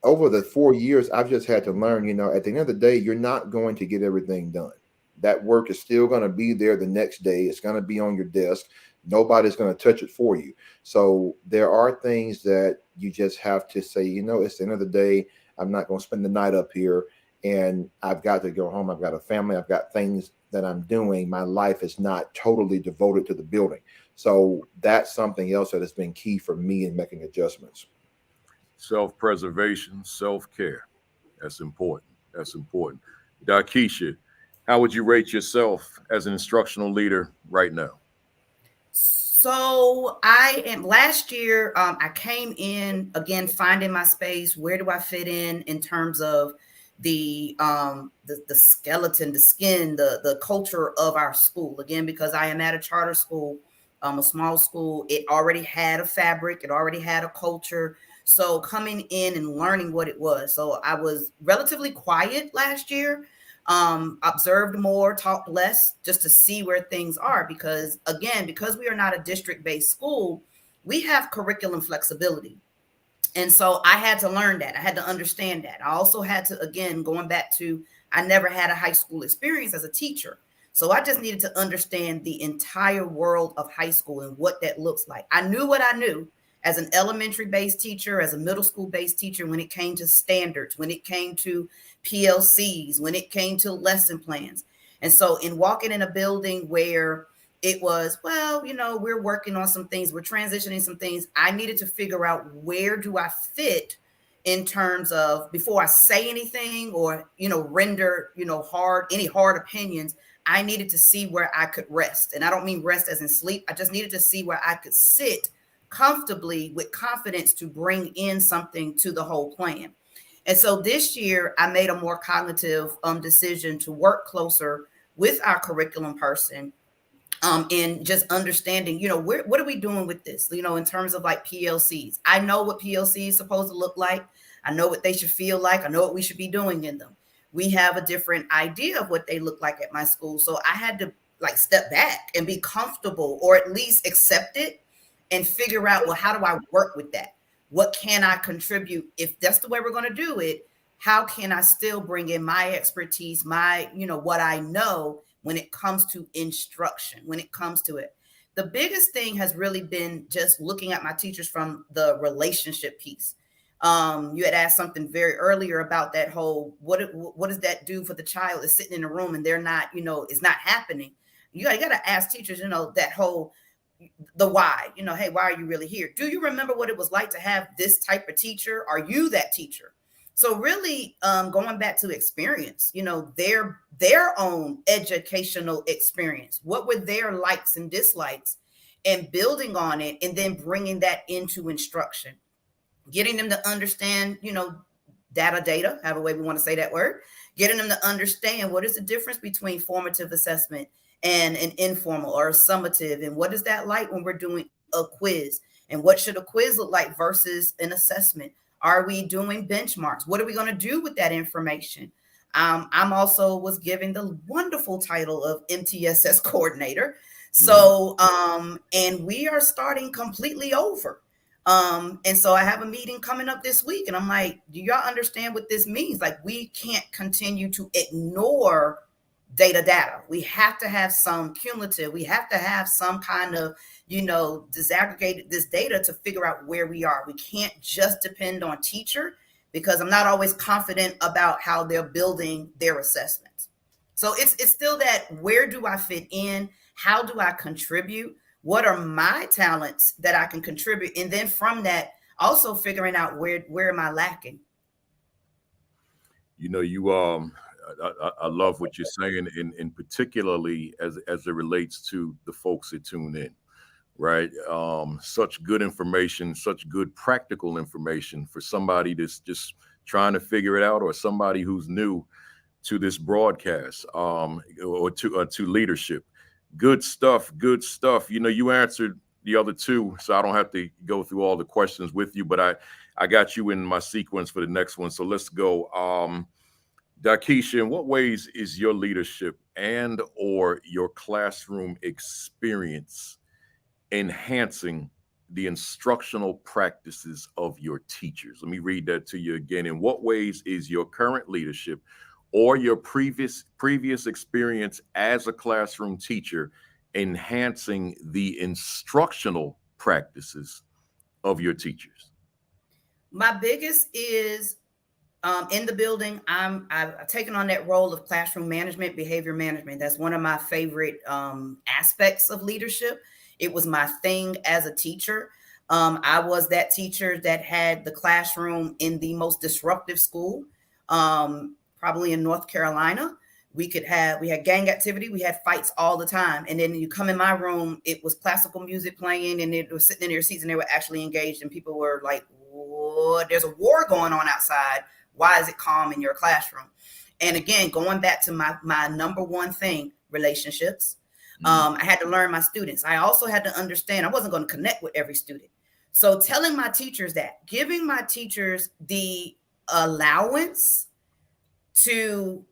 over the 4 years, I've just had to learn, at the end of the day, you're not going to get everything done. That work is still going to be there the next day. It's going to be on your desk. Nobody's going to touch it for you. So there are things that you just have to say, it's the end of the day. I'm not going to spend the night up here, and I've got to go home. I've got a family. I've got things that I'm doing. My life is not totally devoted to the building. So that's something else that has been key for me in making adjustments. Self-preservation, self-care. That's important. That's important. DaKisha, how would you rate yourself as an instructional leader right now? So last year, I came in again, finding my space. Where do I fit in terms of the skeleton, the skin, the culture of our school? Again, because I am at a charter school, a small school, it already had a fabric, it already had a culture. So coming in and learning what it was. So I was relatively quiet last year. Observed more, talked less, just to see where things are, because we are not a district-based school, we have curriculum flexibility. And so I had to learn that. I had to understand that. I also had to, again, going back to, I never had a high school experience as a teacher. So I just needed to understand the entire world of high school and what that looks like. I knew what I knew as an elementary based teacher, as a middle school based teacher, when it came to standards, when it came to PLCs, when it came to lesson plans. And so in walking in a building where it was, well, we're working on some things, we're transitioning some things, I needed to figure out, where do I fit in terms of, before I say anything or, render, any hard opinions, I needed to see where I could rest. And I don't mean rest as in sleep. I just needed to see where I could sit comfortably with confidence to bring in something to the whole plan. And so this year I made a more cognitive decision to work closer with our curriculum person, in just understanding, what are we doing with this, in terms of like PLCs. I know what PLC is supposed to look like. I know what they should feel like. I know what we should be doing in them. We have a different idea of what they look like at my school. So I had to like step back and be comfortable, or at least accept it and figure out, well, how do I work with that? What can I contribute? If that's the way we're going to do it, how can I still bring in my expertise, my, what I know when it comes to instruction, when it comes to it. The biggest thing has really been just looking at my teachers from the relationship piece. You had asked something very earlier about that whole, what does that do for the child that's sitting in a room and they're not, it's not happening. You got to ask teachers, that whole, the why, hey, why are you really here? Do you remember what it was like to have this type of teacher? Are you that teacher? So really, going back to experience, their own educational experience. What were their likes and dislikes, and building on it, and then bringing that into instruction, getting them to understand, data, however way we want to say that word, getting them to understand what is the difference between formative assessment and an informal or a summative, and what is that like when we're doing a quiz, and what should a quiz look like versus an assessment. Are we doing benchmarks? What are we going to do with that information? I'm also was given the wonderful title of MTSS coordinator. So, and we are starting completely over. And so I have a meeting coming up this week, and I'm like, do y'all understand what this means? Like, we can't continue to ignore data. We have to have some cumulative, we have to have some kind of, disaggregated this data to figure out where we are. We can't just depend on teacher, because I'm not always confident about how they're building their assessments. So it's still that, where do I fit in? How do I contribute? What are my talents that I can contribute? And then from that, also figuring out where am I lacking? I love what you're saying, and particularly as it relates to the folks that tune in, right? Such good information, such good practical information for somebody that's just trying to figure it out, or somebody who's new to this broadcast, or to leadership. Good stuff, good stuff. You answered the other two, so I don't have to go through all the questions with you, but I got you in my sequence for the next one. So let's go. DaKisha, in what ways is your leadership and or your classroom experience enhancing the instructional practices of your teachers? Let me read that to you again. In what ways is your current leadership or your previous experience as a classroom teacher enhancing the instructional practices of your teachers? My biggest is, in the building, I've taken on that role of classroom management, behavior management. That's one of my favorite aspects of leadership. It was my thing as a teacher. I was that teacher that had the classroom in the most disruptive school, probably in North Carolina. We had gang activity. We had fights all the time. And then you come in my room, it was classical music playing, and it was sitting in their seats, and they were actually engaged, and people were like, "What? There's a war going on outside. Why is it calm in your classroom?" And again, going back to my number one thing, relationships. I had to learn my students. I also had to understand I wasn't going to connect with every student. So telling my teachers that, giving my teachers the allowance to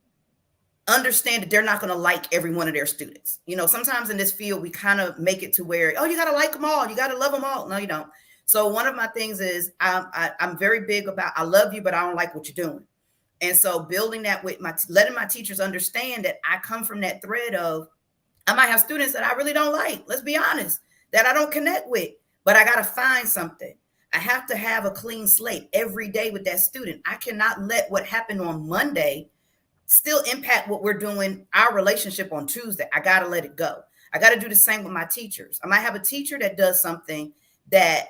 understand that they're not going to like every one of their students. Sometimes in this field, we kind of make it to where, oh, you got to like them all. You got to love them all. No, you don't. So one of my things is I'm very big about, I love you, but I don't like what you're doing. And so building that with letting my teachers understand that I come from that thread of, I might have students that I really don't like, let's be honest, that I don't connect with, but I got to find something. I have to have a clean slate every day with that student. I cannot let what happened on Monday still impact what we're doing, our relationship on Tuesday. I got to let it go. I got to do the same with my teachers. I might have a teacher that does something that,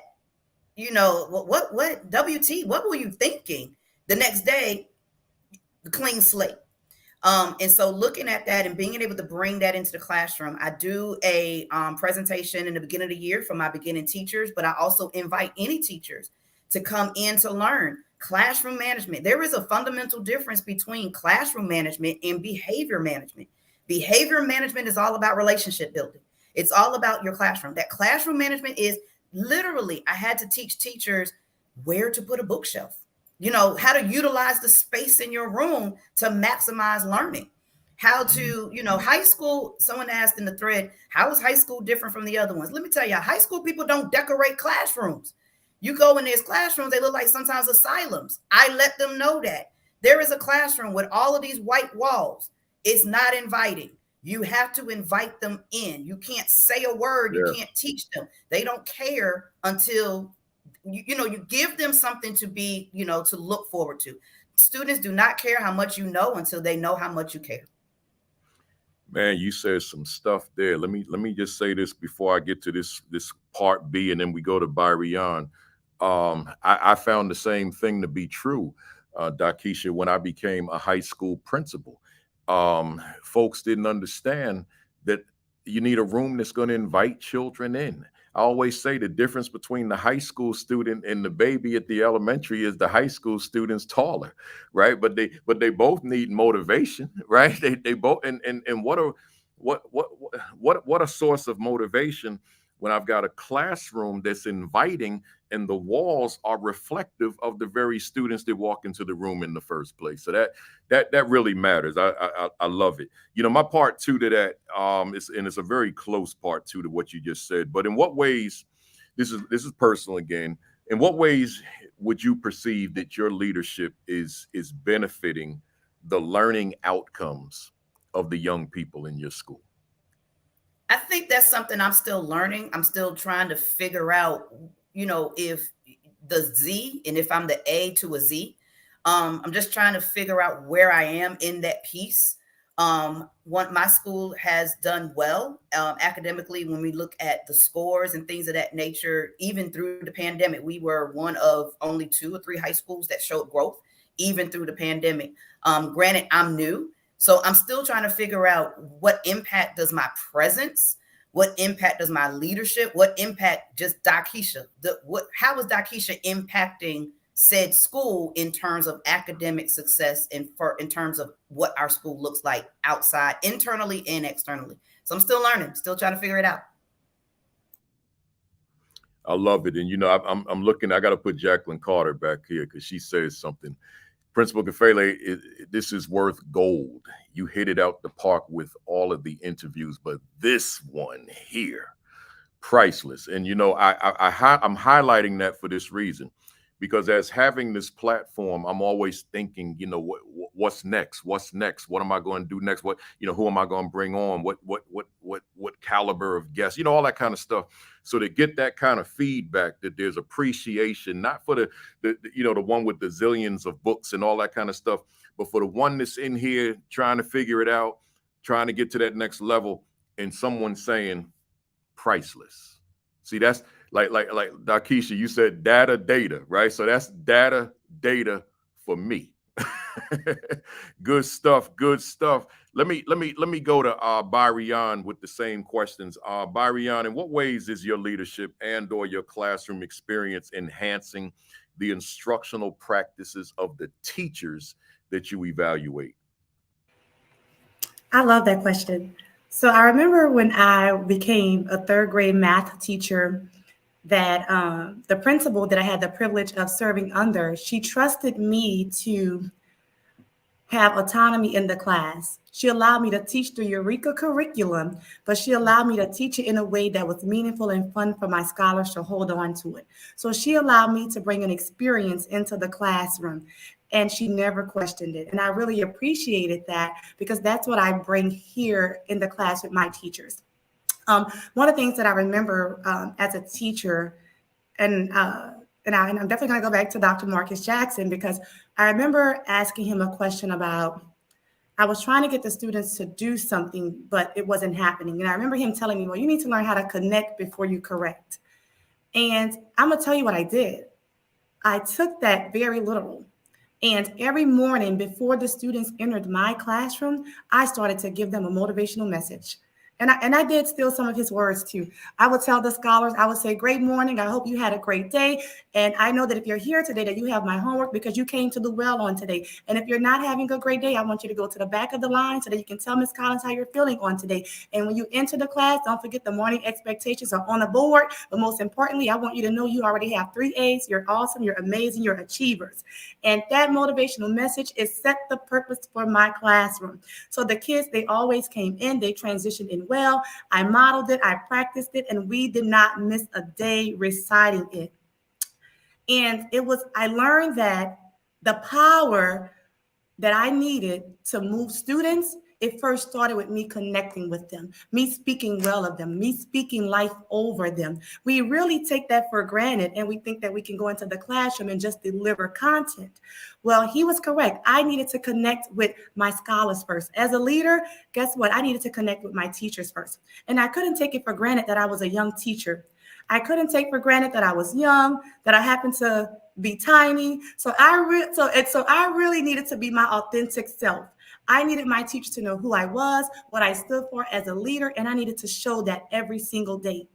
you know, what WT, what were you thinking? The next day, the clean slate. And so looking at that and being able to bring that into the classroom, I do a presentation in the beginning of the year for my beginning teachers, but I also invite any teachers to come in to learn classroom management. There is a fundamental difference between classroom management and behavior management. Behavior management is all about relationship building. It's all about your classroom. That classroom management is literally, I had to teach teachers where to put a bookshelf. You know, how to utilize the space in your room to maximize learning. How to, you know, high school, someone asked in the thread, how is high school different from the other ones? Let me tell you, high school people don't decorate classrooms. You go in these classrooms, they look like sometimes asylums. I let them know that. There is a classroom with all of these white walls. It's not inviting. You have to invite them in. You can't say a word. You can't teach them. They don't care until you give them something to be, to look forward to. Students do not care how much you know until they know how much you care. Man, you said some stuff there. Let me just say this before I get to this part B, and then we go to Byrian. I found the same thing to be true, DaKisha, when I became a high school principal. Folks didn't understand that you need a room that's going to invite children in. I always say the difference between the high school student and the baby at the elementary is the high school student's taller, right? But they both need motivation, right? They both and what a source of motivation when I've got a classroom that's inviting and the walls are reflective of the very students that walk into the room in the first place. So that really matters. I love it. My part two to that it's a very close part two to what you just said. But in what ways, this is personal again, in what ways would you perceive that your leadership is benefiting the learning outcomes of the young people in your school? I think that's something I'm still learning. I'm still trying to figure out, if the Z and if I'm the A to a Z. I'm just trying to figure out where I am in that piece. My school has done well academically when we look at the scores and things of that nature. Even through the pandemic, we were one of only 2 or 3 high schools that showed growth, even through the pandemic. Granted, I'm new. So I'm still trying to figure out what impact does my presence, what impact does my leadership, what impact just DaKisha, how is DaKisha impacting said school in terms of academic success and in terms of what our school looks like outside, internally and externally. So I'm still learning, still trying to figure it out. I love it. And, I'm looking, I got to put Jacqueline Carter back here because she says something. Principal Kafele, this is worth gold. You hit it out the park with all of the interviews, but this one here, priceless. And, I'm highlighting that for this reason, because as having this platform, I'm always thinking, what's next? What's next? What am I going to do next? What, who am I going to bring on? What caliber of guests? All that kind of stuff. So to get that kind of feedback, that there's appreciation, not for the one with the zillions of books and all that kind of stuff, but for the one that's in here trying to figure it out, trying to get to that next level, and someone saying priceless. See, that's like DaKisha, you said data, right? So that's data for me. Good stuff. Let me go to Byrian with the same questions. Byrian, in what ways is your leadership and or your classroom experience enhancing the instructional practices of the teachers that you evaluate? I love that question. So I remember when I became a 3rd grade math teacher that the principal that I had the privilege of serving under, she trusted me to have autonomy in the class. She allowed me to teach the Eureka curriculum, but she allowed me to teach it in a way that was meaningful and fun for my scholars to hold on to it. So she allowed me to bring an experience into the classroom, and she never questioned it. And I really appreciated that, because that's what I bring here in the class with my teachers. One of the things that I remember as a teacher, and I'm definitely going to go back to Dr. Marcus Jackson, because I remember asking him a question about, I was trying to get the students to do something, but it wasn't happening. And I remember him telling me, well, you need to learn how to connect before you correct. And I'm going to tell you what I did. I took that very literal. And every morning before the students entered my classroom, I started to give them a motivational message. And I did steal some of his words too. I would tell the scholars, I would say, great morning. I hope you had a great day. And I know that if you're here today, that you have my homework because you came to the well on today. And if you're not having a great day, I want you to go to the back of the line so that you can tell Ms. Collins how you're feeling on today. And when you enter the class, don't forget the morning expectations are on the board. But most importantly, I want you to know you already have 3 A's. You're awesome. You're amazing. You're achievers. And that motivational message is set the purpose for my classroom. So the kids, they always came in, they transitioned in well. I modeled it, I practiced it, and we did not miss a day reciting it. And I learned that the power that I needed to move students, it first started with me connecting with them, me speaking well of them, me speaking life over them. We really take that for granted, and we think that we can go into the classroom and just deliver content. Well, he was correct. I needed to connect with my scholars first. As a leader, guess what? I needed to connect with my teachers first. And I couldn't take it for granted that I was a young teacher. I couldn't take for granted that I was young, that I happened to be tiny. So I really needed to be my authentic self. I needed my teachers to know who I was, what I stood for as a leader, and I needed to show that every single day.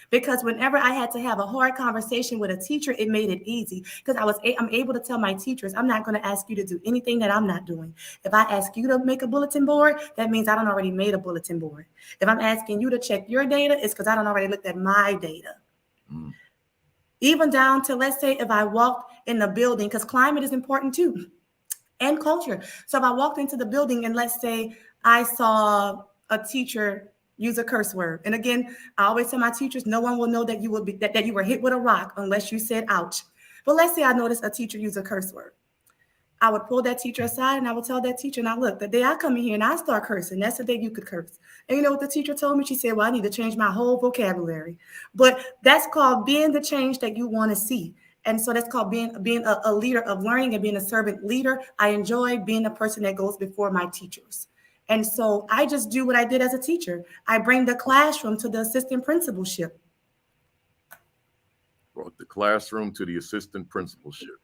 Because whenever I had to have a hard conversation with a teacher, it made it easy, because I'm able to tell my teachers, I'm not going to ask you to do anything that I'm not doing. If I ask you to make a bulletin board, that means I done already made a bulletin board. If I'm asking you to check your data, it's because I done already looked at my data. Even down to, let's say, if I walked in the building, because climate is important too, and culture. So if I walked into the building and let's say I saw a teacher use a curse word. And again, I always tell my teachers, no one will know that you were hit with a rock unless you said ouch. But let's say I noticed a teacher use a curse word. I would pull that teacher aside and I would tell that teacher, now look, the day I come in here and I start cursing, that's the day you could curse. And you know what the teacher told me? She said, well, I need to change my whole vocabulary. But that's called being the change that you want to see. And so that's called being a leader of learning and being a servant leader. I enjoy being a person that goes before my teachers. And so I just do what I did as a teacher. I bring the classroom to the assistant principalship. Brought the classroom to the assistant principalship.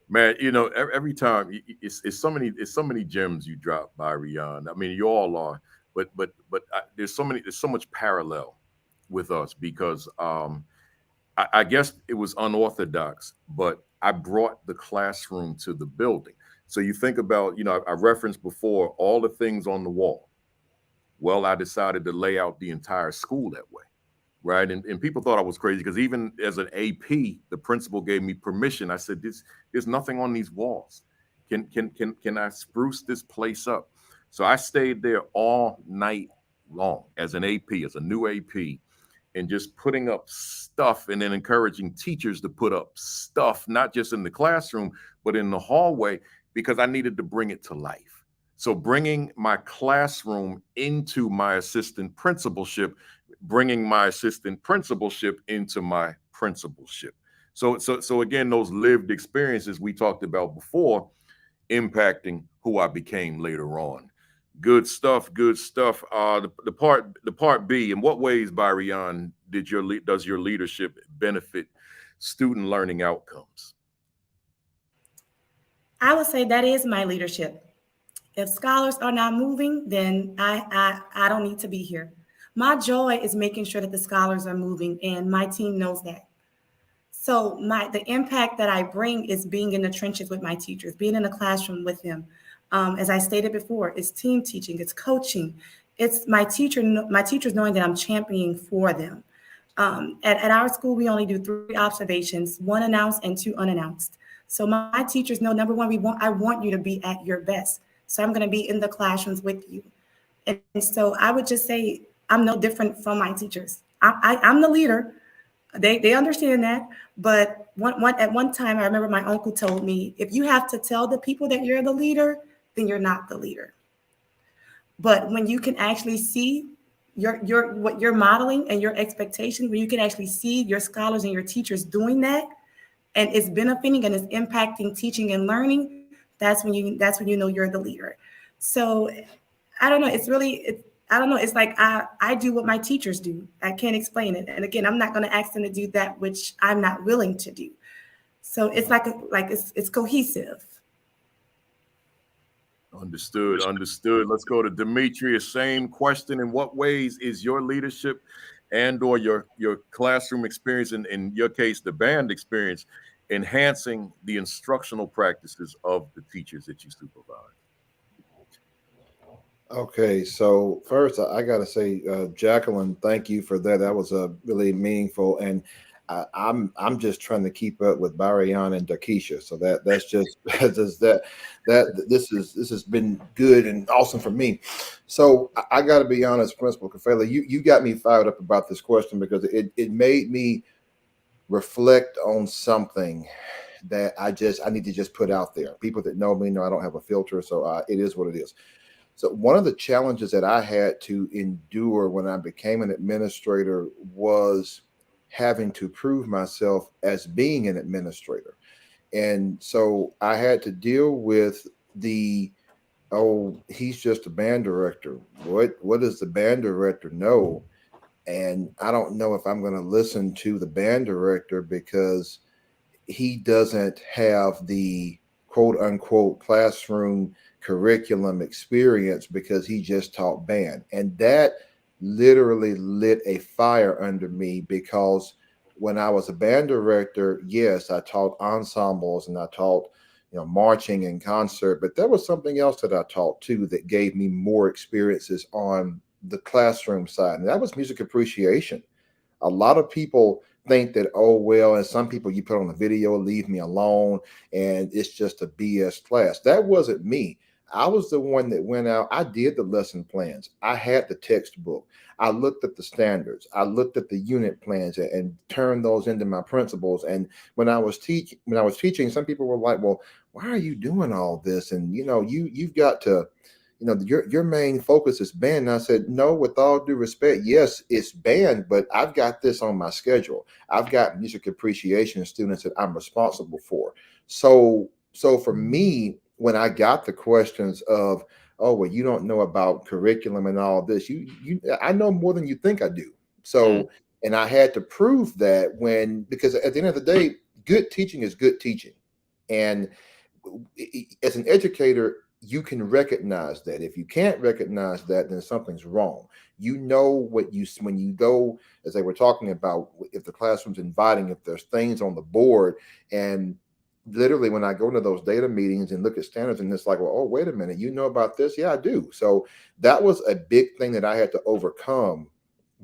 Man, you know, every time it's so many gems you drop, Byrian. I mean, you all are, but there's so much parallel with us, because I guess it was unorthodox, but I brought the classroom to the building. So you think about, you know, I referenced before all the things on the wall. Well, I decided to lay out the entire school that way. Right. And people thought I was crazy, because even as an AP, the principal gave me permission. I said, there's nothing on these walls. Can I spruce this place up? So I stayed there all night long as an AP, as a new AP, and just putting up stuff, and then encouraging teachers to put up stuff, not just in the classroom, but in the hallway, because I needed to bring it to life. So bringing my classroom into my assistant principalship, bringing my assistant principalship into my principalship. So again, those lived experiences we talked about before, impacting who I became later on. Good stuff. Good stuff. The part B. In what ways, Byrian, does your leadership benefit student learning outcomes? I would say that is my leadership. If scholars are not moving, then I don't need to be here. My joy is making sure that the scholars are moving, and my team knows that. So the impact that I bring is being in the trenches with my teachers, being in the classroom with them. As I stated before, it's team teaching, it's coaching, it's my teachers knowing that I'm championing for them. At our school, we only do 3 observations, 1 announced and 2 unannounced. So my teachers know, number one, I want you to be at your best. So I'm going to be in the classrooms with you. And so I would just say I'm no different from my teachers. I'm the leader. They understand that. But at one time, I remember my uncle told me, if you have to tell the people that you're the leader, then you're not the leader. But when you can actually see what you're modeling and your expectations, when you can actually see your scholars and your teachers doing that, and it's benefiting and it's impacting teaching and learning, that's when you know you're the leader. So I don't know. I don't know. It's like I do what my teachers do. I can't explain it. And again, I'm not going to ask them to do that which I'm not willing to do. So it's like it's cohesive. Understood. Let's go to Demetrius. Same question. In what ways is your leadership and or your classroom experience, in your case, the band experience, enhancing the instructional practices of the teachers that you supervise? Okay, so first I got to say, Jacqueline, thank you for that. That was really meaningful, and I'm just trying to keep up with Byrian and DaKisha. So that's just this has been good and awesome for me. So I got to be honest, Principal Kafele, you got me fired up about this question because it made me reflect on something that I need to just put out there. People that know me know I don't have a filter, so it is what it is. So one of the challenges that I had to endure when I became an administrator was having to prove myself as being an administrator. And so I had to deal with he's just a band director. What does the band director know? And I don't know if I'm going to listen to the band director because he doesn't have the quote unquote classroom curriculum experience because he just taught band. And that literally lit a fire under me because when I was a band director, yes, I taught ensembles and I taught, marching and concert, but there was something else that I taught too that gave me more experiences on the classroom side, and that was music appreciation. A lot of people think that, oh, well, and some people you put on the video, leave me alone, and it's just a BS class. That wasn't me. I was the one that went out. I did the lesson plans. I had the textbook. I looked at the standards. I looked at the unit plans and turned those into my principles. And when I was teaching, some people were like, well, why are you doing all this? And, you've got to, your main focus is band. And I said, no, with all due respect, yes, it's band, but I've got this on my schedule. I've got music appreciation students that I'm responsible for. So for me, when I got the questions of, oh, well, you don't know about curriculum and all this, I know more than you think I do. So, and I had to prove that because at the end of the day, good teaching is good teaching. And as an educator, you can recognize that. If you can't recognize that, then something's wrong. When you go, as they were talking about, if the classroom's inviting, if there's things on the board, and literally when I go into those data meetings and look at standards and it's like, well, oh, wait a minute, you know about this? Yeah, I do. So that was a big thing that I had to overcome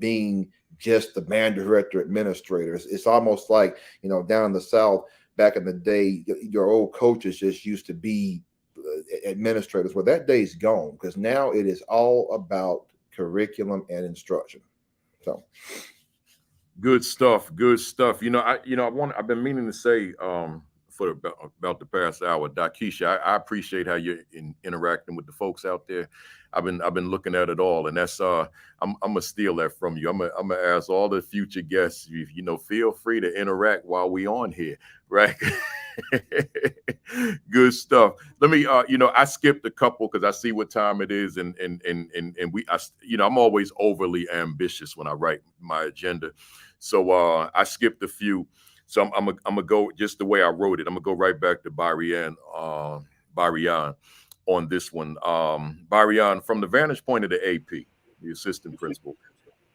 being just the band director administrator. It's almost like, down in the South back in the day, your old coaches just used to be administrators. Well, that day's gone because now it is all about curriculum and instruction. So good stuff. I've been meaning to say for about the past hour, DaKisha, I appreciate how you're interacting with the folks out there. I've been looking at it all, and that's I'm gonna steal that from you. I'm gonna ask all the future guests, feel free to interact while we on here, right? Good stuff. Let me I skipped a couple because I see what time it is, and I'm always overly ambitious when I write my agenda, so I skipped a few. So I'm gonna go just the way I wrote it. I'm gonna go right back to Byrian on this one. Byrian, from the vantage point of the AP, the assistant principal,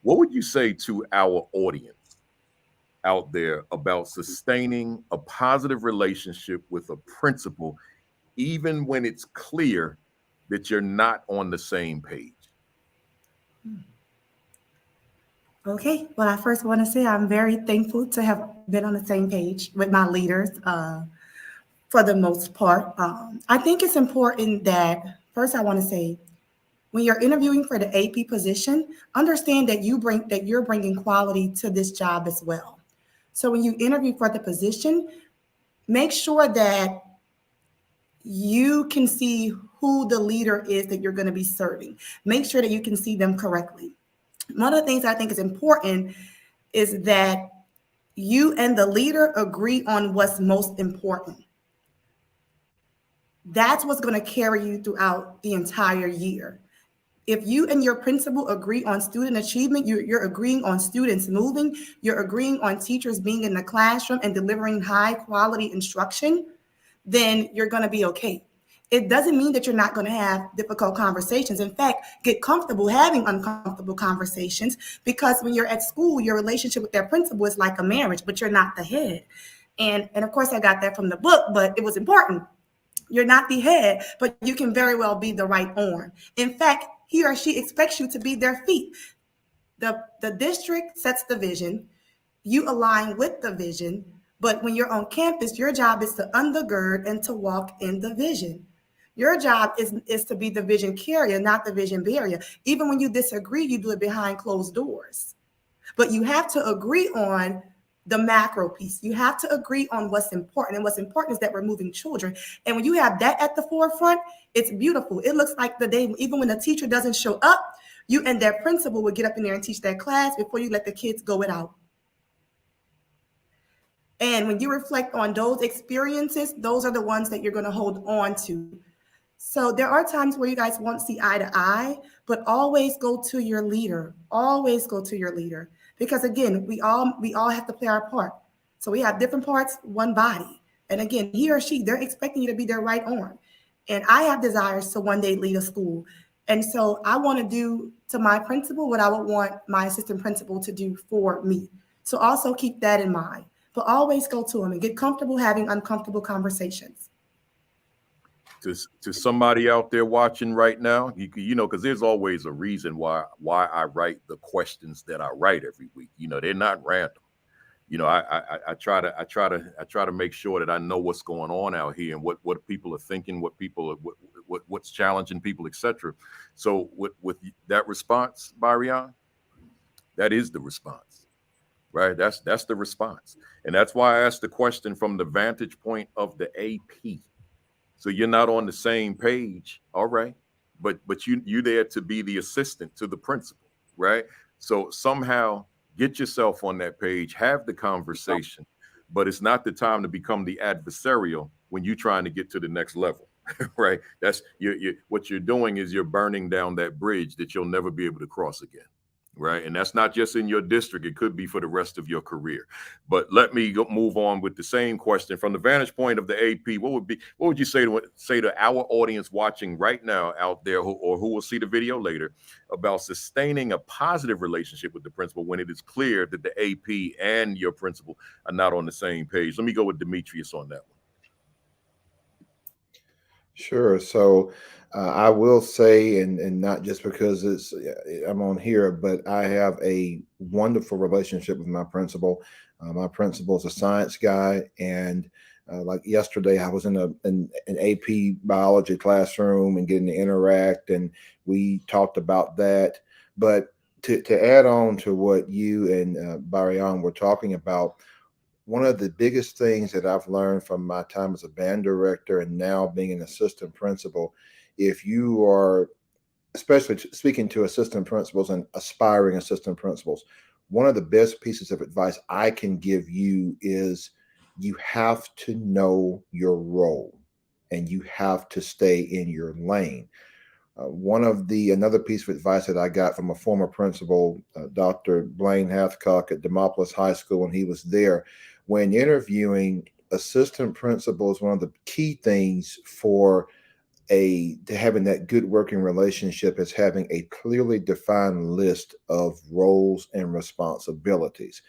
what would you say to our audience out there about sustaining a positive relationship with a principal, even when it's clear that you're not on the same page? Okay, well, I first want to say I'm very thankful to have been on the same page with my leaders for the most part. I think it's important that First, I want to say, when you're interviewing for the AP position, understand that you're bringing quality to this job as well. So when you interview for the position, make sure that you can see who the leader is that you're going to be serving. Make sure that you can see them correctly. One of the things I think is important is that you and the leader agree on what's most important. That's what's going to carry you throughout the entire year. If you and your principal agree on student achievement, you're agreeing on students moving, you're agreeing on teachers being in the classroom and delivering high quality instruction, then you're going to be okay. It doesn't mean that you're not going to have difficult conversations. In fact, get comfortable having uncomfortable conversations, because when you're at school, your relationship with their principal is like a marriage, but you're not the head. And of course, I got that from the book, but it was important. You're not the head, but you can very well be the right arm. In fact, he or she expects you to be their feet. The district sets the vision. You align with the vision. But when you're on campus, your job is to undergird and to walk in the vision. Your job is to be the vision carrier, not the vision barrier. Even when you disagree, you do it behind closed doors. But you have to agree on the macro piece. You have to agree on what's important. And what's important is that we're moving children. And when you have that at the forefront, it's beautiful. It looks like the day, even when the teacher doesn't show up, you and that principal will get up in there and teach that class before you let the kids go it out. And when you reflect on those experiences, those are the ones that you're going to hold on to. So there are times where you guys won't see eye to eye, but always go to your leader. Always go to your leader. Because again, we all have to play our part. So we have different parts, one body. And again, he or she, they're expecting you to be their right arm. And I have desires to one day lead a school. And so I want to do to my principal what I would want my assistant principal to do for me. So also keep that in mind. But always go to them and get comfortable having uncomfortable conversations. To somebody out there watching right now, you know, because there's always a reason why I write the questions that I write every week. You know, they're not random. You know, I try to make sure that I know what's going on out here and what people are thinking, what's challenging people, etc. So with that response, Byrian, that is the response. Right, that's the response, and that's why I asked the question from the vantage point of the AP. So you're not on the same page, all right, but you there to be the assistant to the principal, right? So somehow get yourself on that page, have the conversation, but it's not the time to become the adversarial when you're trying to get to the next level, right? That's what you're doing is you're burning down that bridge that you'll never be able to cross again. Right. And that's not just in your district. It could be for the rest of your career. But let me move on with the same question from the vantage point of the AP. What would you say to our audience watching right now out there who will see the video later about sustaining a positive relationship with the principal when it is clear that the AP and your principal are not on the same page? Let me go with Demetrius on that one. Sure. So I will say, and not just because I'm on here, but I have a wonderful relationship with my principal. My principal is a science guy, and like yesterday, I was in an AP biology classroom and getting to interact, and we talked about that. But to add on to what you and Byrian were talking about, one of the biggest things that I've learned from my time as a band director and now being an assistant principal, if you are, especially speaking to assistant principals and aspiring assistant principals, one of the best pieces of advice I can give you is you have to know your role and you have to stay in your lane. Another piece of advice that I got from a former principal, Dr. Blaine Hathcock at Demetrius High School when he was there, when interviewing assistant principals, one of the key things for to having that good working relationship is having a clearly defined list of roles and responsibilities.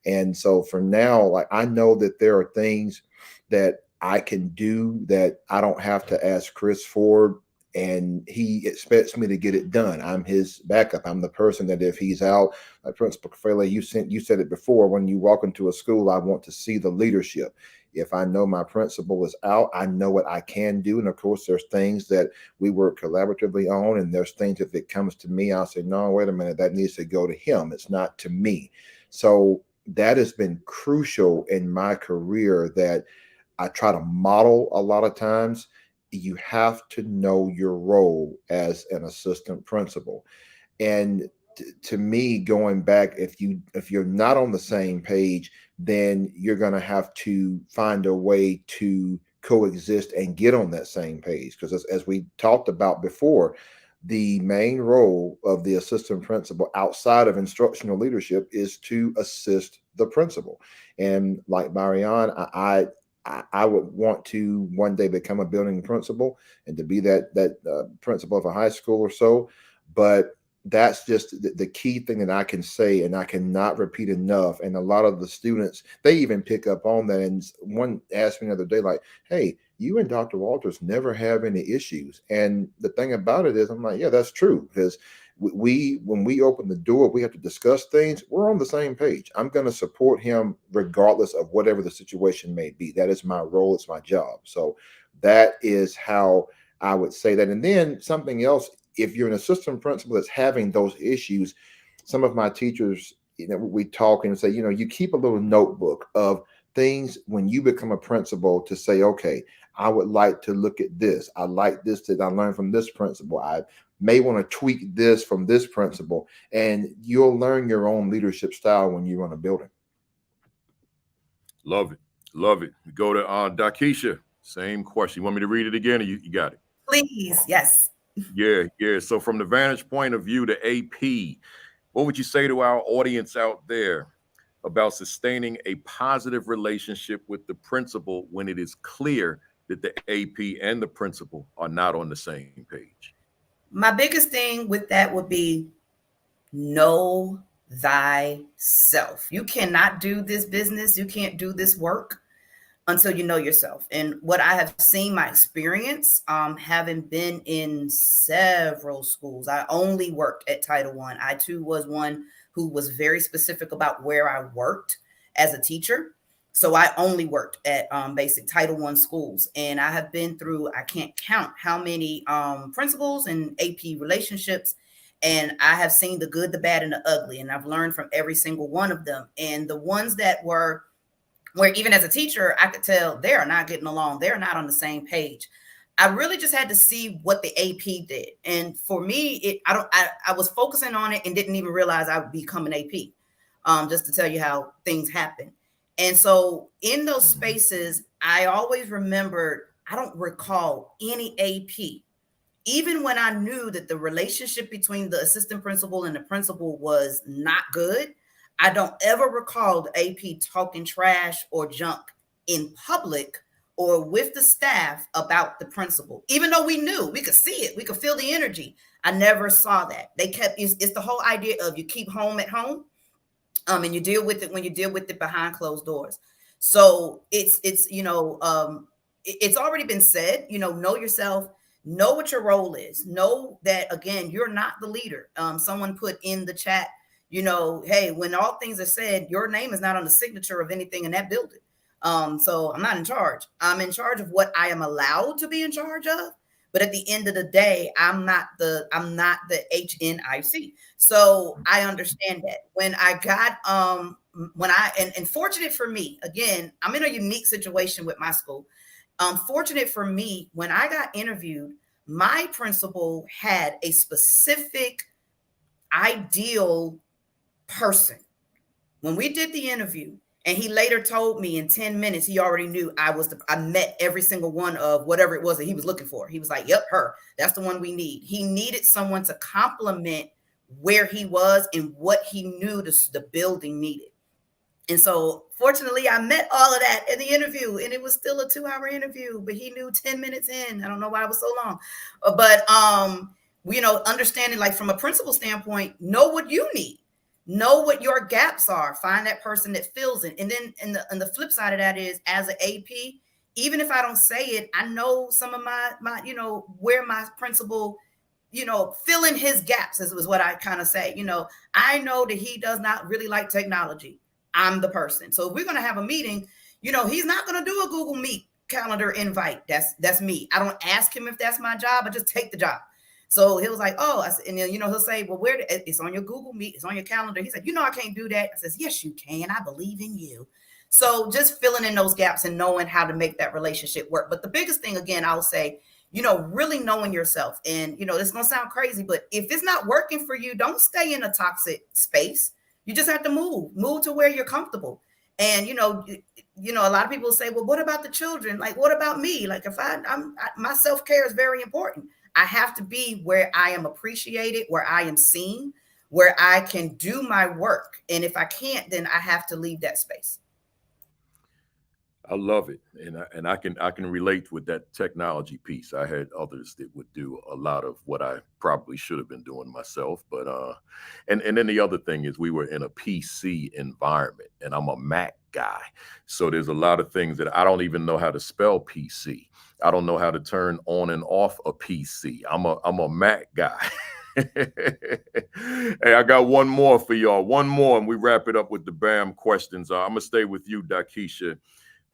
And so for now, like I know that there are things that I can do that I don't have to ask Chris Ford, and he expects me to get it done. I'm his backup. I'm the person that if he's out, like Principal Kafele, you said it before, when you walk into a school, I want to see the leadership. If I know my principal is out, I know what I can do. And of course, there's things that we work collaboratively on. And there's things, if it comes to me, I'll say, no, wait a minute, that needs to go to him. It's not to me. So that has been crucial in my career, that I try to model a lot of times. You have to know your role as an assistant principal. And to me, going back, if you're not on the same page, then you're going to have to find a way to coexist and get on that same page. Because as we talked about before, the main role of the assistant principal outside of instructional leadership is to assist the principal. And like Byrian, I would want to one day become a building principal and to be that principal of a high school or so. But that's just the key thing that I can say, and I cannot repeat enough. And a lot of the students, they even pick up on that. And one asked me the other day, like, hey, you and Dr. Walters never have any issues. And the thing about it is, I'm like, yeah, that's true. Because when we open the door, we have to discuss things. We're on the same page. I'm going to support him regardless of whatever the situation may be. That is my role. It's my job. So that is how I would say that. And then something else, if you're an assistant principal that's having those issues, some of my teachers, we talk and say, you keep a little notebook of things when you become a principal to say, okay, I would like to look at this. I like this that I learned from this principal. I may want to tweak this from this principal, and you'll learn your own leadership style when you run a building. Love it. Love it. We go to DaKisha. Same question. You want me to read it again, or you got it? Please. Yes. Yeah. So from the vantage point of view, the AP, what would you say to our audience out there about sustaining a positive relationship with the principal when it is clear that the AP and the principal are not on the same page? My biggest thing with that would be know thyself. You cannot do this business. You can't do this work until you know yourself. And what I have seen, my experience, having been in several schools, I only worked at Title I. I too was one who was very specific about where I worked as a teacher. So I only worked at basic Title I schools. And I have been through, I can't count how many principals and AP relationships. And I have seen the good, the bad, and the ugly. And I've learned from every single one of them. And the ones that were, where even as a teacher, I could tell they are not getting along. They're not on the same page. I really just had to see what the AP did. And for me, I was focusing on it and didn't even realize I would become an AP, just to tell you how things happen. And so in those spaces, I always remembered, I don't recall any AP, even when I knew that the relationship between the assistant principal and the principal was not good. I don't ever recall the AP talking trash or junk in public or with the staff about the principal, even though we knew, we could see it, we could feel the energy. I never saw that. They kept, it's the whole idea of you keep home at home, and you deal with it when you deal with it behind closed doors. So it's already been said, know yourself, know what your role is, know that, again, you're not the leader. Someone put in the chat, hey, when all things are said, your name is not on the signature of anything in that building. So I'm not in charge. I'm in charge of what I am allowed to be in charge of. But at the end of the day, I'm not the HNIC. So I understand that. When I got, and fortunate for me, again, I'm in a unique situation with my school. Fortunate for me, when I got interviewed, my principal had a specific ideal person. When we did the interview, and he later told me in 10 minutes, he already knew I met every single one of whatever it was that he was looking for. He was like, yep, her, that's the one we need. He needed someone to complement where he was and what he knew the building needed. And so fortunately, I met all of that in the interview, and it was still a 2-hour interview, but he knew 10 minutes in. I don't know why it was so long, but, understanding, like, from a principal standpoint, know what you need. Know what your gaps are. Find that person that fills it. And then and the flip side of that is, as an AP, even if I don't say it, I know some of my where my principal, fill in his gaps is what I kind of say. I know that he does not really like technology. I'm the person. So if we're going to have a meeting, He's not going to do a Google Meet calendar invite. That's me. I don't ask him if that's my job. I just take the job. So he was like, oh, and then, he'll say, well, it's on your Google Meet, it's on your calendar. He said, I can't do that. I says, yes, you can. I believe in you. So just filling in those gaps and knowing how to make that relationship work. But the biggest thing, again, I'll say, really knowing yourself. And, it's going to sound crazy, but if it's not working for you, don't stay in a toxic space. You just have to move to where you're comfortable. And, a lot of people say, well, what about the children? Like, what about me? Like, if my self-care is very important. I have to be where I am appreciated, where I am seen, where I can do my work. And if I can't, then I have to leave that space. I love it, and I can relate with that technology piece. I had others that would do a lot of what I probably should have been doing myself, but and then the other thing is we were in a PC environment, and I'm a Mac guy, so there's a lot of things that I don't even know how to spell PC. I don't know how to turn on and off a PC. I'm a Mac guy. Hey, I got one more for y'all. One more, and we wrap it up with the BAM questions. I'm gonna stay with you, DaKisha.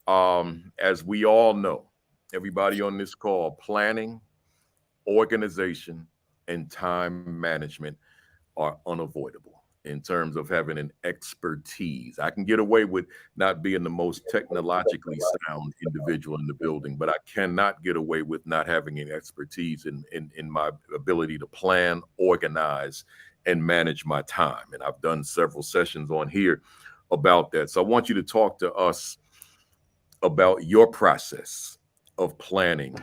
As we all know, everybody on this call, planning, organization, and time management are unavoidable in terms of having an expertise. I can get away with not being the most technologically sound individual in the building, but I cannot get away with not having an expertise in my ability to plan, organize, and manage my time. And I've done several sessions on here about that. So I want you to talk to us about your process of planning,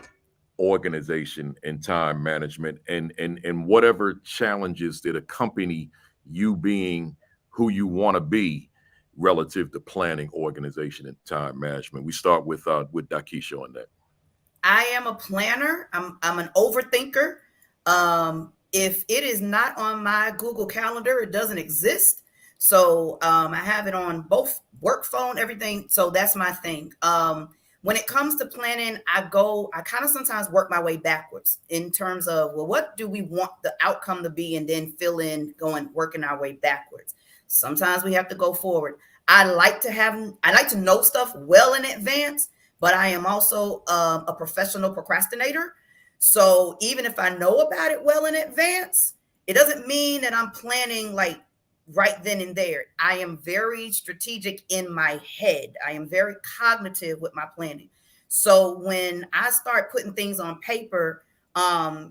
organization, and time management, and whatever challenges that accompany you being who you want to be relative to planning, organization, and time management. We start with DaKisha on that. I am a planner. I'm an overthinker. If it is not on my Google Calendar, it doesn't exist. So I have it on both work phone, everything. So that's my thing. When it comes to planning, I kind of sometimes work my way backwards in terms of, well, what do we want the outcome to be? And then working our way backwards. Sometimes we have to go forward. I like to know stuff well in advance, but I am also a professional procrastinator. So even if I know about it well in advance, it doesn't mean that I'm planning like right then and there. I am very strategic in my head. I am very cognitive with my planning. So when I start putting things on paper,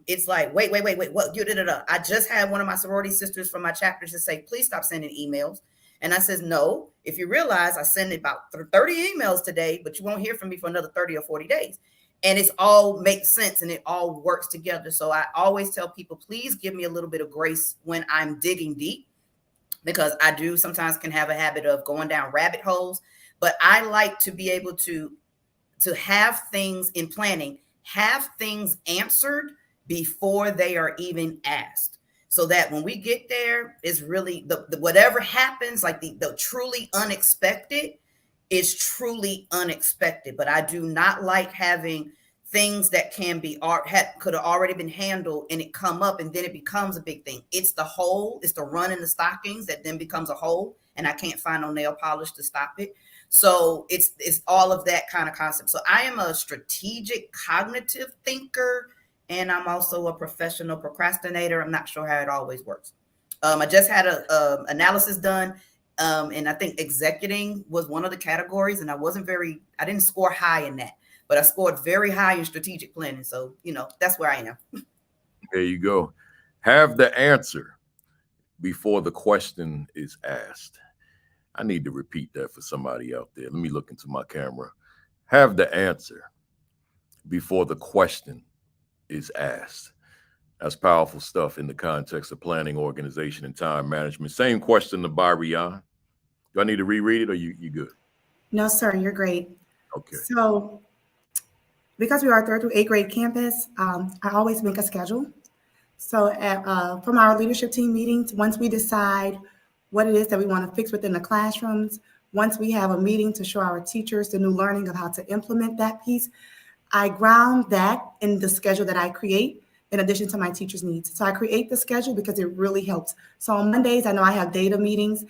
it's like, wait, what? I just had one of my sorority sisters from my chapter to say, please stop sending emails. And I says, no, if you realize I send about 30 emails today, but you won't hear from me for another 30 or 40 days. And it's all makes sense and it all works together. So I always tell people, please give me a little bit of grace when I'm digging deep, because I do sometimes can have a habit of going down rabbit holes. But I like to be able to have things in planning, have things answered before they are even asked. So that when we get there, it's really the whatever happens, like the truly unexpected is truly unexpected. But I do not like having things that could have already been handled and it come up and then it becomes a big thing. It's the hole, it's the run in the stockings that then becomes a hole and I can't find no nail polish to stop it. So it's all of that kind of concept. So I am a strategic cognitive thinker and I'm also a professional procrastinator. I'm not sure how it always works. I just had a analysis done and I think executing was one of the categories and I didn't score high in that. But I scored very high in strategic planning. So, that's where I am. There you go. Have the answer before the question is asked. I need to repeat that for somebody out there. Let me look into my camera. Have the answer before the question is asked. That's powerful stuff in the context of planning, organization, and time management. Same question to Byrian. Do I need to reread it or you good? No, sir, you're great. Okay. So because we are 3rd through 8th grade campus, I always make a schedule. So from our leadership team meetings, once we decide what it is that we want to fix within the classrooms, once we have a meeting to show our teachers the new learning of how to implement that piece, I ground that in the schedule that I create in addition to my teachers' needs. So I create the schedule because it really helps. So on Mondays, I know I have data meetings.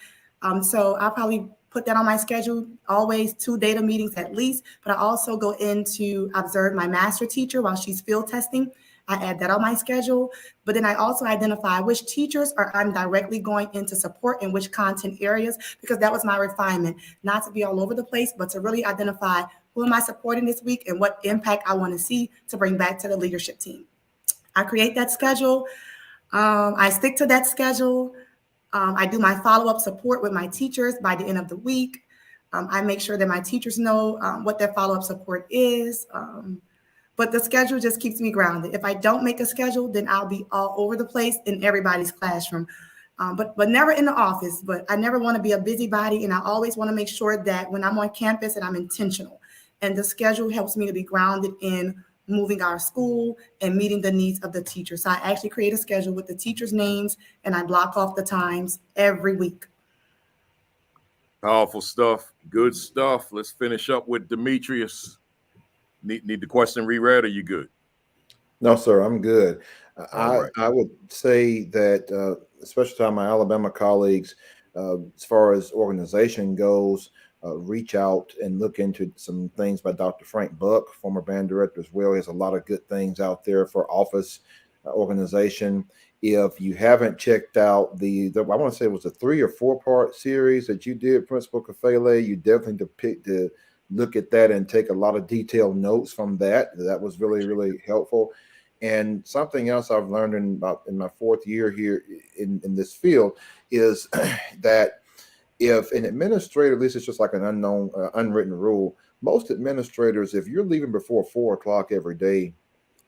So I'll probably put that on my schedule, always 2 data meetings at least. But I also go in to observe my master teacher while she's field testing. I add that on my schedule, but then I also identify which teachers I'm directly going in to support in which content areas, because that was my refinement, not to be all over the place, but to really identify who am I supporting this week and what impact I want to see to bring back to the leadership team. I create that schedule. I stick to that schedule. I do my follow-up support with my teachers by the end of the week. I make sure that my teachers know what their follow-up support is. But the schedule just keeps me grounded. If I don't make a schedule, then I'll be all over the place in everybody's classroom, but never in the office. But I never want to be a busybody, and I always want to make sure that when I'm on campus and I'm intentional. And the schedule helps me to be grounded in moving our school and meeting the needs of the teachers. So I actually create a schedule with the teachers' names, and I block off the times every week. Powerful stuff. Good stuff. Let's finish up with Demetrius. Need the question reread, or you good? No, sir, I'm good. All right. I would say that, especially to my Alabama colleagues, as far as organization goes, reach out and look into some things by Dr. Frank Buck, former band director as well. He has a lot of good things out there for office organization. If you haven't checked out the I want to say it was a 3 or 4 part series that you did, Principal Kafele, you definitely look at that and take a lot of detailed notes from that. That was really, really helpful. And something else I've learned in my 4th year here in this field is that if an administrator, at least it's just like an unwritten rule, most administrators, if you're leaving before 4 o'clock every day,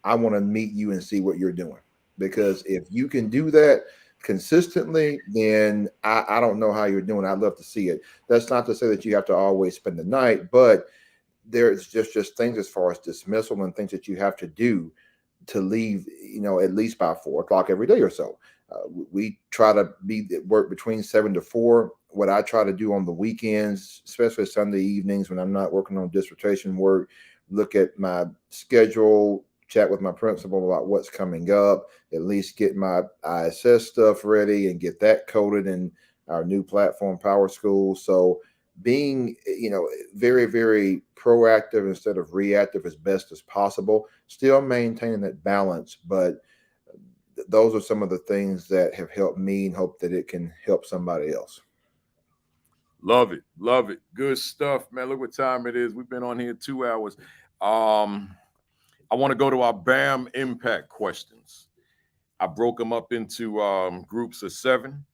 I want to meet you and see what you're doing. Because if you can do that consistently, then I don't know how you're doing. I'd love to see it. That's not to say that you have to always spend the night, but there's just things as far as dismissal and things that you have to do to leave, at least by 4 o'clock every day or so. We try to be at work between 7 to 4. What I try to do on the weekends, especially Sunday evenings when I'm not working on dissertation work, look at my schedule, chat with my principal about what's coming up, at least get my ISS stuff ready and get that coded in our new platform, Power School. So being, very, very proactive instead of reactive as best as possible, still maintaining that balance. But those are some of the things that have helped me and hope that it can help somebody else. Love it. Love it. Good stuff, man. Look what time it is. We've been on here 2 hours. I want to go to our BAM impact questions. I broke them up into groups of 7.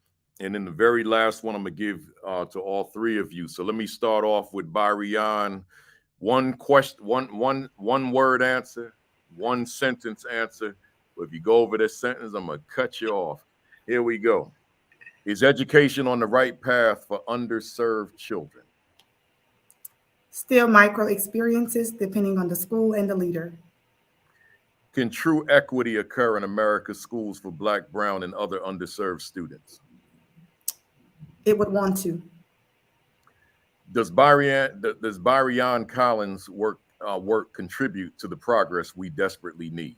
And then the very last one I'm going to give to all 3 of you. So let me start off with Byrian. One question, one word answer, 1 sentence answer. But if you go over this sentence, I'm going to cut you off. Here we go. Is education on the right path for underserved children? Still micro experiences depending on the school and the leader. Can true equity occur in America's schools for Black, brown, and other underserved students? It would want to. Does Byrian Collins' work contribute to the progress we desperately need?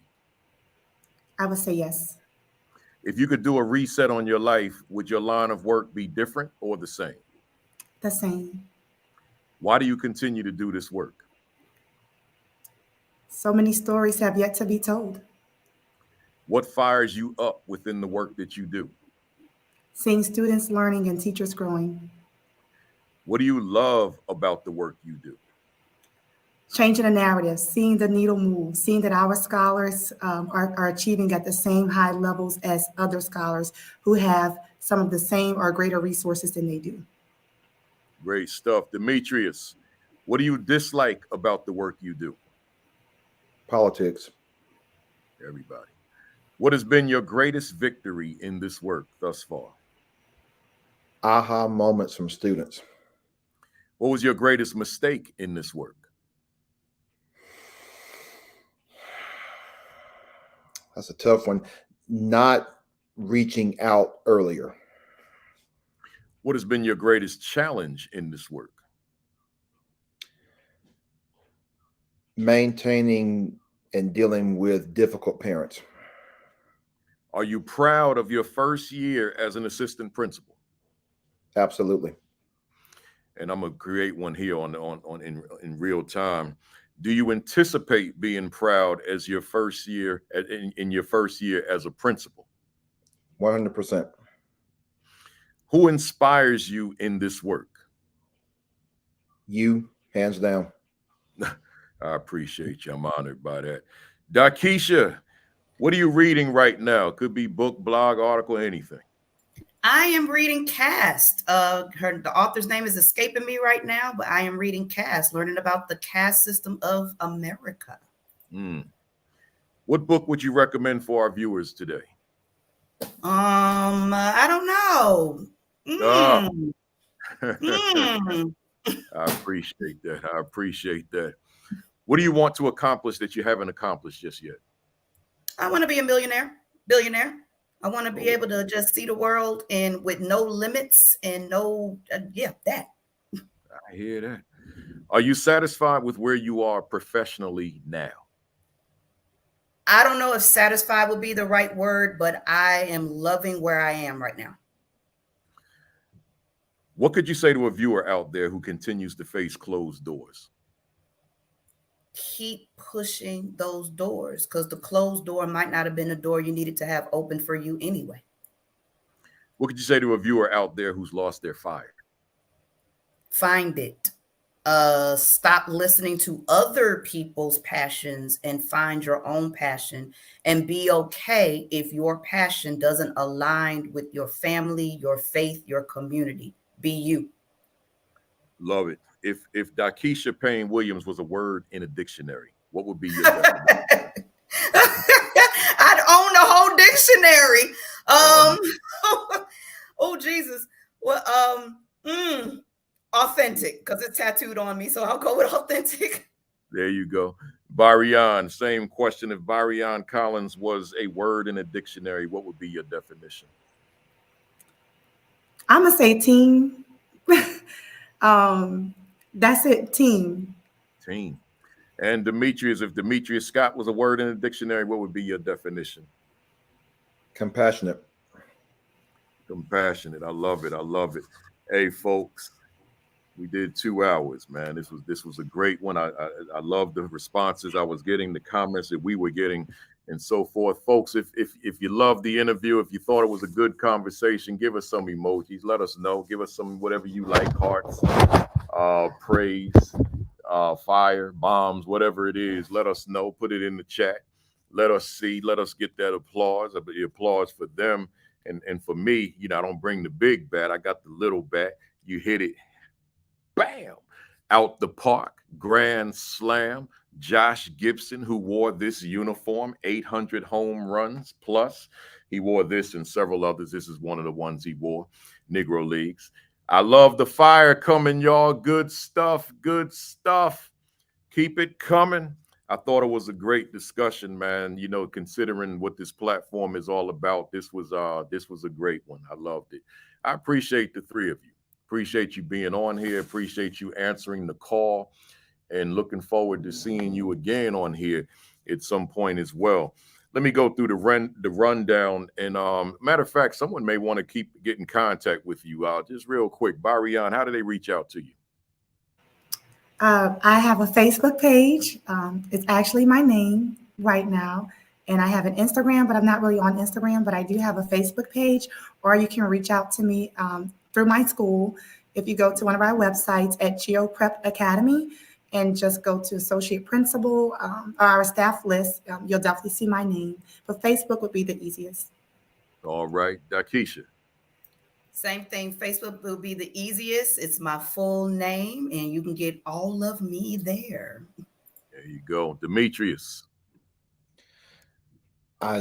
I would say yes. If you could do a reset on your life, would your line of work be different or the same? The same. Why do you continue to do this work? So many stories have yet to be told. What fires you up within the work that you do? Seeing students learning and teachers growing. What do you love about the work you do? Changing the narrative, seeing the needle move, seeing that our scholars are achieving at the same high levels as other scholars who have some of the same or greater resources than they do. Great stuff. Demetrius, what do you dislike about the work you do? Politics. Everybody. What has been your greatest victory in this work thus far? Aha moments from students. What was your greatest mistake in this work? That's a tough one. Not reaching out earlier. What has been your greatest challenge in this work? Maintaining and dealing with difficult parents. Are you proud of your first year as an assistant principal? Absolutely. and I'm gonna create one here in real time. Do you anticipate being proud as your first year in your first year as a principal? 100%. Who inspires you in this work? You, hands down. I appreciate you. I'm honored by that. DaKisha, what are you reading right now? Could be book, blog, article, anything. I am reading Caste. The author's name is escaping me right now, but I am reading Caste, learning about the caste system of America. What book would you recommend for our viewers today? I don't know. I appreciate that. I appreciate that. What do you want to accomplish that you haven't accomplished just yet? I want to be a billionaire. I want to be able to just see the world and with no limits and no, that. I hear that. Are you satisfied with where you are professionally now? I don't know if satisfied would be the right word, but I am loving where I am right now. What could you say to a viewer out there who continues to face closed doors? Keep pushing those doors, because the closed door might not have been the door you needed to have open for you anyway. What could you say to a viewer out there who's lost their fire? Find it. Stop listening to other people's passions and find your own passion, and be okay if your passion doesn't align with your family, your faith, your community. Be you. Love it. If DaKisha Payne Williams was a word in a dictionary, what would be your definition? I'd own the whole dictionary. Oh Jesus. Well, authentic, because it's tattooed on me, so I'll go with authentic. There you go. Byrian, same question. If Byrian Collins was a word in a dictionary, what would be your definition? I'm gonna say team. That's it, team. Team. And Demetrius, if Demetrius Scott was a word in a dictionary, what would be your definition? Compassionate. Compassionate. I love it. I love it. Hey, folks, we did 2 hours, man. This was a great one. I love the responses I was getting, the comments that we were getting, and so forth. Folks, if you loved the interview, if you thought it was a good conversation, give us some emojis. Let us know. Give us some whatever you like, hearts, praise, fire, bombs, whatever it is. Let us know. Put it in the chat. Let us see. Let us get that applause. The applause for them and for me. You know, I don't bring the big bat. I got the little bat. You hit it. Bam! Out the park, grand slam. Josh Gibson, who wore this uniform, 800 home runs plus. He wore this and several others. This is one of the ones he wore, Negro Leagues. I love the fire coming, y'all. Good stuff, good stuff. Keep it coming. I thought it was a great discussion, man. You know, considering what this platform is all about, this was a great one. I loved it. I appreciate the three of you. Appreciate you being on here. Appreciate you answering the call, and looking forward to seeing you again on here at some point as well. Let me go through the rundown. And matter of fact, someone may want to get in contact with you. Just real quick, Byrian, how do they reach out to you? I have a Facebook page. It's actually my name right now. And I have an Instagram, but I'm not really on Instagram, but I do have a Facebook page, or you can reach out to me through my school. If you go to one of our websites at Geo Prep Academy and just go to associate principal or our staff list, you'll definitely see my name. But Facebook would be the easiest. All right, DaKisha. Same thing. Facebook will be the easiest. It's my full name, and you can get all of me there. There you go. Demetrius.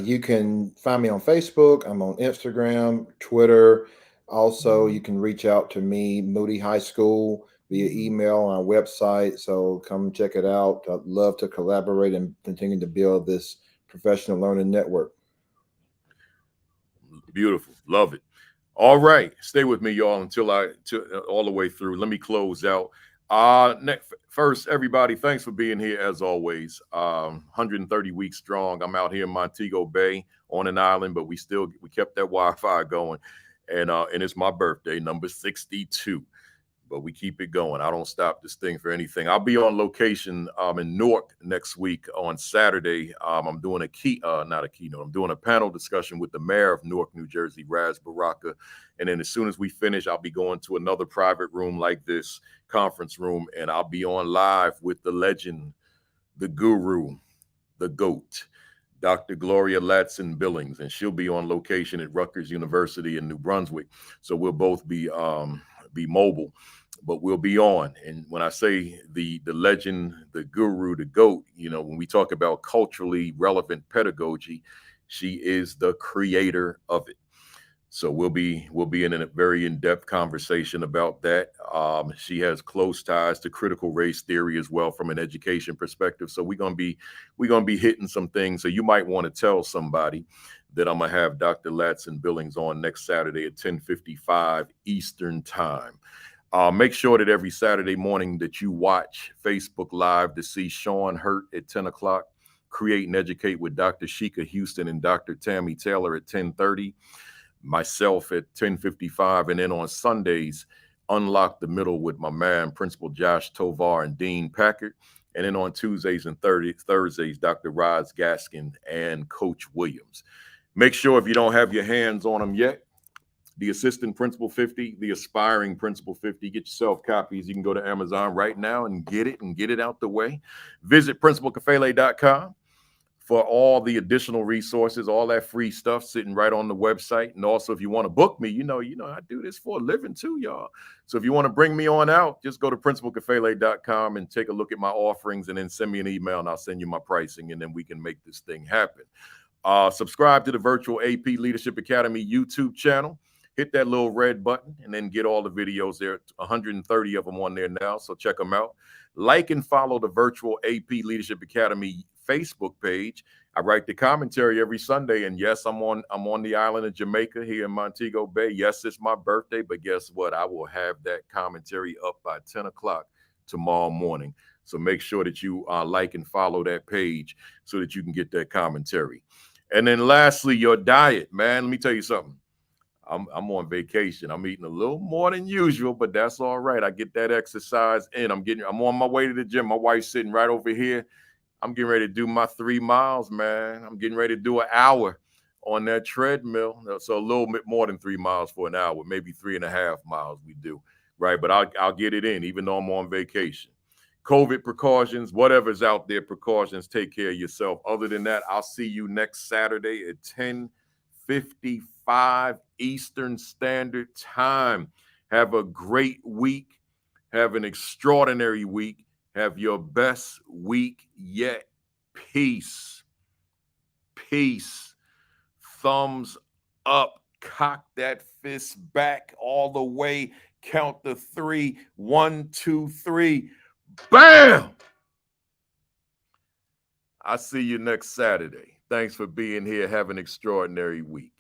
You can find me on Facebook. I'm on Instagram, Twitter. Also, you can reach out to me, Moody High School, via email on our website. So come check it out. I'd love to collaborate and continue to build this professional learning network. Beautiful. Love it. All right. Stay with me, y'all, until all the way through. Let me close out. First, everybody, thanks for being here as always. 130 weeks strong. I'm out here in Montego Bay on an island, but we kept that Wi-Fi going. And it's my birthday, number 62. but we keep it going. I don't stop this thing for anything. I'll be on location in Newark next week on Saturday. I'm doing I'm doing a panel discussion with the mayor of Newark, New Jersey, Raz Baraka. And then as soon as we finish, I'll be going to another private room like this, conference room, and I'll be on live with the legend, the guru, the GOAT, Dr. Gloria Ladson Billings, and she'll be on location at Rutgers University in New Brunswick. So we'll both be mobile, but we'll be on. And when I say the legend, the guru, the GOAT, you know, when we talk about culturally relevant pedagogy, she is the creator of it. So we'll be in a very in-depth conversation about that. She has close ties to critical race theory as well from an education perspective. So we're gonna be hitting some things. So you might want to tell somebody that I'm gonna have Dr. Ladson Billings on next Saturday at 10:55 Eastern time. Make sure that every Saturday morning that you watch Facebook Live to see Sean Hurt at 10 o'clock, Create and Educate with Dr. Sheikah Houston and Dr. Tammy Taylor at 10:30. Myself at 10:55, and then on Sundays, Unlock the Middle with my man, Principal Josh Tovar and Dean Packard. And then on Tuesdays and Thursdays, Dr. Roz Gaskin and Coach Williams. Make sure if you don't have your hands on them yet, the Assistant Principal 50, the Aspiring Principal 50, get yourself copies. You can go to Amazon right now and get it out the way. Visit principalkafele.com. for all the additional resources, all that free stuff sitting right on the website. And also, if you want to book me, you know, I do this for a living too, y'all. So if you want to bring me on out, just go to principalkafele.com and take a look at my offerings and then send me an email and I'll send you my pricing and then we can make this thing happen. Subscribe to the Virtual AP Leadership Academy YouTube channel. Hit that little red button and then get all the videos there. 130 of them on there now, so check them out. Like and follow the Virtual AP Leadership Academy Facebook page. I write the commentary every Sunday, and yes, I'm on the island of Jamaica here in Montego Bay. Yes, it's my birthday, but guess what? I will have that commentary up by 10 o'clock tomorrow morning. So make sure that you like and follow that page so that you can get that commentary. And then lastly, your diet, man. Let me tell you something. I'm on vacation. I'm eating a little more than usual, but that's all right. I get that exercise in. I'm on my way to the gym. My wife's sitting right over here. I'm getting ready to do my 3 miles, man. I'm getting ready to do an hour on that treadmill. So a little bit more than 3 miles for an hour, maybe 3.5 miles we do, right? But I'll get it in, even though I'm on vacation. COVID precautions, whatever's out there, precautions, take care of yourself. Other than that, I'll see you next Saturday at 10:55 Eastern Standard Time. Have a great week. Have an extraordinary week. Have your best week yet. Peace. Peace. Thumbs up. Cock that fist back all the way. Count the 3. 1, 2, 3. Bam! I'll see you next Saturday. Thanks for being here. Have an extraordinary week.